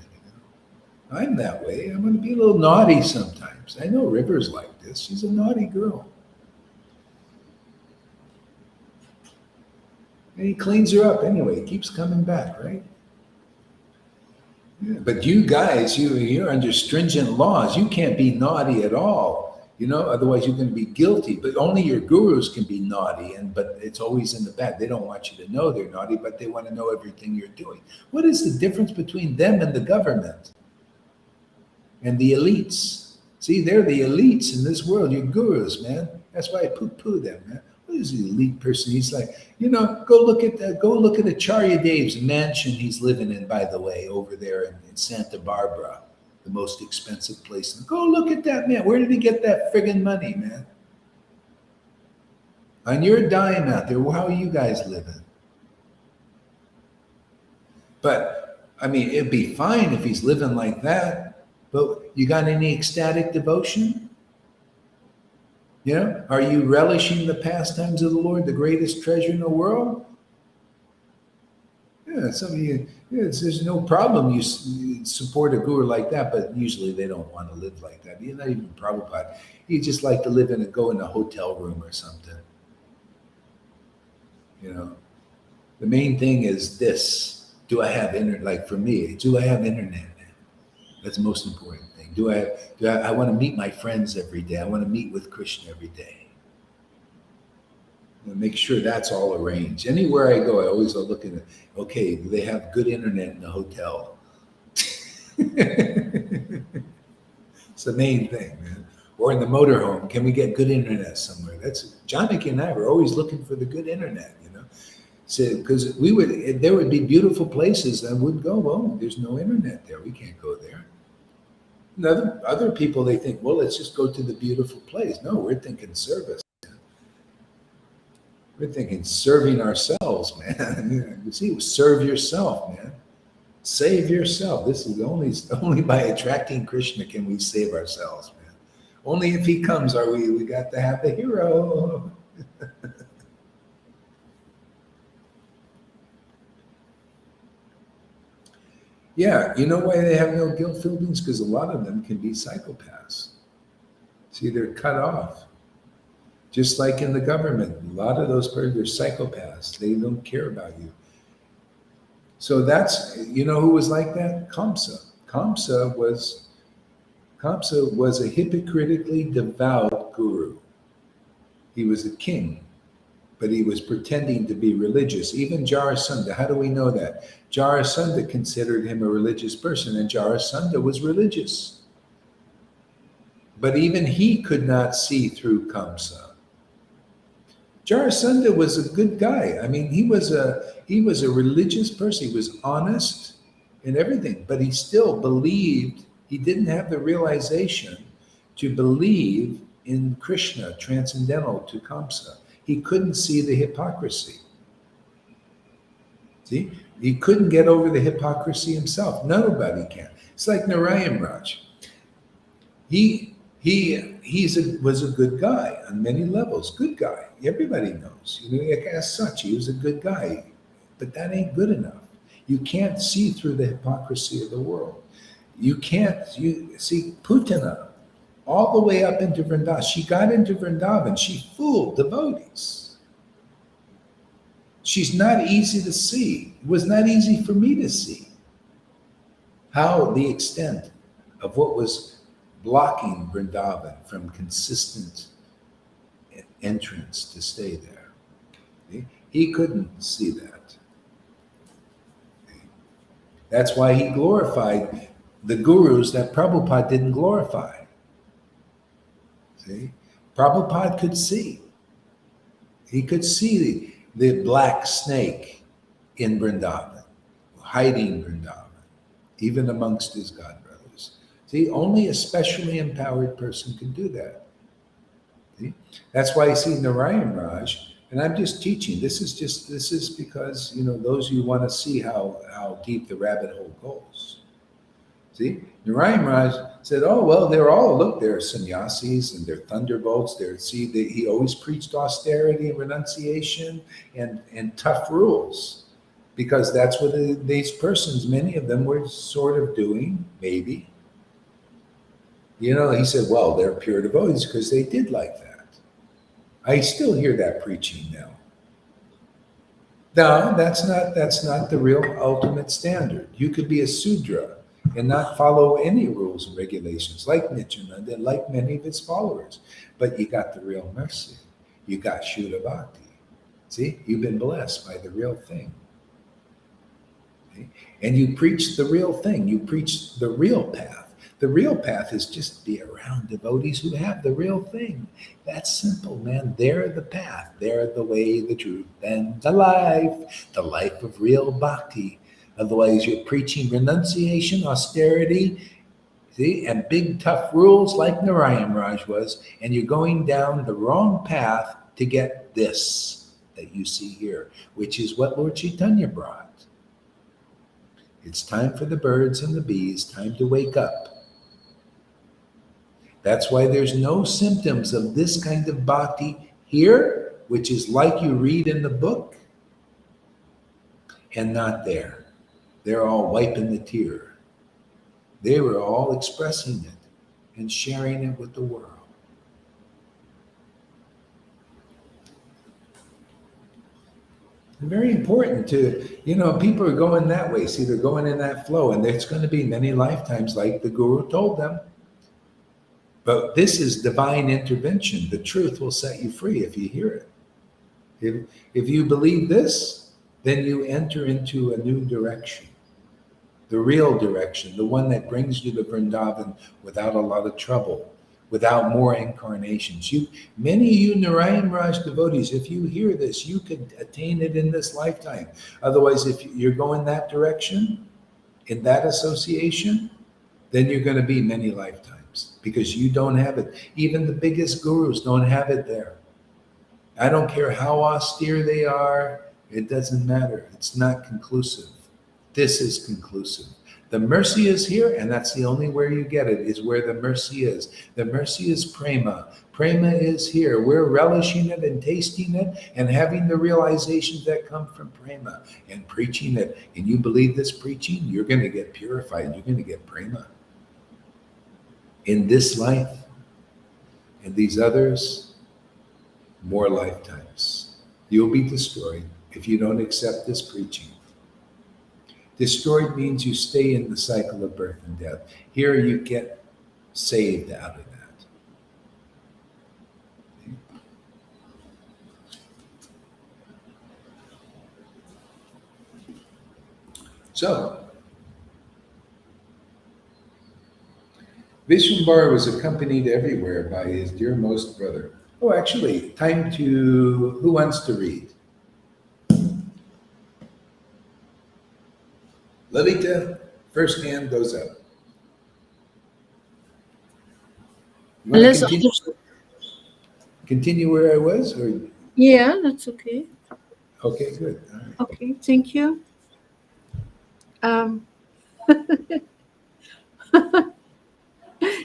A: I'm that way. I'm going to be a little naughty sometimes. I know River's like this. She's a naughty girl. And he cleans her up anyway. He keeps coming back, right? Yeah, but you guys, you're under stringent laws. You can't be naughty at all, otherwise you're going to be guilty. But only your gurus can be naughty, but it's always in the back. They don't want you to know they're naughty, but they want to know everything you're doing. What is the difference between them and the government and the elites? See, they're the elites in this world. You're gurus, man. That's why I poo-poo them, man. What is the elite person? He's like, go look at Acharya Dev's mansion he's living in, by the way, over there in Santa Barbara, the most expensive place. Go look at that, man. Where did he get that friggin' money, man? On your dime out there, how are you guys living? But, it'd be fine if he's living like that, but you got any ecstatic devotion? Are you relishing the pastimes of the Lord, the greatest treasure in the world? Yeah, some of you, there's no problem you support a guru like that, but usually they don't want to live like that. You're not even Prabhupada. You just like to go in a hotel room or something. The main thing is this. Do I have internet? Like for me, do I have internet? That's the most important thing. I want to meet my friends every day. I want to meet with Krishna every day. Make sure that's all arranged. Anywhere I go, I always look at it. Okay, do they have good internet in the hotel? It's the main thing, man. Or in the motorhome, can we get good internet somewhere? Janaki and I were always looking for the good internet, So, because there would be beautiful places that would go, well, there's no internet there. We can't go there. Other people, they think, well, let's just go to the beautiful place. No, we're thinking service. We're thinking serving ourselves, man. You see, serve yourself, man. Save yourself. This is only by attracting Krishna can we save ourselves, man. Only if he comes are we got to have the hero. Yeah, you know why they have no guilt feelings? Because a lot of them can be psychopaths. See, they're cut off. Just like in the government, a lot of those people are psychopaths. They don't care about you. So that's, who was like that? Kamsa. Kamsa was a hypocritically devout guru. He was a king, but he was pretending to be religious. Even Jarasandha, how do we know that? Jarasandha considered him a religious person, and Jarasandha was religious. But even he could not see through Kamsa. Jarasandha was a good guy. I mean, he was a religious person. He was honest in everything, but he still believed. He didn't have the realization to believe in Krishna, transcendental to Kamsa. He couldn't see the hypocrisy. See, he couldn't get over the hypocrisy himself. Nobody can. It's like Narayan Raj. Was a good guy on many levels. Good guy. Everybody knows. As such, he was a good guy. But that ain't good enough. You can't see through the hypocrisy of the world. You see Putana all the way up into Vrindavan. She got into Vrindavan. She fooled devotees. She's not easy to see. It was not easy for me to see how the extent of what was blocking Vrindavan from consistent entrance to stay there. He couldn't see that. That's why he glorified the gurus that Prabhupada didn't glorify. See? Prabhupada could see. He could see the black snake in Vrindavan, hiding Vrindavan, even amongst his godbrothers. See, only a specially empowered person can do that. See? That's why you see Narayan Raj, and I'm just teaching. This is because, those who want to see how deep the rabbit hole goes. See, Narayan Raj said, "Oh well, they're sannyasis and they're thunderbolts. He always preached austerity and renunciation and tough rules, because that's what these persons, many of them, were sort of doing. Maybe, he said, well, they're pure devotees because they did like that. I still hear that preaching now. No, that's not the real ultimate standard. You could be a Sudra and not follow any rules and regulations like Nityananda and like many of his followers. But you got the real mercy. You got Shuddha Bhakti. See, you've been blessed by the real thing. See? And you preach the real thing. You preach the real path. The real path is just be around devotees who have the real thing. That's simple, man. They're the path. They're the way, the truth, and the life of real bhakti. Otherwise, you're preaching renunciation, austerity, see, and big tough rules like Narayan Raj was, and you're going down the wrong path to get this that you see here, which is what Lord Chaitanya brought. It's time for the birds and the bees, time to wake up. That's why there's no symptoms of this kind of bhakti here, which is like you read in the book, and not there. They're all wiping the tear. They were all expressing it and sharing it with the world. Very important to, people are going that way. See, they're going in that flow, and there's going to be many lifetimes like the Guru told them. But this is divine intervention. The truth will set you free if you hear it. If you believe this, then you enter into a new direction. The real direction, the one that brings you to Vrindavan without a lot of trouble, without more incarnations. Many of you Narayan Raj devotees, if you hear this, you could attain it in this lifetime. Otherwise, if you're going that direction, in that association, then you're going to be many lifetimes, because you don't have it. Even the biggest gurus don't have it there. I don't care how austere they are, it doesn't matter. It's not conclusive. This is conclusive. The mercy is here, and that's the only where you get it, is where the mercy is. The mercy is prema. Prema is here. We're relishing it and tasting it and having the realizations that come from prema and preaching it. And you believe this preaching, you're going to get purified. You're going to get prema. In this life and these others, more lifetimes. You'll be destroyed if you don't accept this preaching. Destroyed means you stay in the cycle of birth and death. Here you get saved out of that. So, Vishwambara was accompanied everywhere by his dearmost brother. Oh, actually, time to, who wants to read? Lalita, first hand goes up. You want to
B: Unless
A: continue,
B: others.
A: continue where I was? Or
B: Yeah, that's okay.
A: okay, good. All right.
B: Okay, thank you.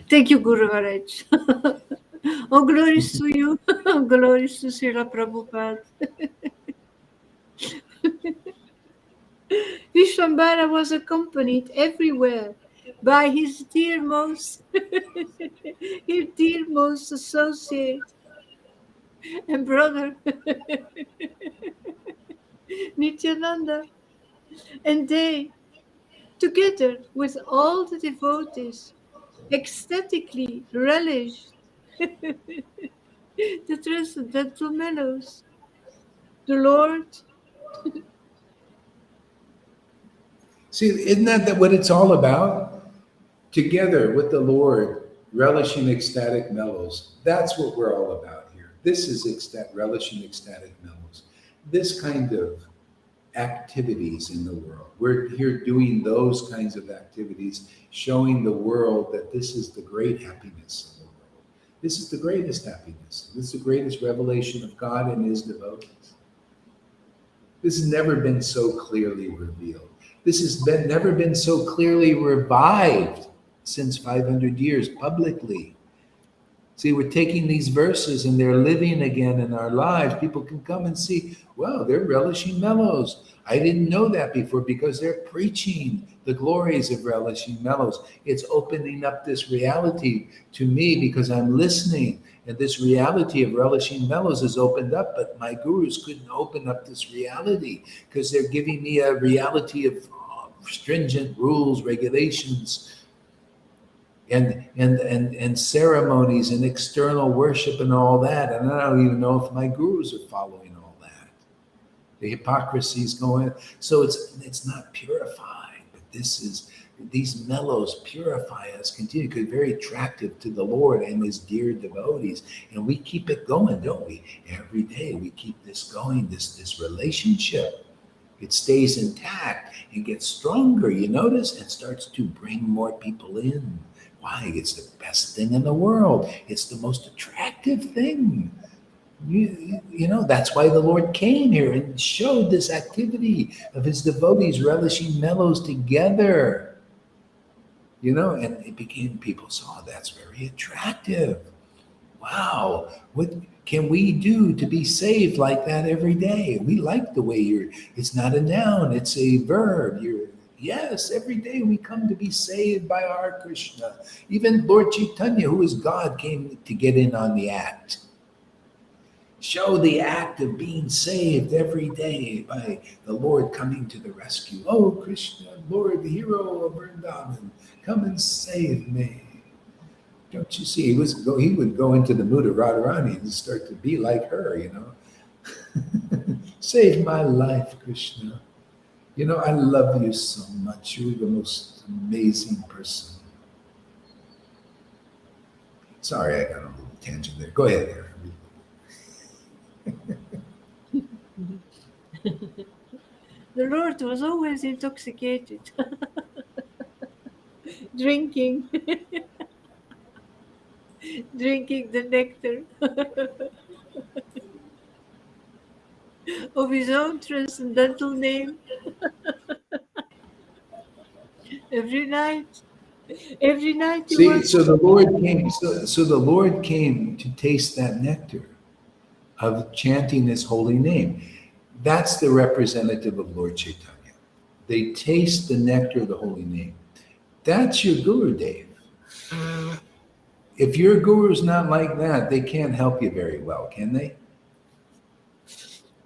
B: Thank you, Guru Maharaj. Oh, glories to you. Glories to Srila Prabhupada. Vishwambara was accompanied everywhere by his dearmost, his dearmost associate and brother, Nityananda. And they, together with all the devotees, ecstatically relished the transcendental mellows. The Lord.
A: See, isn't that what it's all about? Together with the Lord, relishing ecstatic mellows. That's what we're all about here. This is relishing ecstatic mellows. This kind of activities in the world. We're here doing those kinds of activities, showing the world that this is the great happiness of the world. This is the greatest happiness. This is the greatest revelation of God and his devotees. This has never been so clearly revealed. This has never been so clearly revived since 500 years publicly. See, we're taking these verses and they're living again in our lives. People can come and see, wow, they're relishing mellows. I didn't know that before because they're preaching the glories of relishing mellows. It's opening up this reality to me because I'm listening. And this reality of relishing mellows is opened up, but my gurus couldn't open up this reality because they're giving me a reality of stringent rules, regulations, and ceremonies and external worship and all that. And I don't even know if my gurus are following all that. The hypocrisy is going. So it's not purified, but these mellows purify us, continue, because very attractive to the Lord and his dear devotees. And we keep it going, don't we? Every day we keep this going, this relationship. It stays intact and gets stronger, you notice, and starts to bring more people in. Why? It's the best thing in the world. It's the most attractive thing. You know, that's why the Lord came here and showed this activity of his devotees relishing mellows together. You know, and it became, people saw that's very attractive. Wow, what can we do to be saved like that every day? We like the way it's not a noun, it's a verb. Yes, every day we come to be saved by our Krishna. Even Lord Caitanya, who is God, came to get in on the act. Show the act of being saved every day by the Lord coming to the rescue. Oh, Krishna, Lord, the hero of Vrindavan, come and save me. Don't you see? He would go into the mood of Radharani and start to be like her, you know. Save my life, Krishna. You know, I love you so much. You're the most amazing person. Sorry, I got a little tangent there. Go ahead there.
B: The Lord was always intoxicated, drinking the nectar of his own transcendental name every night. Every night he
A: See,
B: was.
A: so the Lord came. So the Lord came to taste that nectar of chanting his holy name. That's the representative of Lord Caitanya. They taste the nectar of the holy name. That's your Guru Dev. If your guru's not like that, they can't help you very well, can they?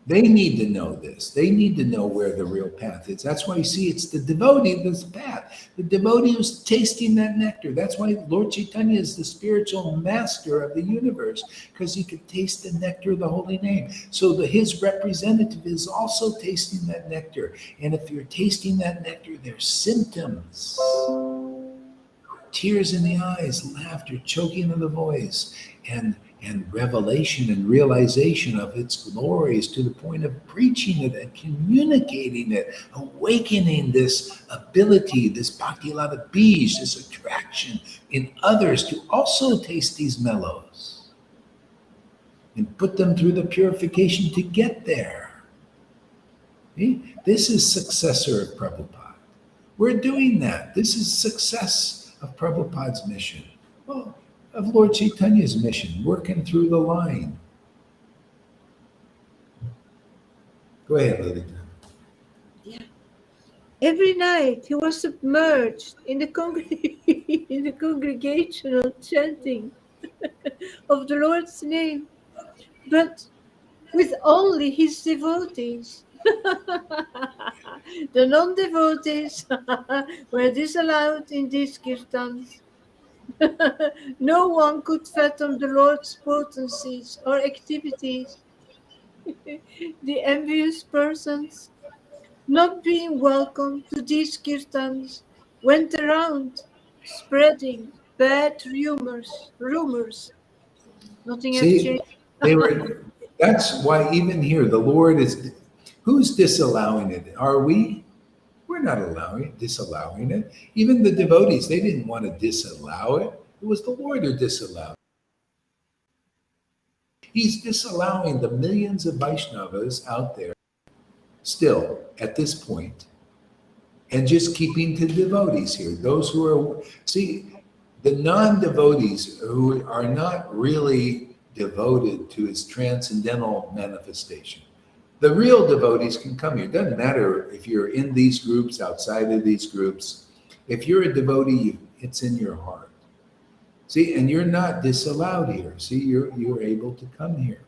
A: They need to know this. They need to know where the real path is. That's why you see it's the devotee that's the path. The devotee who's tasting that nectar. That's why Lord Chaitanya is the spiritual master of the universe, because he could taste the nectar of the holy name. So his representative is also tasting that nectar. And if you're tasting that nectar, there's symptoms. Tears in the eyes, laughter, choking of the voice, and revelation and realization of its glories to the point of preaching it and communicating it, awakening this ability, this bhakti lata bij, this attraction in others to also taste these mellows and put them through the purification to get there. See? This is successor of Prabhupada. We're doing that. This is success of Prabhupada's mission. Well, of Lord Chaitanya's mission, working through the line. Go ahead, Lilita.
B: Yeah. Every night he was submerged in the, in the congregational chanting of the Lord's name, but with only his devotees. The non-devotees were disallowed in these kirtans. No one could fathom the Lord's potencies or activities. The envious persons, not being welcome to these kirtans, went around spreading bad rumors. Nothing has
A: See,
B: changed.
A: they were. That's why even here the Lord is. Who's disallowing it? Are we? We're not disallowing it. Even the devotees, they didn't want to disallow it. It was the Lord who disallowed it. He's disallowing the millions of Vaishnavas out there still at this point, and just keeping to devotees here. Those who are, see, the non-devotees who are not really devoted to his transcendental manifestation. The real devotees can come here. It doesn't matter if you're in these groups, outside of these groups. If you're a devotee, it's in your heart. See, and you're not disallowed here. See, you're able to come here.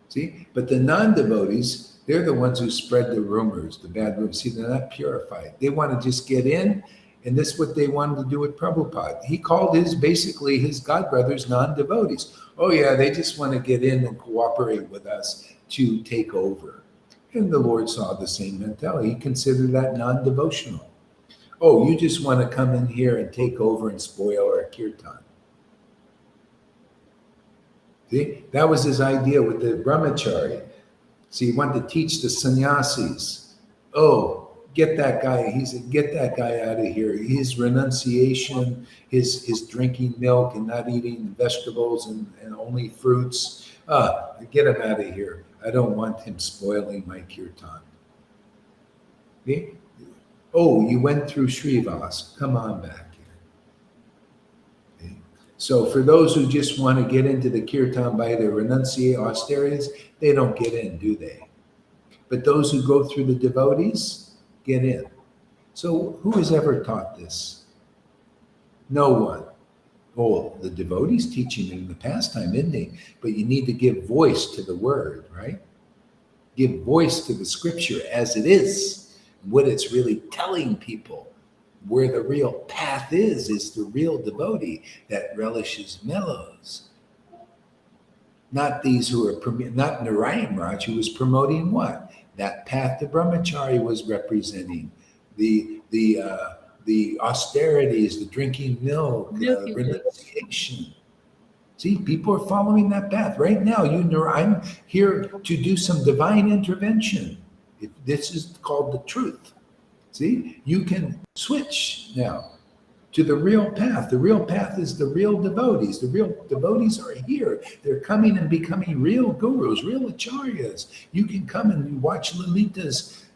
A: See, but the non-devotees, they're the ones who spread the rumors, the bad rumors. See, they're not purified. They want to just get in, and this is what they wanted to do with Prabhupada. He called basically his godbrothers non-devotees. Oh yeah, they just want to get in and cooperate with us to take over. And the Lord saw the same mentality. He considered that non-devotional. Oh, you just want to come in here and take over and spoil our kirtan. See, that was his idea with the brahmachari. See, he wanted to teach the sannyasis. Oh, get that guy. He said, get that guy out of here. His renunciation, his drinking milk and not eating vegetables and only fruits. Get him out of here. I don't want him spoiling my kirtan. See? Oh, you went through Srivas. Come on back here. Okay. So for those who just want to get into the kirtan by the renunciate austerities, they don't get in, do they? But those who go through the devotees get in. So who has ever taught this? No one. Oh, the devotees teaching it in the pastime, isn't they? But you need to give voice to the word, right? Give voice to the scripture as it is. What it's really telling people, where the real path is the real devotee that relishes mellows. Not these who are, not Narayan Raj, who was promoting what? That path the brahmachari was representing. The austerities, the drinking milk, renunciation. See, people are following that path. Right now, I'm here to do some divine intervention. This is called the truth. See, you can switch now to the real path. The real path is the real devotees. The real devotees are here. They're coming and becoming real gurus, real acharyas. You can come and watch Lalita's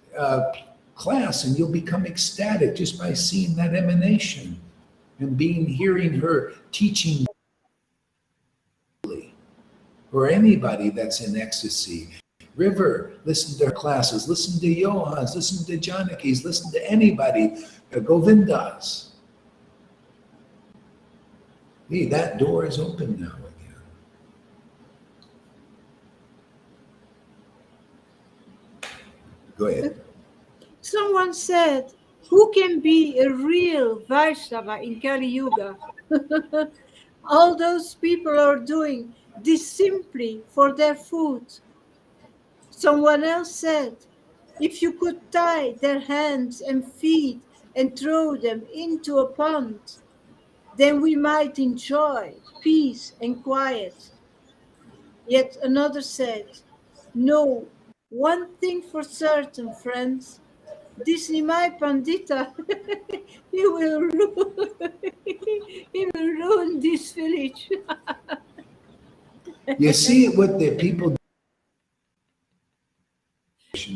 A: class and you'll become ecstatic just by seeing that emanation and hearing her teaching. Or anybody that's in ecstasy. River, listen to her classes, listen to Johans, listen to Janakis, listen to anybody, Govindas. Hey, that door is open now again. Go ahead.
B: Someone said, who can be a real Vaishnava in Kali Yuga? All those people are doing this simply for their food. Someone else said, if you could tie their hands and feet and throw them into a pond, then we might enjoy peace and quiet. Yet another said, no, one thing for certain, friends, this Nimai Pandita, he will ruin, he will ruin this village.
A: You see what the people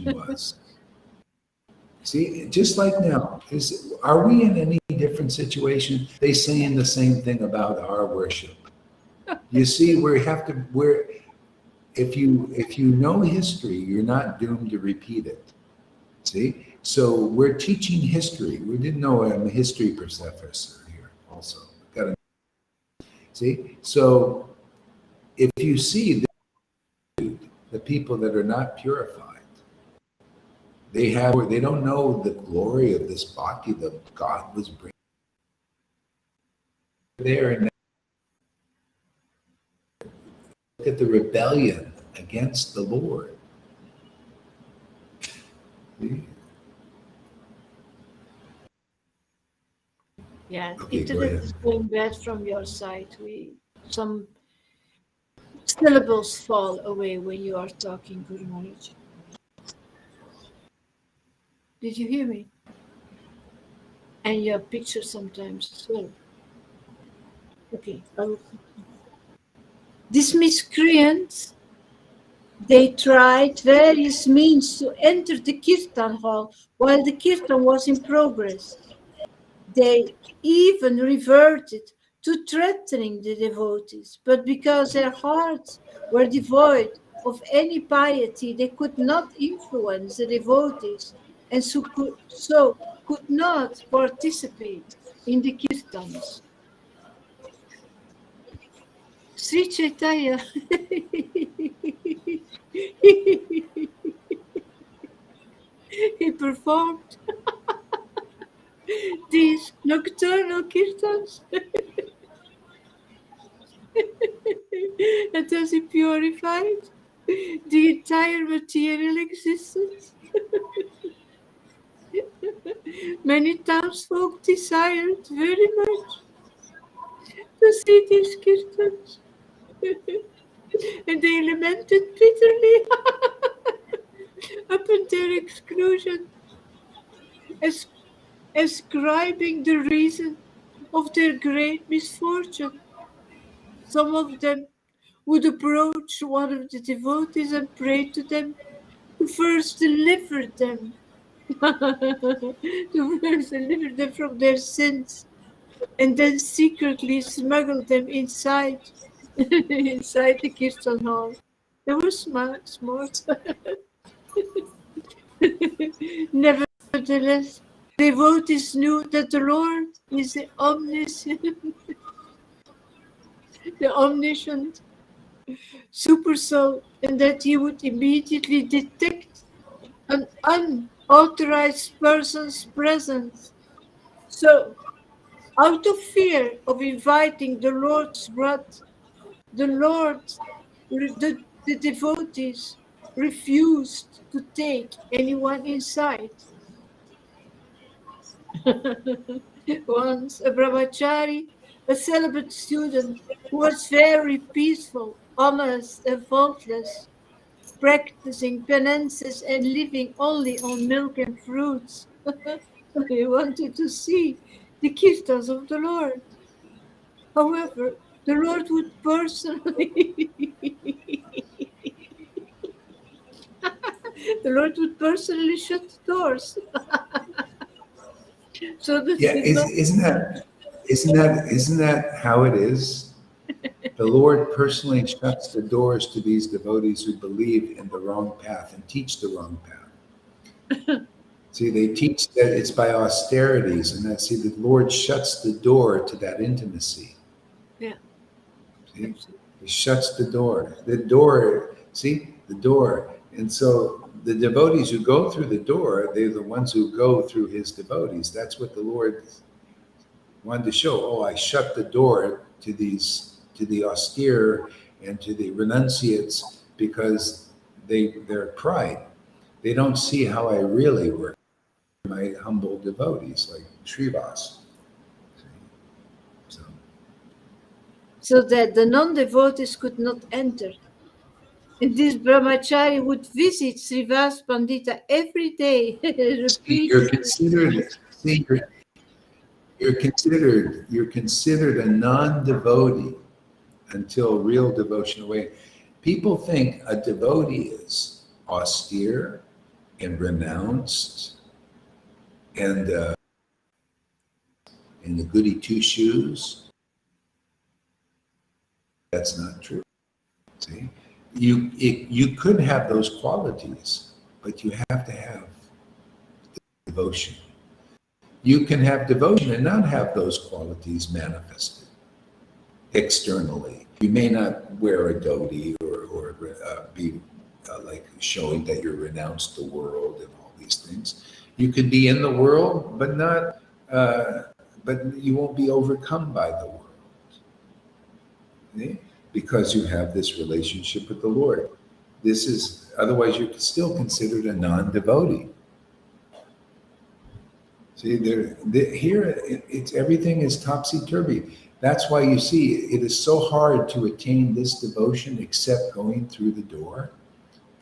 A: was. See, just like now, are we in any different situation? They saying the same thing about our worship. You see, if you know history, you're not doomed to repeat it. See, so we're teaching history. We didn't know I'm a history professor here. Also, got to see. So if you see the people that are not purified, they don't know the glory of this bhakti that God was bringing there, and look at the rebellion against the Lord. See?
B: Yeah,
A: Okay,
B: internet is going bad from your side. Some syllables fall away when you are talking, Guru Maharaj. Did you hear me? And your picture sometimes as well. Okay, these miscreants, they tried various means to enter the kirtan hall while the kirtan was in progress. They even reverted to threatening the devotees, but because their hearts were devoid of any piety, they could not influence the devotees and so could not participate in the kirtans. Sri Chaitanya he performed these nocturnal kirtans and thus he purified the entire material existence. Many townsfolk desired very much to see these kirtans, and they lamented bitterly upon their exclusion, ascribing the reason of their great misfortune. Some of them would approach one of the devotees and pray to them to first deliver them, to first deliver them from their sins, and then secretly smuggle them inside, inside the kirtan hall. They were smart. Nevertheless, devotees knew that the Lord is the omniscient super soul, and that he would immediately detect an unauthorized person's presence. So, out of fear of inviting the Lord's wrath, the devotees refused to take anyone inside. Once, a brahmachari, a celibate student who was very peaceful, honest, and faultless, practicing penances and living only on milk and fruits. He wanted to see the kirtans of the Lord. However, the Lord would personally shut the doors. So that
A: Yeah, isn't that how it is? The Lord personally shuts the doors to these devotees who believe in the wrong path and teach the wrong path. See, they teach that it's by austerities, and the Lord shuts the door to that intimacy.
B: Yeah.
A: See? He shuts the door. The door, and so the devotees who go through the door, they're the ones who go through his devotees. That's what the Lord wanted to show. Oh, I shut the door to the austere and to the renunciates because their pride. They don't see how I really work. My humble devotees like Srivas.
B: So that the non-devotees could not enter. And this brahmachari would visit Srivas Pandita every day,
A: See, you're considered a non-devotee until real devotion away. People think a devotee is austere and renounced and in the goody two shoes. That's not true. See, you could have those qualities, but you have to have devotion. You can have devotion and not have those qualities manifested externally. You may not wear a dhoti or be like showing that you're renounced the world and all these things. You could be in the world, but not, but you won't be overcome by the world. Okay? Because you have this relationship with the Lord. This is, otherwise you're still considered a non-devotee. See, here it's everything is topsy-turvy. That's why you see it is so hard to attain this devotion except going through the door,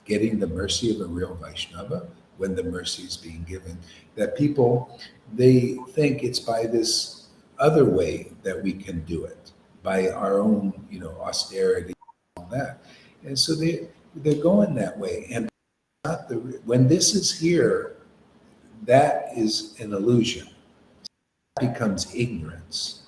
A: getting the mercy of a real Vaishnava when the mercy is being given. That people, they think it's by this other way that we can do it, by our own, austerity and all that. And so they're going that way. And not when this is here, that is an illusion. It becomes ignorance.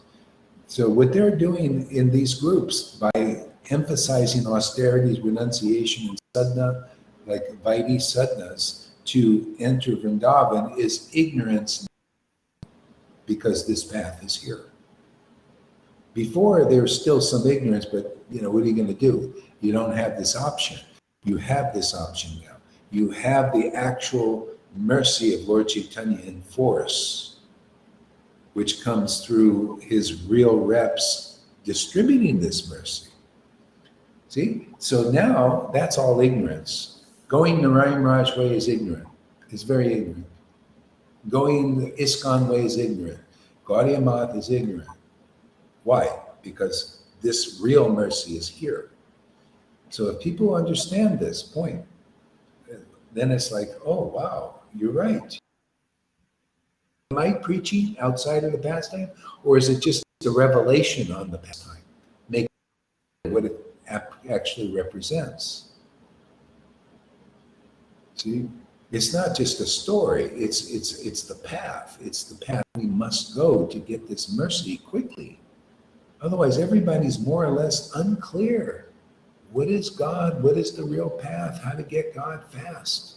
A: So what they're doing in these groups by emphasizing austerities, renunciation, and sadhana, like Vaidhi sadhanas, to enter Vrindavan is ignorance because this path is here. Before, there's still some ignorance, but what are you going to do? You don't have this option. You have this option now. You have the actual mercy of Lord Chaitanya in force, which comes through his real reps distributing this mercy. See? So now that's all ignorance. Going Narayan Raj way is ignorant. It's very ignorant. Going the ISKCON way is ignorant. Gaudiya Math is ignorant. Why? Because this real mercy is here. So if people understand this point, then it's like, oh, wow, you're right. Am I preaching outside of the pastime? Or is it just a revelation on the pastime? Make what it actually represents. See? It's not just a story, it's the path. It's the path we must go to get this mercy quickly. Otherwise, everybody's more or less unclear. What is God? What is the real path? How to get God fast?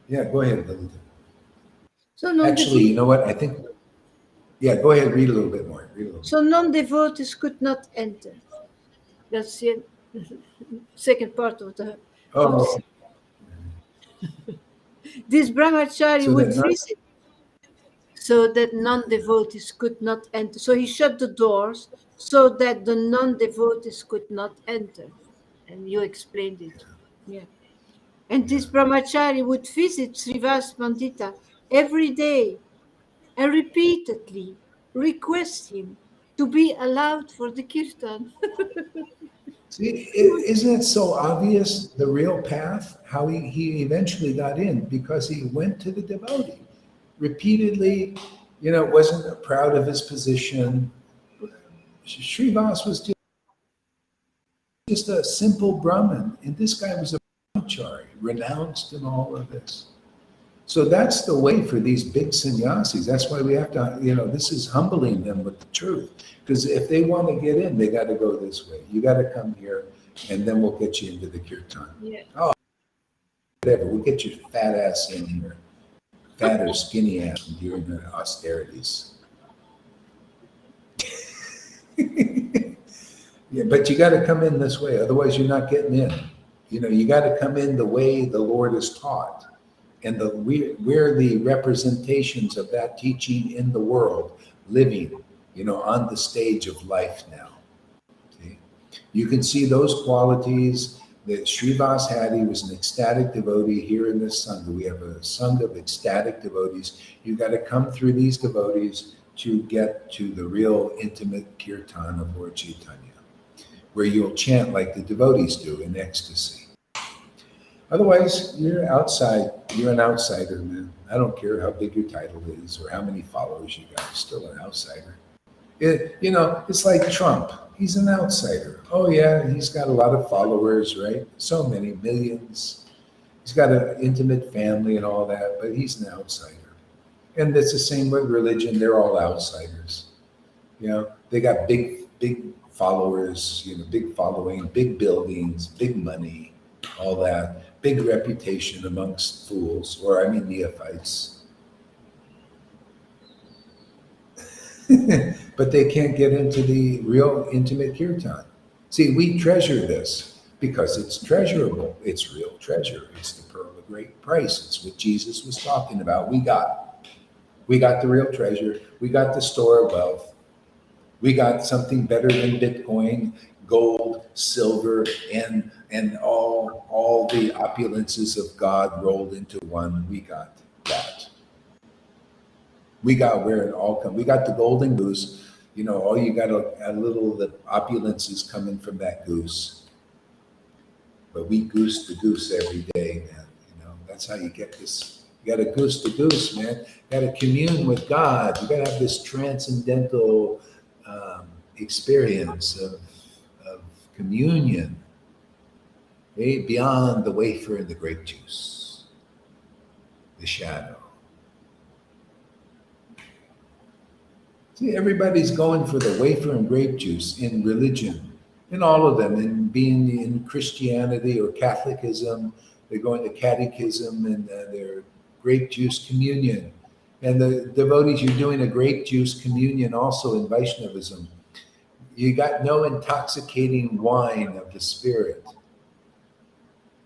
A: Yeah, go ahead, Lilita.
B: So
A: Actually, you know what? I think, go ahead, read a little bit more.
B: So non-devotees could not enter. That's the second part of the... This brahmachari would visit so that non-devotees could not enter. So he shut the doors so that the non-devotees could not enter. And you explained it. Yeah. And this brahmachari would visit Srivas Pandita every day and repeatedly request him to be allowed for the kirtan.
A: See, isn't it so obvious, the real path, how he eventually got in? Because he went to the devotee repeatedly, wasn't proud of his position. Srivas was just a simple Brahmin, and this guy was a brahmachari, renounced in all of this. So that's the way for these big sannyasis. That's why we have to, this is humbling them with the truth. Because if they want to get in, they got to go this way. You got to come here, and then we'll get you into the kirtan.
B: Yeah.
A: Oh, whatever. We'll get your fat ass in here. Fat or skinny ass during the austerities. Yeah, but you got to come in this way. Otherwise, you're not getting in. You got to come in the way the Lord is taught. And we're the representations of that teaching in the world, living, on the stage of life now. See? You can see those qualities that Srivas had. He was an ecstatic devotee here in this Sangha. We have a Sangha of ecstatic devotees. You got to come through these devotees to get to the real intimate kirtan of Lord Chaitanya, where you'll chant like the devotees do in ecstasy. Otherwise, you're outside. You're an outsider, man. I don't care how big your title is or how many followers you got. You're still an outsider. It's like Trump. He's an outsider. Oh, yeah, he's got a lot of followers, right? So many, millions. He's got an intimate family and all that, but he's an outsider. And it's the same with religion. They're all outsiders. They got big followers, big following, big buildings, big money, all that. Big reputation amongst fools, neophytes. But they can't get into the real intimate kirtan. See, we treasure this because it's treasurable. It's real treasure. It's the pearl of great price. It's what Jesus was talking about. We got the real treasure. We got the store of wealth. We got something better than Bitcoin, gold, silver, and all the opulences of God rolled into one. We got that. We got where it all comes. We got the golden goose. All you got a little of the opulences coming from that goose. But we goose the goose every day, man. That's how you get this. You got to goose the goose, man. You got to commune with God. You got to have this transcendental experience of communion, beyond the wafer and the grape juice, the shadow. See, everybody's going for the wafer and grape juice in religion, in all of them, in being in Christianity or Catholicism. They're going to catechism and their grape juice communion. And the devotees, you're doing a grape juice communion also in Vaishnavism. You got no intoxicating wine of the spirit.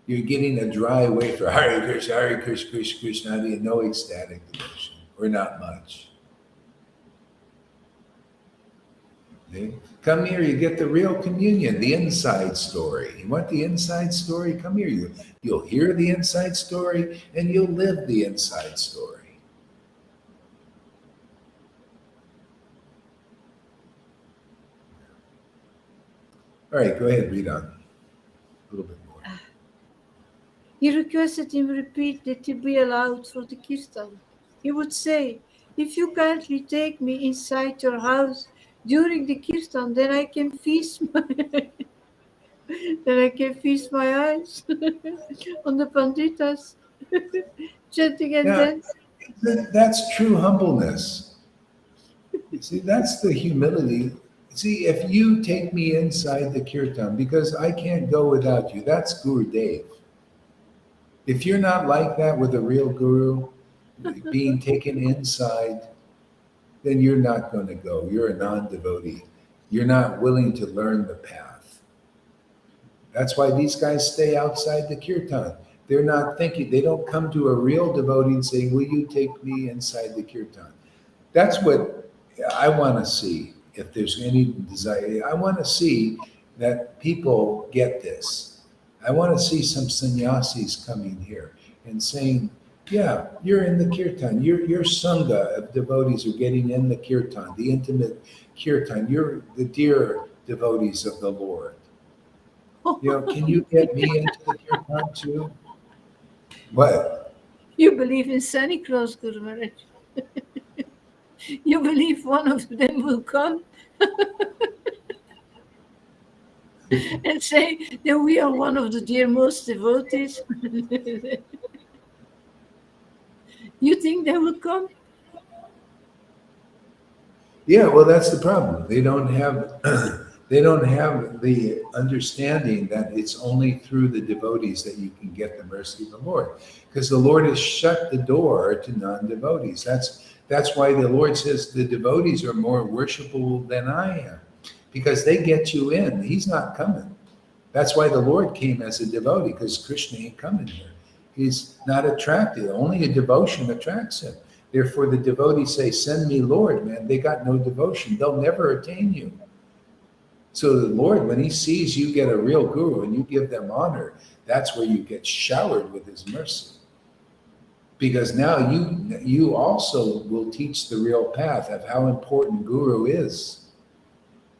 A: You're getting a dry wafer. Hare Krishna, Krishna, Krishna, Hare, no ecstatic devotion, or not much. Okay? Come here, you get the real communion, the inside story. You want the inside story? Come here. You'll hear the inside story, and you'll live the inside story. All right, go ahead, read on. A little bit more.
B: He requested him repeat that he be allowed for the kirtan. He would say, "If you kindly take me inside your house during the kirtan, then I can feast my eyes on the panditas, chanting and dancing."
A: That's true humbleness. See, that's the humility. See, if you take me inside the kirtan, because I can't go without you, that's Gurudev. If you're not like that with a real guru, being taken inside, then you're not going to go. You're a non-devotee. You're not willing to learn the path. That's why these guys stay outside the kirtan. They're not thinking. They don't come to a real devotee and say, "Will you take me inside the kirtan?" That's what I want to see. If there's any desire, I want to see that people get this. I want to see some sannyasis coming here and saying, "Yeah, you're in the kirtan. Your sangha of devotees are getting in the kirtan, the intimate kirtan. You're the dear devotees of the Lord. Can you get me into the kirtan too?" What?
B: You believe in Santa Claus, Guru Maharaj. You believe one of them will come and say that we are one of the dearmost devotees. You think they will come?
A: Yeah, well, that's the problem. They don't have the understanding that it's only through the devotees that you can get the mercy of the Lord, because the Lord has shut the door to non-devotees. That's why the Lord says the devotees are more worshipable than I am, because they get you in. He's not coming. That's why the Lord came as a devotee, because Krishna ain't coming here. He's not attracted. Only a devotion attracts him. Therefore, the devotees say, send me Lord, man. They got no devotion. They'll never attain you. So the Lord, when he sees you get a real guru and you give them honor, that's where you get showered with his mercy. Because now you also will teach the real path of how important guru is.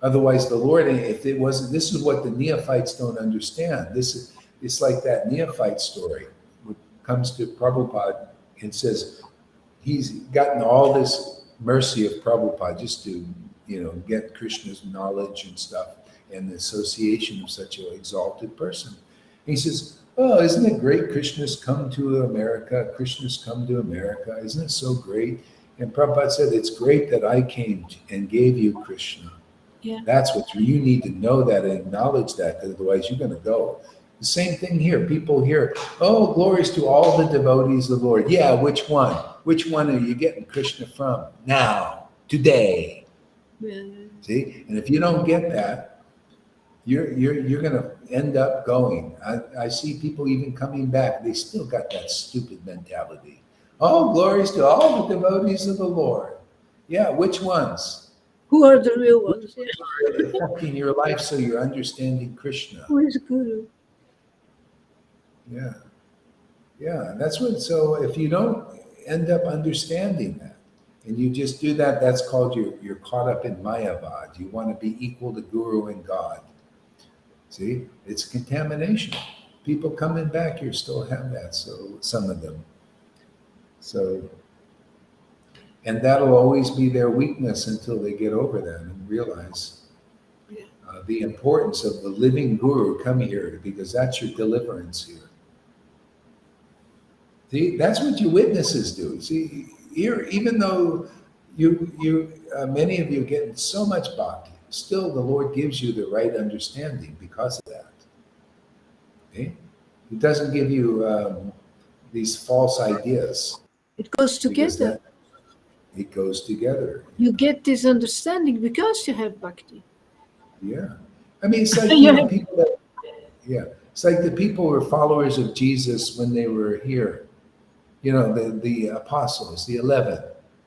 A: Otherwise, the Lord, if it wasn't, this is what the neophytes don't understand. It's like that neophyte story, which comes to Prabhupada and says he's gotten all this mercy of Prabhupada just to, get Krishna's knowledge and stuff and the association of such an exalted person. He says, oh, isn't it great Krishna's come to America? Krishna's come to America. Isn't it so great? And Prabhupada said, it's great that I came and gave you Krishna.
B: Yeah.
A: That's what you need to know that and acknowledge that, because otherwise you're going to go. The same thing here. People hear, oh, glories to all the devotees of the Lord. Yeah, which one? Which one are you getting Krishna from? Now, today.
B: Yeah.
A: See? And if you don't get that, you're going to end up going. I see people even coming back. They still got that stupid mentality. Oh, glories to all the devotees of the Lord. Yeah, which ones?
B: Who are the real ones? Yeah.
A: Who are affecting your life so you're understanding Krishna?
B: Who is Guru?
A: Yeah. Yeah, and that's what, so if you don't end up understanding that, and you just do that, that's called you're caught up in Mayavad. You want to be equal to Guru and God. See, it's contamination. People coming back here still have that, so some of them. So, and that'll always be their weakness until they get over that and realize the importance of the living Guru coming here, because that's your deliverance here. See, that's what your witnesses do. See, here, even though many of you are getting so much bhakti, still the Lord gives you the right understanding because of that. Okay? He doesn't give you these false ideas.
B: It goes together.
A: It goes together.
B: You get this understanding because you have bhakti.
A: Yeah. I mean, it's like people that, it's like the people who were followers of Jesus when they were here. The apostles, the 11.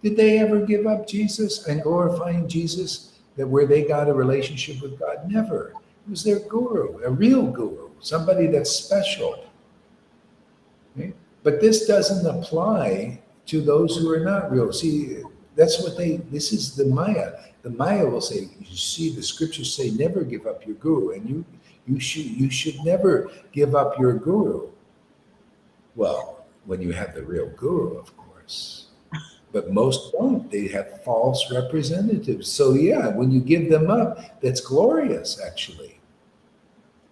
A: Did they ever give up Jesus and glorifying Jesus? That where they got a relationship with God? Never. It was their guru, a real guru, somebody that's special. Okay? But this doesn't apply to those who are not real. See, that's what this is the Maya. The Maya will say, you see, the scriptures say never give up your guru, and you should never give up your guru. Well, when you have the real guru, of course. But most don't. They have false representatives. So when you give them up, that's glorious, actually.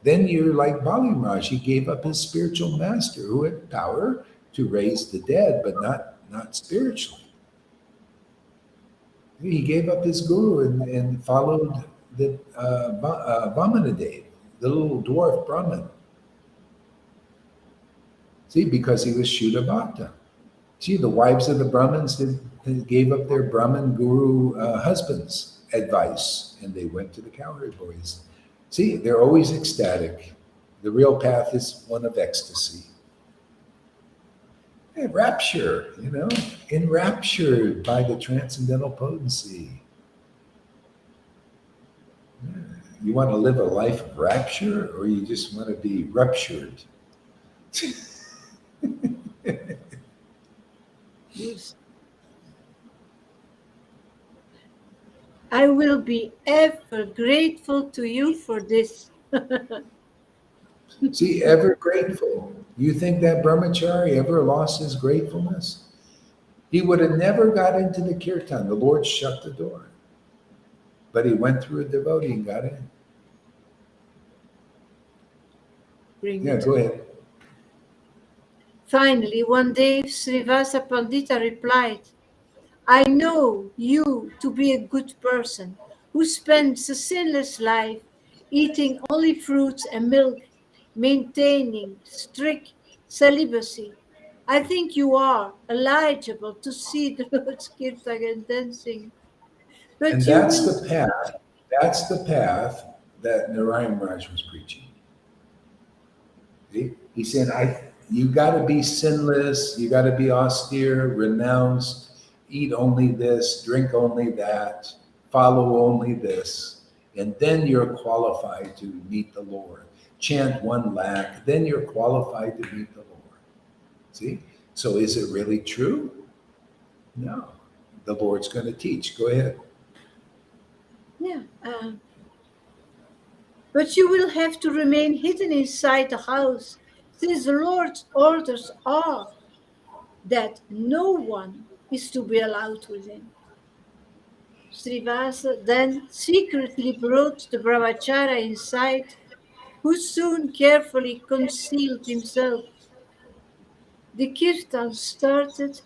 A: Then you're like Bali Maharaj. He gave up his spiritual master who had power to raise the dead, but not spiritually. He gave up his guru and followed the Vamanadev, the little dwarf Brahmin. See, because he was Shuddha Bhakta. See, the wives of the Brahmins gave up their Brahmin guru husbands' advice, and they went to the cowherd boys. See, they're always ecstatic. The real path is one of ecstasy. Rapture, enraptured by the transcendental potency. You want to live a life of rapture, or you just want to be ruptured?
B: Yes. I will be ever grateful to you for this.
A: See, ever grateful. You think that brahmachari ever lost his gratefulness? He would have never got into the kirtan. The Lord shut the door. But he went through a devotee and got in. Go ahead.
B: Finally, one day, Srivasa Pandita replied, I know you to be a good person who spends a sinless life, eating only fruits and milk, maintaining strict celibacy. I think you are eligible to see the Lord's Kirtan and dancing. But
A: and that's the path. That's the path that Narayan Maharaj was preaching. See? He's saying, you got to be sinless, you got to be austere, renounced, eat only this, drink only that, follow only this, and then you're qualified to meet the Lord. Chant 1 lakh, then you're qualified to meet the Lord. See? So is it really true? No. The Lord's going to teach. Go ahead.
B: Yeah. But you will have to remain hidden inside the house, since the Lord's orders are that no one is to be allowed within. Srivasa then secretly brought the brahmachara inside, who soon carefully concealed himself. The kirtan started,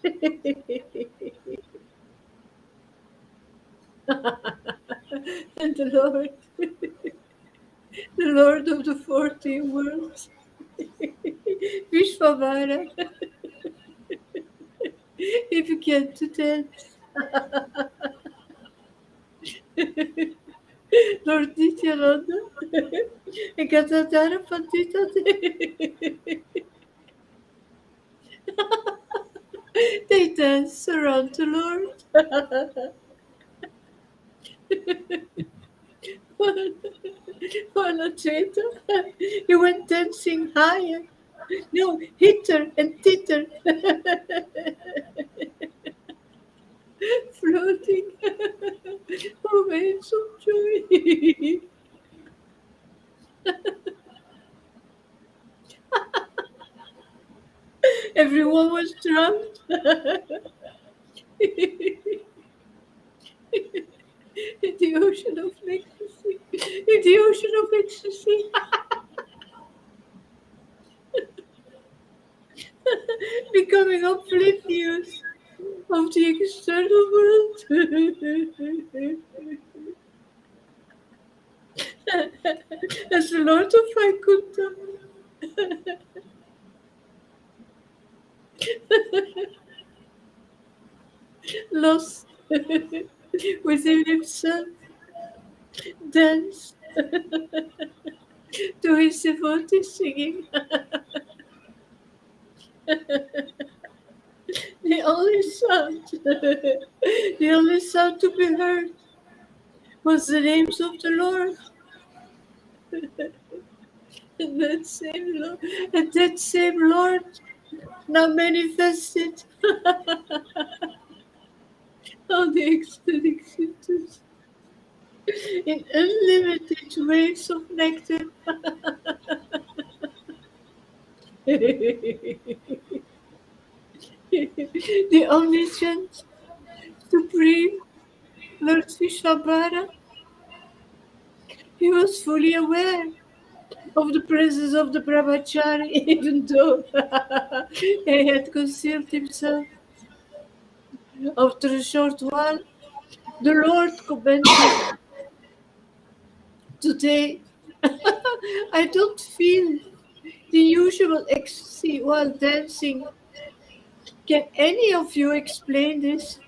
B: and the Lord of the 14 worlds, Vishwavara, he began to dance. Lord Nityananda and Caitanya Pandita, they danced around the Lord. Vanacheta, he went dancing higher. No, hitter and titter, floating on waves of joy. Everyone was drowned in the ocean of ecstasy. In the ocean of ecstasy. Becoming oblivious of the external world. As the Lord of Vaikuntha. Lost within himself, danced to his devotee singing. The only sound, the only sound to be heard was the names of the Lord. And that same Lord now manifested on the ecstatic symptoms in unlimited waves of nectar. The omniscient, supreme Lord Vishwabhara, he was fully aware of the presence of the brahmachari, even though he had concealed himself. After a short while, the Lord commented, "Today, I don't feel the usual ecstasy while dancing. Can any of you explain this?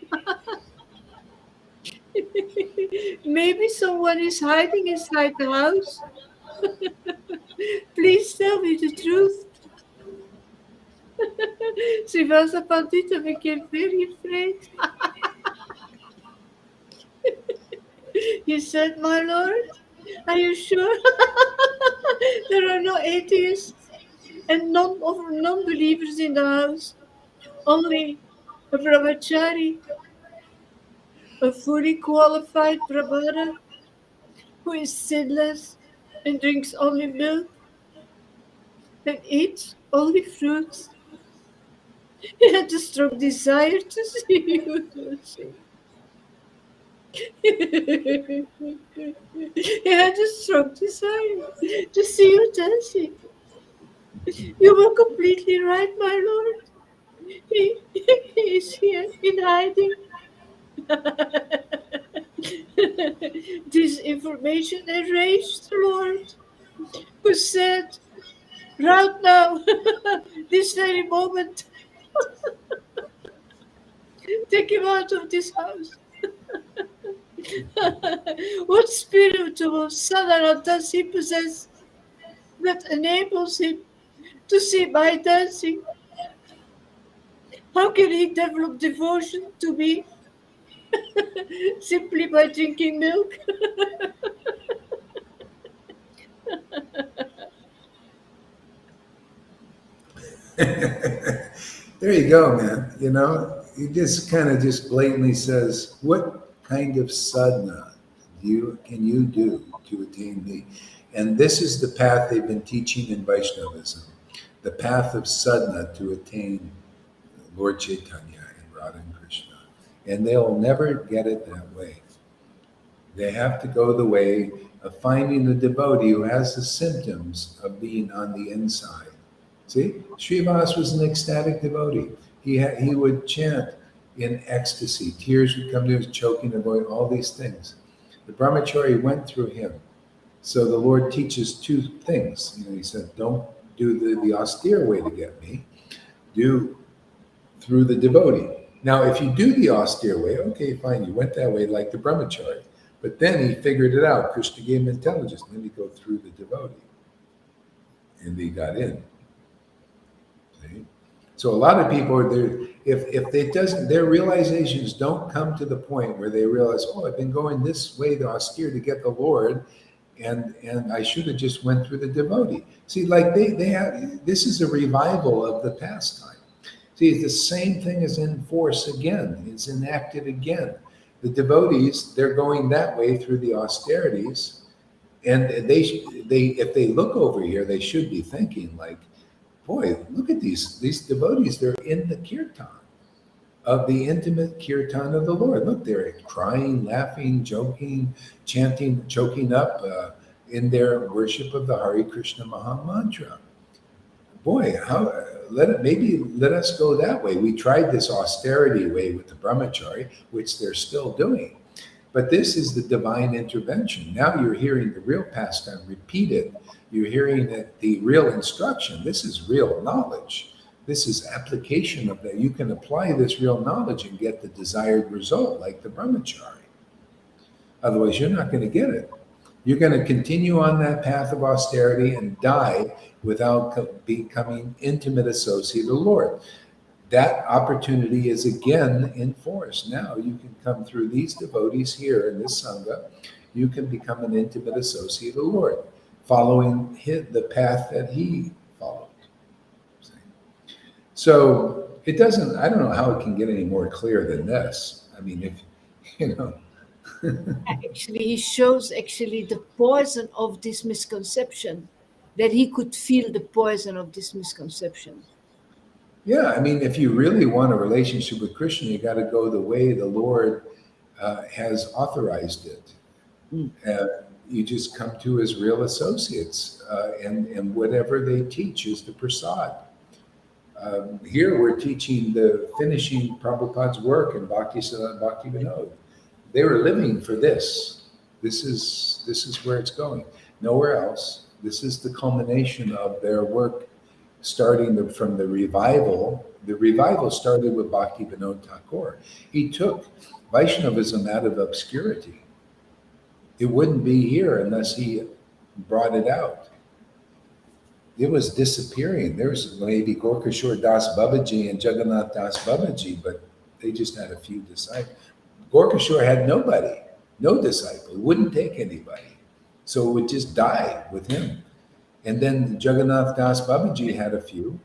B: Maybe someone is hiding inside the house. Please tell me the truth." Srivasa Pandita became very afraid. He said, "My Lord, are you sure there are no atheists and non-believers in the house? Only a brahmachari, a fully qualified brahmana who is sinless and drinks only milk and eats only fruits. He had a strong desire to see you dancing." He had a strong desire to see you dancing. You were completely right, my lord. He is here in hiding. This information enraged the Lord, who said, "Right now, this very moment, take him out of this house." What spiritual sadhana does he possess that enables him to see by dancing. How can he develop devotion to me simply by drinking milk?
A: There you go, man. He just kind of just blatantly says, what kind of sadhana can you do to attain me? And this is the path they've been teaching in Vaishnavism, the path of sadhana to attain Lord Chaitanya and Radha and Krishna. And they'll never get it that way. They have to go the way of finding the devotee who has the symptoms of being on the inside. See, Srivas was an ecstatic devotee. He would chant in ecstasy. Tears would come to his choking, avoid all these things. The brahmachari went through him. So the Lord teaches two things. He said, don't do the austere way to get me. Do through the devotee. Now, if you do the austere way, okay, fine, you went that way like the brahmachari. But then he figured it out. Krishna gave him intelligence. Let me go through the devotee. And he got in. See? So a lot of people are there. If it doesn't, their realizations don't come to the point where they realize, oh, I've been going this way, the austere, to get the Lord, and I should have just went through the devotee. See, like they have, this is a revival of the pastime. See, it's the same thing is in force again. It's enacted again. The devotees, they're going that way through the austerities, and if they look over here, they should be thinking like, boy, look at these devotees. They're in the kirtan of the intimate kirtan of the Lord. Look, they're crying, laughing, joking, chanting, choking up in their worship of the Hare Krishna Maha Mantra. Boy, let us go that way. We tried this austerity way with the brahmachari, which they're still doing. But this is the divine intervention. Now you're hearing the real pastime repeated. You're hearing the real instruction. This is real knowledge. This is application of that. You can apply this real knowledge and get the desired result, like the brahmachari. Otherwise, you're not going to get it. You're going to continue on that path of austerity and die without becoming intimate associate of the Lord. That opportunity is again in force. Now you can come through these devotees here in this Sangha. You can become an intimate associate of the Lord, following the path that he followed. So it doesn't, I don't know how it can get any more clear than this. I mean,
B: Actually, he shows the poison of this misconception, that he could feel the poison of this misconception.
A: Yeah, I mean, if you really want a relationship with Krishna, you got to go the way the Lord has authorized it. You just come to his real associates, and whatever they teach is the prasad. Here we're teaching finishing Prabhupada's work in Bhakti Siddhanta Bhakti Vinod. They were living for this. This is where it's going. Nowhere else. This is the culmination of their work, starting from the revival. The revival started with Bhakti Vinod Thakur. He took Vaishnavism out of obscurity. It wouldn't be here unless he brought it out. It was disappearing. There's maybe Gorkashore Das Babaji and Jagannath Das Babaji, but they just had a few disciples. Gorkashore had nobody, no disciple. It wouldn't take anybody. So it would just die with him. And then Jagannath Das Babaji had a few,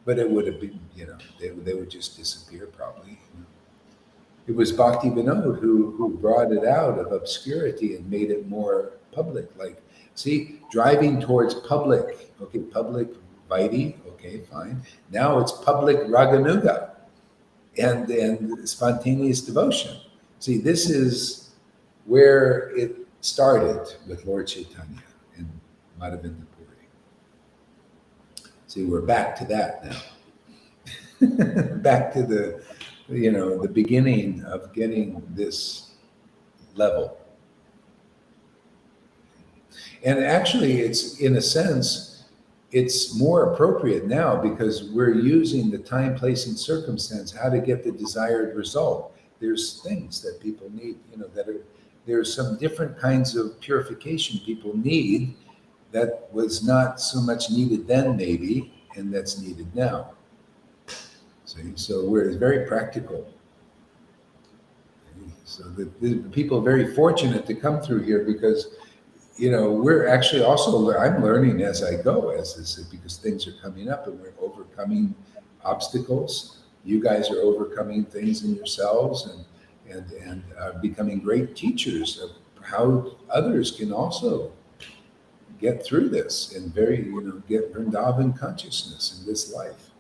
A: but it would have been, they would just disappear probably. It was Bhakti Vinod who brought it out of obscurity and made it more public. Like, see, driving towards public, okay, public Vaidhi, okay, fine. Now it's public Raganuga and spontaneous devotion. See, this is where it started with Lord Chaitanya and Madhavinda Puri. See, we're back to that now. Back to the beginning of getting this level. And actually, it's, in a sense, it's more appropriate now because we're using the time, place, and circumstance, how to get the desired result. There's things that people need, there's some different kinds of purification people need that was not so much needed then, maybe, and that's needed now. See, so we're very practical. So the people are very fortunate to come through here because, we're actually also, I'm learning as I go, because things are coming up and we're overcoming obstacles. You guys are overcoming things in yourselves and becoming great teachers of how others can also get through this and get Vrindavan consciousness in this life.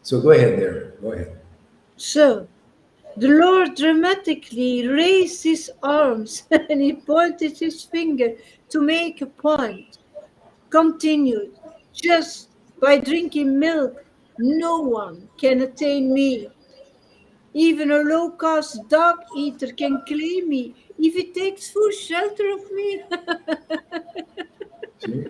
A: So go ahead, Darren. Go ahead.
B: So the Lord dramatically raised his arms and he pointed his finger to make a point. Continued, just by drinking milk, no one can attain me. Even a low-caste dog eater can claim me if he takes full shelter of me.
A: See?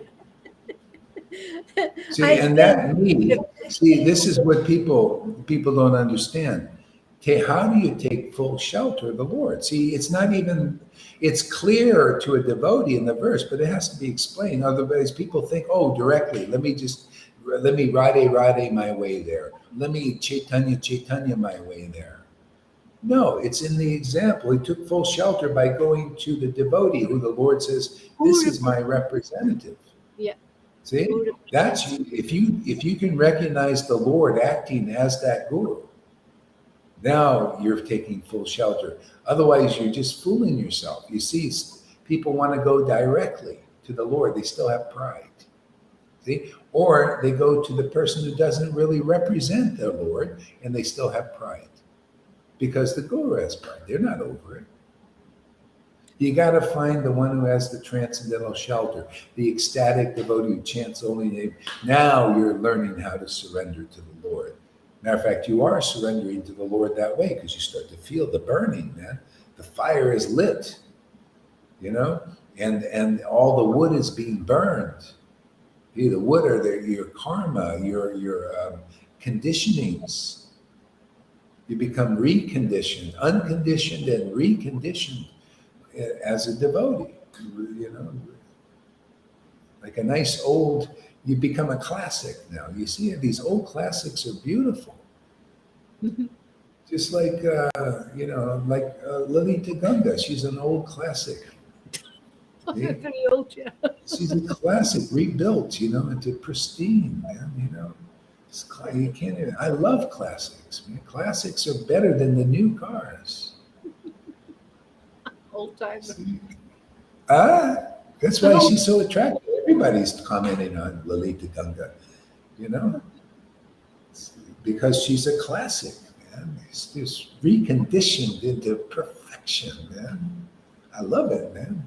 A: See,
B: I
A: and
B: can.
A: that me, see, this is what people don't understand. Okay, how do you take full shelter of the Lord? See, it's clear to a devotee in the verse, but it has to be explained. Otherwise, people think, oh, directly, let me Radhe my way there. Let me Chaitanya my way there. No, it's in the example. He took full shelter by going to the devotee who the Lord says, this is my representative.
B: Yeah.
A: See, that's if you can recognize the Lord acting as that guru, now you're taking full shelter. Otherwise, you're just fooling yourself. You see, people want to go directly to the Lord. They still have pride. See, or they go to the person who doesn't really represent the Lord, and they still have pride because the guru has pride. They're not over it. You got to find the one who has the transcendental shelter, the ecstatic devotee who chants only name. Now you're learning how to surrender to the Lord. Matter of fact, you are surrendering to the Lord that way because you start to feel the burning, man. The fire is lit, and all the wood is being burned. The wood are your karma, your conditionings. You become reconditioned, unconditioned, and reconditioned as a devotee, like a nice you become a classic now. You see, these old classics are beautiful. Just like, Lalita Ganga, she's an old classic.
B: Very old, yeah.
A: She's a classic rebuilt, into pristine, man, you can't even, I love classics, man. Classics are better than the new cars.
B: Old time.
A: That's why she's so attractive. Everybody's commenting on Lalita Ganga, because she's a classic, man. It's just reconditioned into perfection, man. I love it, man.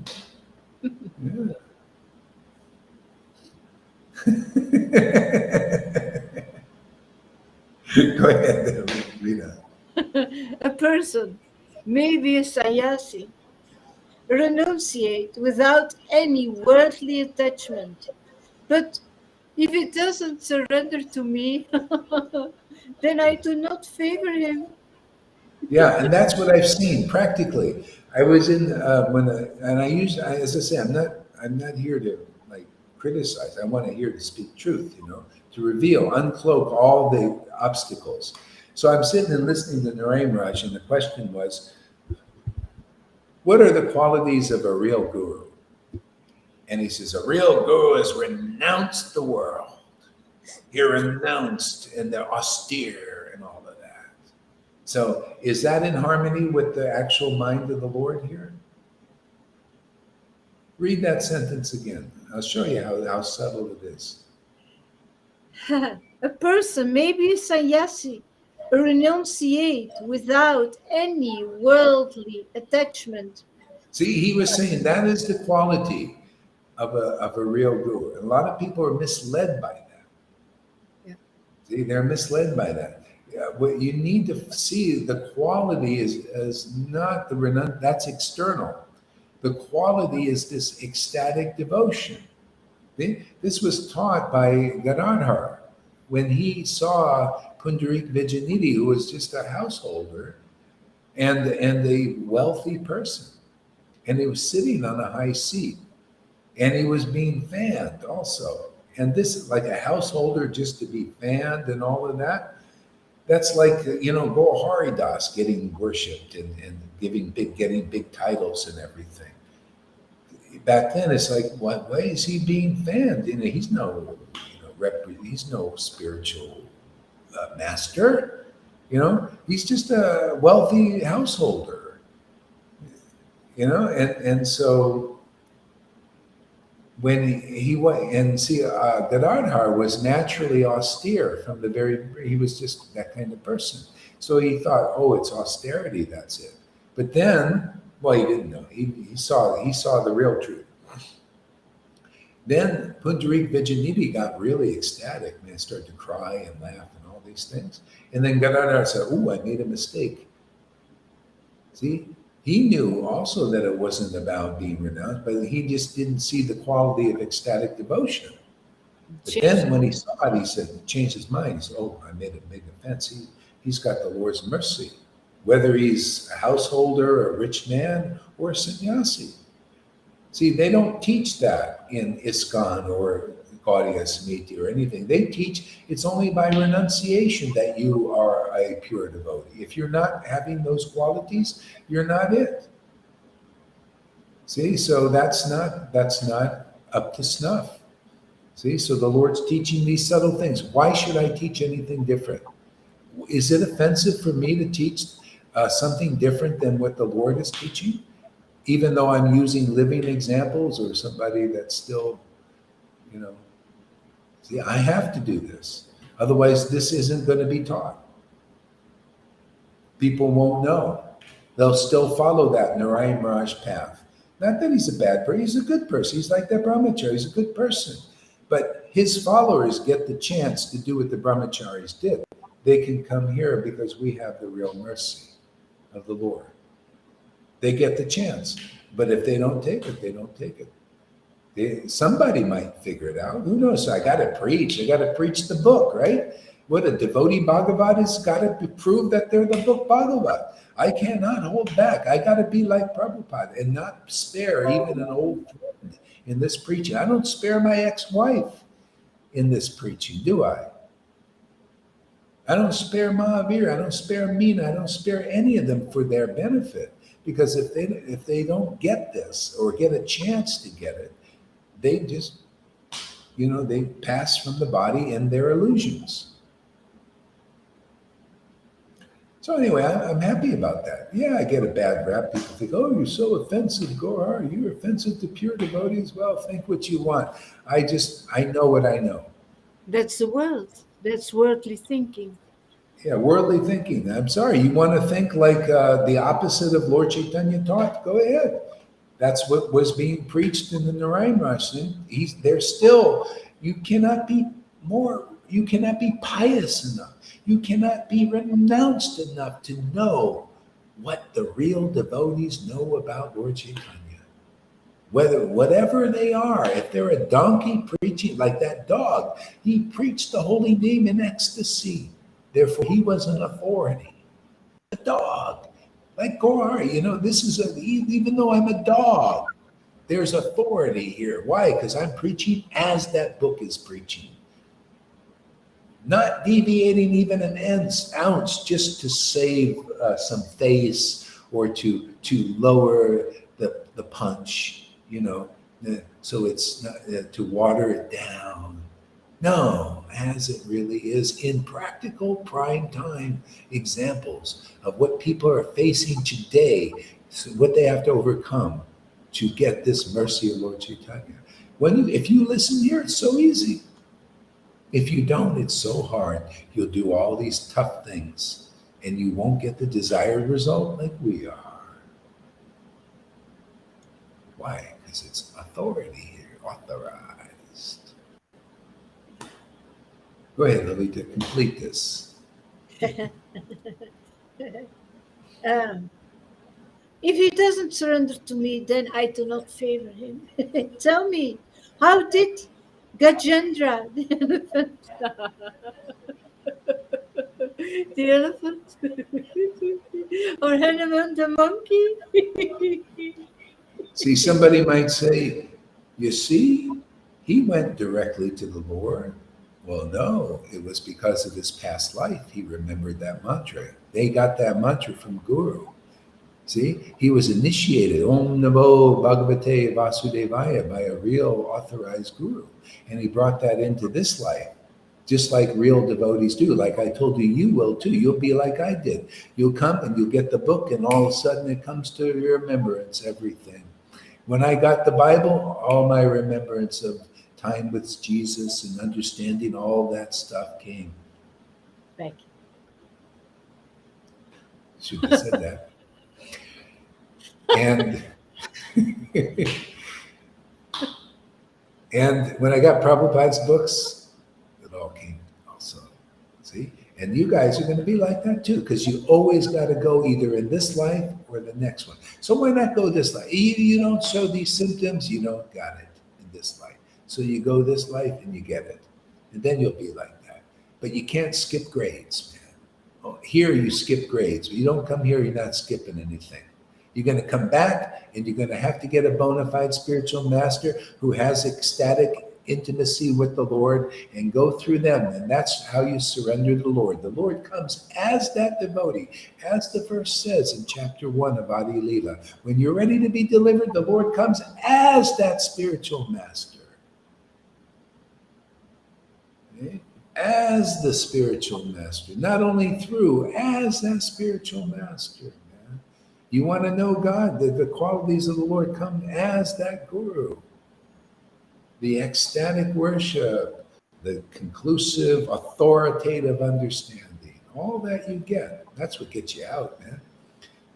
A: Yeah. Go ahead, Rita.
B: A person, maybe a sannyasi, renunciate without any worldly attachment. But if he doesn't surrender to me, then I do not favor him.
A: Yeah, and that's what I've seen practically. I was in as I say, I'm not here to like criticize. I want to hear to speak truth, to reveal, uncloak all the obstacles. So I'm sitting and listening to Narayan Raj, and the question was, what are the qualities of a real guru? And he says, a real guru has renounced the world. He renounced and they're austere and all of that. So is that in harmony with the actual mind of the Lord here? Read that sentence again. I'll show you how subtle it is.
B: A person, maybe a sannyasi, renunciate without any worldly attachment.
A: See, he was saying that is the quality of a real guru. And a lot of people are misled by that.
B: Yeah.
A: See, they're misled by that. What you need to see, the quality is not the that's external. The quality is this ecstatic devotion. See? This was taught by Gadadhar when he saw Pundarik Vijayanidhi, who was just a householder and a wealthy person. And he was sitting on a high seat. And he was being fanned also. And this is like a householder just to be fanned and all of that. That's like, Gaur Haridas getting worshipped and getting big titles and everything. Back then, it's like, what way is he being fanned? He's no, he's no spiritual master. He's just a wealthy householder. And so when he went and see, Gadadhar was naturally austere from the he was just that kind of person. So he thought, oh, it's austerity, that's it. But then, well, he didn't know. He saw the real truth. Then Pundarik Vijayanidhi got really ecstatic and started to cry and laugh and all these things. And then Gadadhar said, "Oh, I made a mistake." See, he knew also that it wasn't about being renounced, but he just didn't see the quality of ecstatic devotion. But then when he saw it, he said, he changed his mind. He said, "Oh, I made a big offense. He's got the Lord's mercy, whether he's a householder, a rich man, or a sannyasi." See, they don't teach that in ISKCON or Gaudiya Samiti or anything. They teach it's only by renunciation that you are a pure devotee. If you're not having those qualities, you're not it. See, so that's not up to snuff. See, so the Lord's teaching these subtle things. Why should I teach anything different? Is it offensive for me to teach something different than what the Lord is teaching? Even though I'm using living examples or somebody that's still, see, I have to do this. Otherwise, this isn't going to be taught. People won't know. They'll still follow that Narayan Maharaj path. Not that he's a bad person, he's a good person. He's like that brahmachari, he's a good person. But his followers get the chance to do what the brahmacharis did. They can come here because we have the real mercy of the Lord. They get the chance. But if they don't take it, they don't take it. Somebody might figure it out. Who knows? I got to preach. I got to preach the book, right? What a devotee Bhagavat has got to prove that they're the book Bhagavat. I cannot hold back. I got to be like Prabhupada and not spare even an old friend in this preaching. I don't spare my ex-wife in this preaching, do I? I don't spare Mahavir. I don't spare Meena. I don't spare any of them for their benefit. Because if they don't get this or get a chance to get it, they just, they pass from the body and their illusions. So anyway, I'm happy about that. Yeah, I get a bad rap. People think, oh, you're so offensive, Gohar. You're offensive to pure devotees. Well, think what you want. I know what I know.
B: That's the world. That's worldly thinking.
A: Yeah, worldly thinking. I'm sorry. You want to think like the opposite of Lord Chaitanya taught? Go ahead. That's what was being preached in the Narayan Raj. There's still, you cannot be pious enough. You cannot be renounced enough to know what the real devotees know about Lord Chaitanya. Whatever they are, if they're a donkey preaching, like that dog, he preached the holy name in ecstasy. Therefore, he was an authority. A dog, like Gaur, this is even though I'm a dog, there's authority here. Why? Because I'm preaching as that book is preaching. Not deviating even an ounce just to save some face or to lower the punch, so it's not to water it down. No, as it really is in practical prime time examples of what people are facing today, what they have to overcome to get this mercy of Lord Chaitanya. If you listen here, it's so easy. If you don't, it's so hard. You'll do all these tough things and you won't get the desired result like we are. Why? Because it's authority here, authorized. Go ahead, Lalita, complete this.
B: If he doesn't surrender to me, then I do not favor him. Tell me, how did Gajendra, the elephant, or Hanuman, the monkey?
A: See, somebody might say, You see, he went directly to the Lord. Well, no, it was because of his past life. He remembered that mantra. They got that mantra from Guru. See, he was initiated, Om Namo Bhagavate Vasudevaya, by a real authorized guru. And he brought that into this life, just like real devotees do. Like I told you, you will too. You'll be like I did. You'll come and you'll get the book, and all of a sudden it comes to your remembrance, everything. When I got the Bible, all my remembrance of time with Jesus and understanding all that stuff came.
B: Thank you.
A: Should have said that. And and when I got Prabhupada's books, it all came also. See? And you guys are going to be like that too, because you always got to go either in this life or the next one. So why not go this life? You don't show these symptoms, you don't got it in this life. So you go this life and you get it. And then you'll be like that. But you can't skip grades, man. Oh, here you skip grades. When you don't come here, you're not skipping anything. You're going to come back and you're going to have to get a bona fide spiritual master who has ecstatic intimacy with the Lord and go through them. And that's how you surrender to the Lord. The Lord comes as that devotee, as the verse says in chapter 1 of Adi Lila. When you're ready to be delivered, the Lord comes as that spiritual master. Okay? As the spiritual master, not only through, as that spiritual master. You want to know God, the qualities of the Lord come as that guru. The ecstatic worship, the conclusive, authoritative understanding, all that you get. That's what gets you out, man.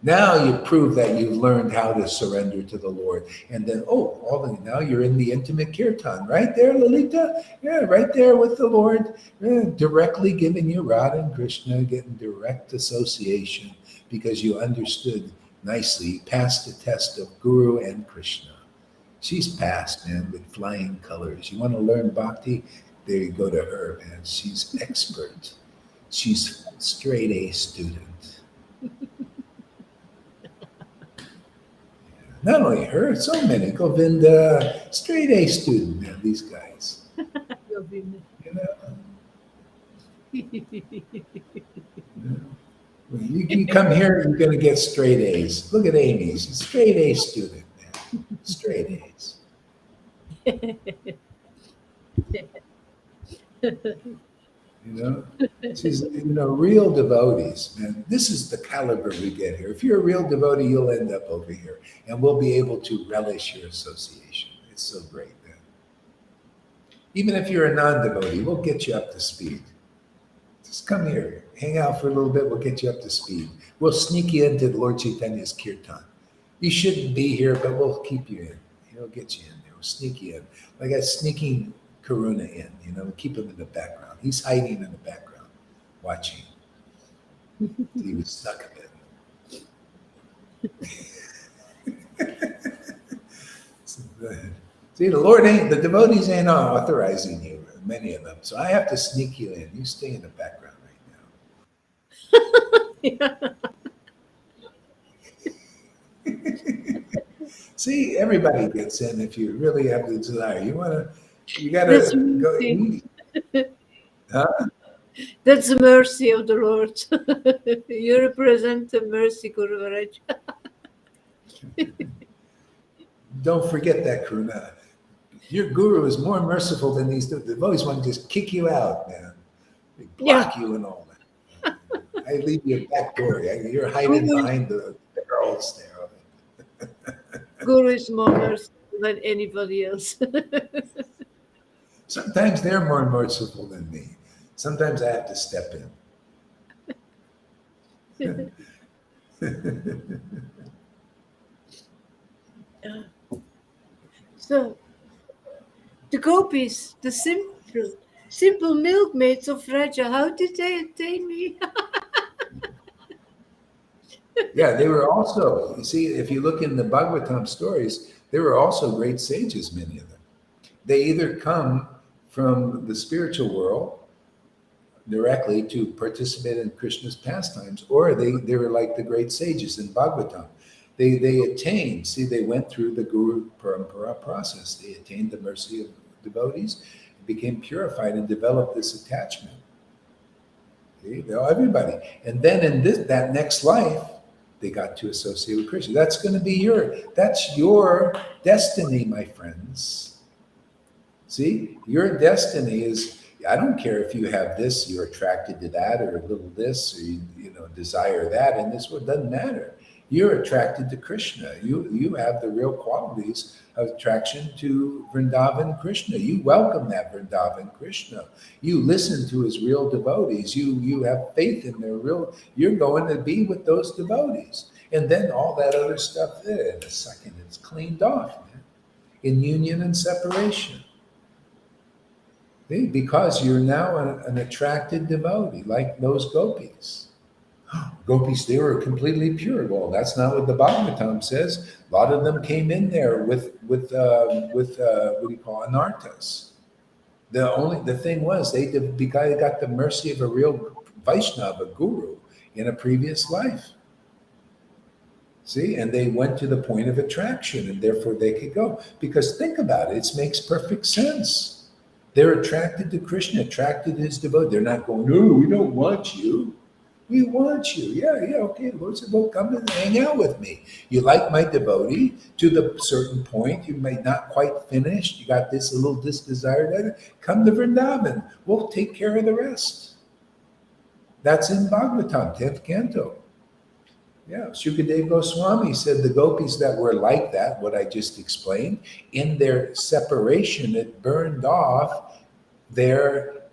A: Now you prove that you've learned how to surrender to the Lord. And then, now you're in the intimate kirtan. Right there, Lalita? Yeah, right there with the Lord. Yeah, directly giving you Radha and Krishna, getting direct association because you understood nicely, passed the test of Guru and Krishna. She's passed, man, with flying colors. You want to learn bhakti? There you go to her, man. She's expert. She's straight A student. Not only her, so many. Govinda, straight A student, man, these guys.
B: Govinda.
A: You come here, you're going to get straight A's. Look at Amy. She's a straight A student, man. Straight A's. She's, real devotees, man. This is the caliber we get here. If you're a real devotee, you'll end up over here, and we'll be able to relish your association. It's so great, man. Even if you're a non-devotee, we'll get you up to speed. Just come here, hang out for a little bit, we'll get you up to speed. We'll sneak you into Lord Chaitanya's kirtan. You shouldn't be here, but we'll keep you in. We'll get you in there, we'll sneak you in. Like a sneaking Karuna in, keep him in the background. He's hiding in the background, watching. He was stuck in. See, the devotees ain't authorizing you, many of them. So I have to sneak you in. You stay in the background right now. See, everybody gets in if you really have the desire. You gotta go eat. Huh?
B: That's the mercy of the Lord. You represent the mercy, Guru Maharaj.
A: Don't forget that, Karuna. Your guru is more merciful than these devotees want to just kick you out, man. They block you and all that. I leave you a back door. You're hiding behind the barrels there.
B: Guru is more merciful than anybody else.
A: Sometimes they're more merciful than me. Sometimes I have to step in.
B: So, the gopis, the simple milkmaids of Raja, how did they attain me?
A: Yeah, they were also, you see, if you look in the Bhagavatam stories, they were also great sages, many of them. They either come from the spiritual world directly to participate in Krishna's pastimes, or they were like the great sages in Bhagavatam. They attained, see, they went through the Guru Parampara process. They attained the mercy of devotees, became purified, and developed this attachment. See, everybody. And then in that next life, they got to associate with Krishna. That's going to be that's your destiny, my friends. See, your destiny is, I don't care if you have this, you're attracted to that, or a little this, or you desire that, and this one doesn't matter. You're attracted to Krishna. You have the real qualities of attraction to Vrindavan Krishna. You welcome that Vrindavan Krishna. You listen to his real devotees. You have faith in their real, you're going to be with those devotees. And then all that other stuff there, in a second, it's cleaned off, man, in union and separation. See? Because you're now an attracted devotee, like those gopis. Gopis, they were completely pure. Well, that's not what the Bhagavatam says. A lot of them came in there with what do you call, anarthas. The thing was, they got the mercy of a real Vaishnava, a guru, in a previous life. See, and they went to the point of attraction, and therefore they could go. Because think about it, it makes perfect sense. They're attracted to Krishna, attracted to his devotee. They're not going, no, we don't want you. We want you. Yeah, okay. The Lord said, well, come and hang out with me. You like my devotee to the certain point. You may not quite finish. You got this, a little this desire. Come to Vrindavan. We'll take care of the rest. That's in Bhagavatam, 10th canto. Yeah, Shukadeva Goswami said the gopis that were like that, what I just explained, in their separation, it burned off their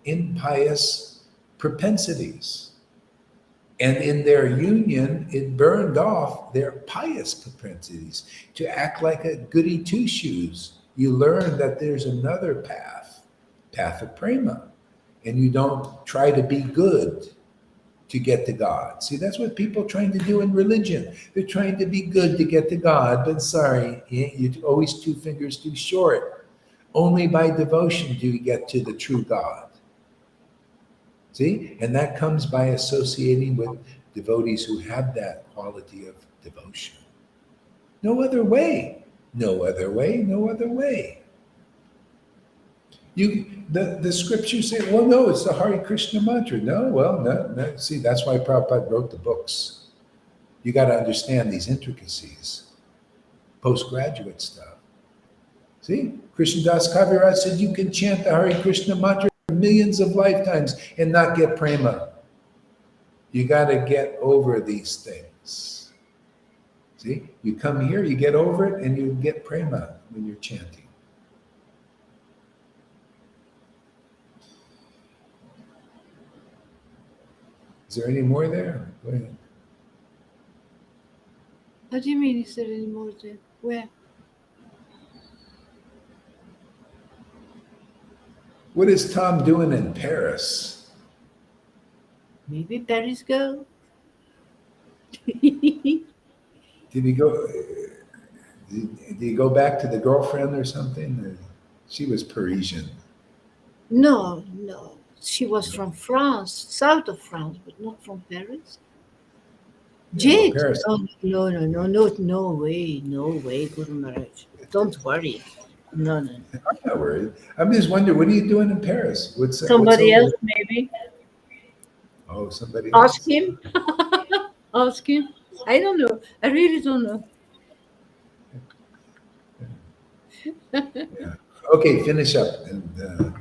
A: impious propensities. And in their union, it burned off their pious propensities to act like a goody two-shoes. You learn that there's another path of prema, and you don't try to be good to get to God. See, that's what people are trying to do in religion. They're trying to be good to get to God, but sorry, you're always 2 fingers too short. Only by devotion do you get to the true God. See? And that comes by associating with devotees who have that quality of devotion. No other way. No other way. No other way. The scriptures say, well, no, it's the Hare Krishna mantra. No, well, no. See, that's why Prabhupada wrote the books. You got to understand these intricacies, postgraduate stuff. See, Krishnadas Kaviraj said you can chant the Hare Krishna mantra millions of lifetimes and not get prema. You got to get over these things. See, you come here, you get over it, and you get prema when you're chanting. Is there any more there? Go ahead.
B: What do you mean, is there any more there? Where?
A: What is Tom doing in Paris?
B: Maybe Paris girl.
A: Did he go? Did he go back to the girlfriend or something? She was Parisian.
B: No. She was from France, south of France, but not from Paris. Jade?
A: Paris.
B: Oh, no way, Guru Maharaj. Don't worry. No.
A: I'm not worried. I'm just wondering, what are you doing in Paris?
B: Somebody else, maybe.
A: Oh, somebody else.
B: Ask him. Ask him. I don't know. I really don't know.
A: Yeah. Okay, finish up. And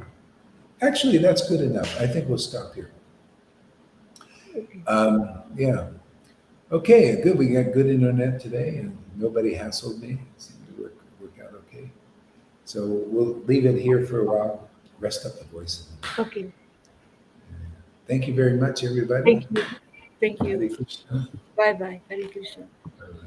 A: actually, that's good enough. I think we'll stop here. Yeah. Okay, good. We got good internet today, and nobody hassled me. It seemed to work out okay. So we'll leave it here for a while. Rest up the voice.
B: Okay.
A: Thank you very much, everybody.
B: Thank you.
A: Hare Krishna.
B: Bye-bye. Hare Krishna.
A: Bye-bye.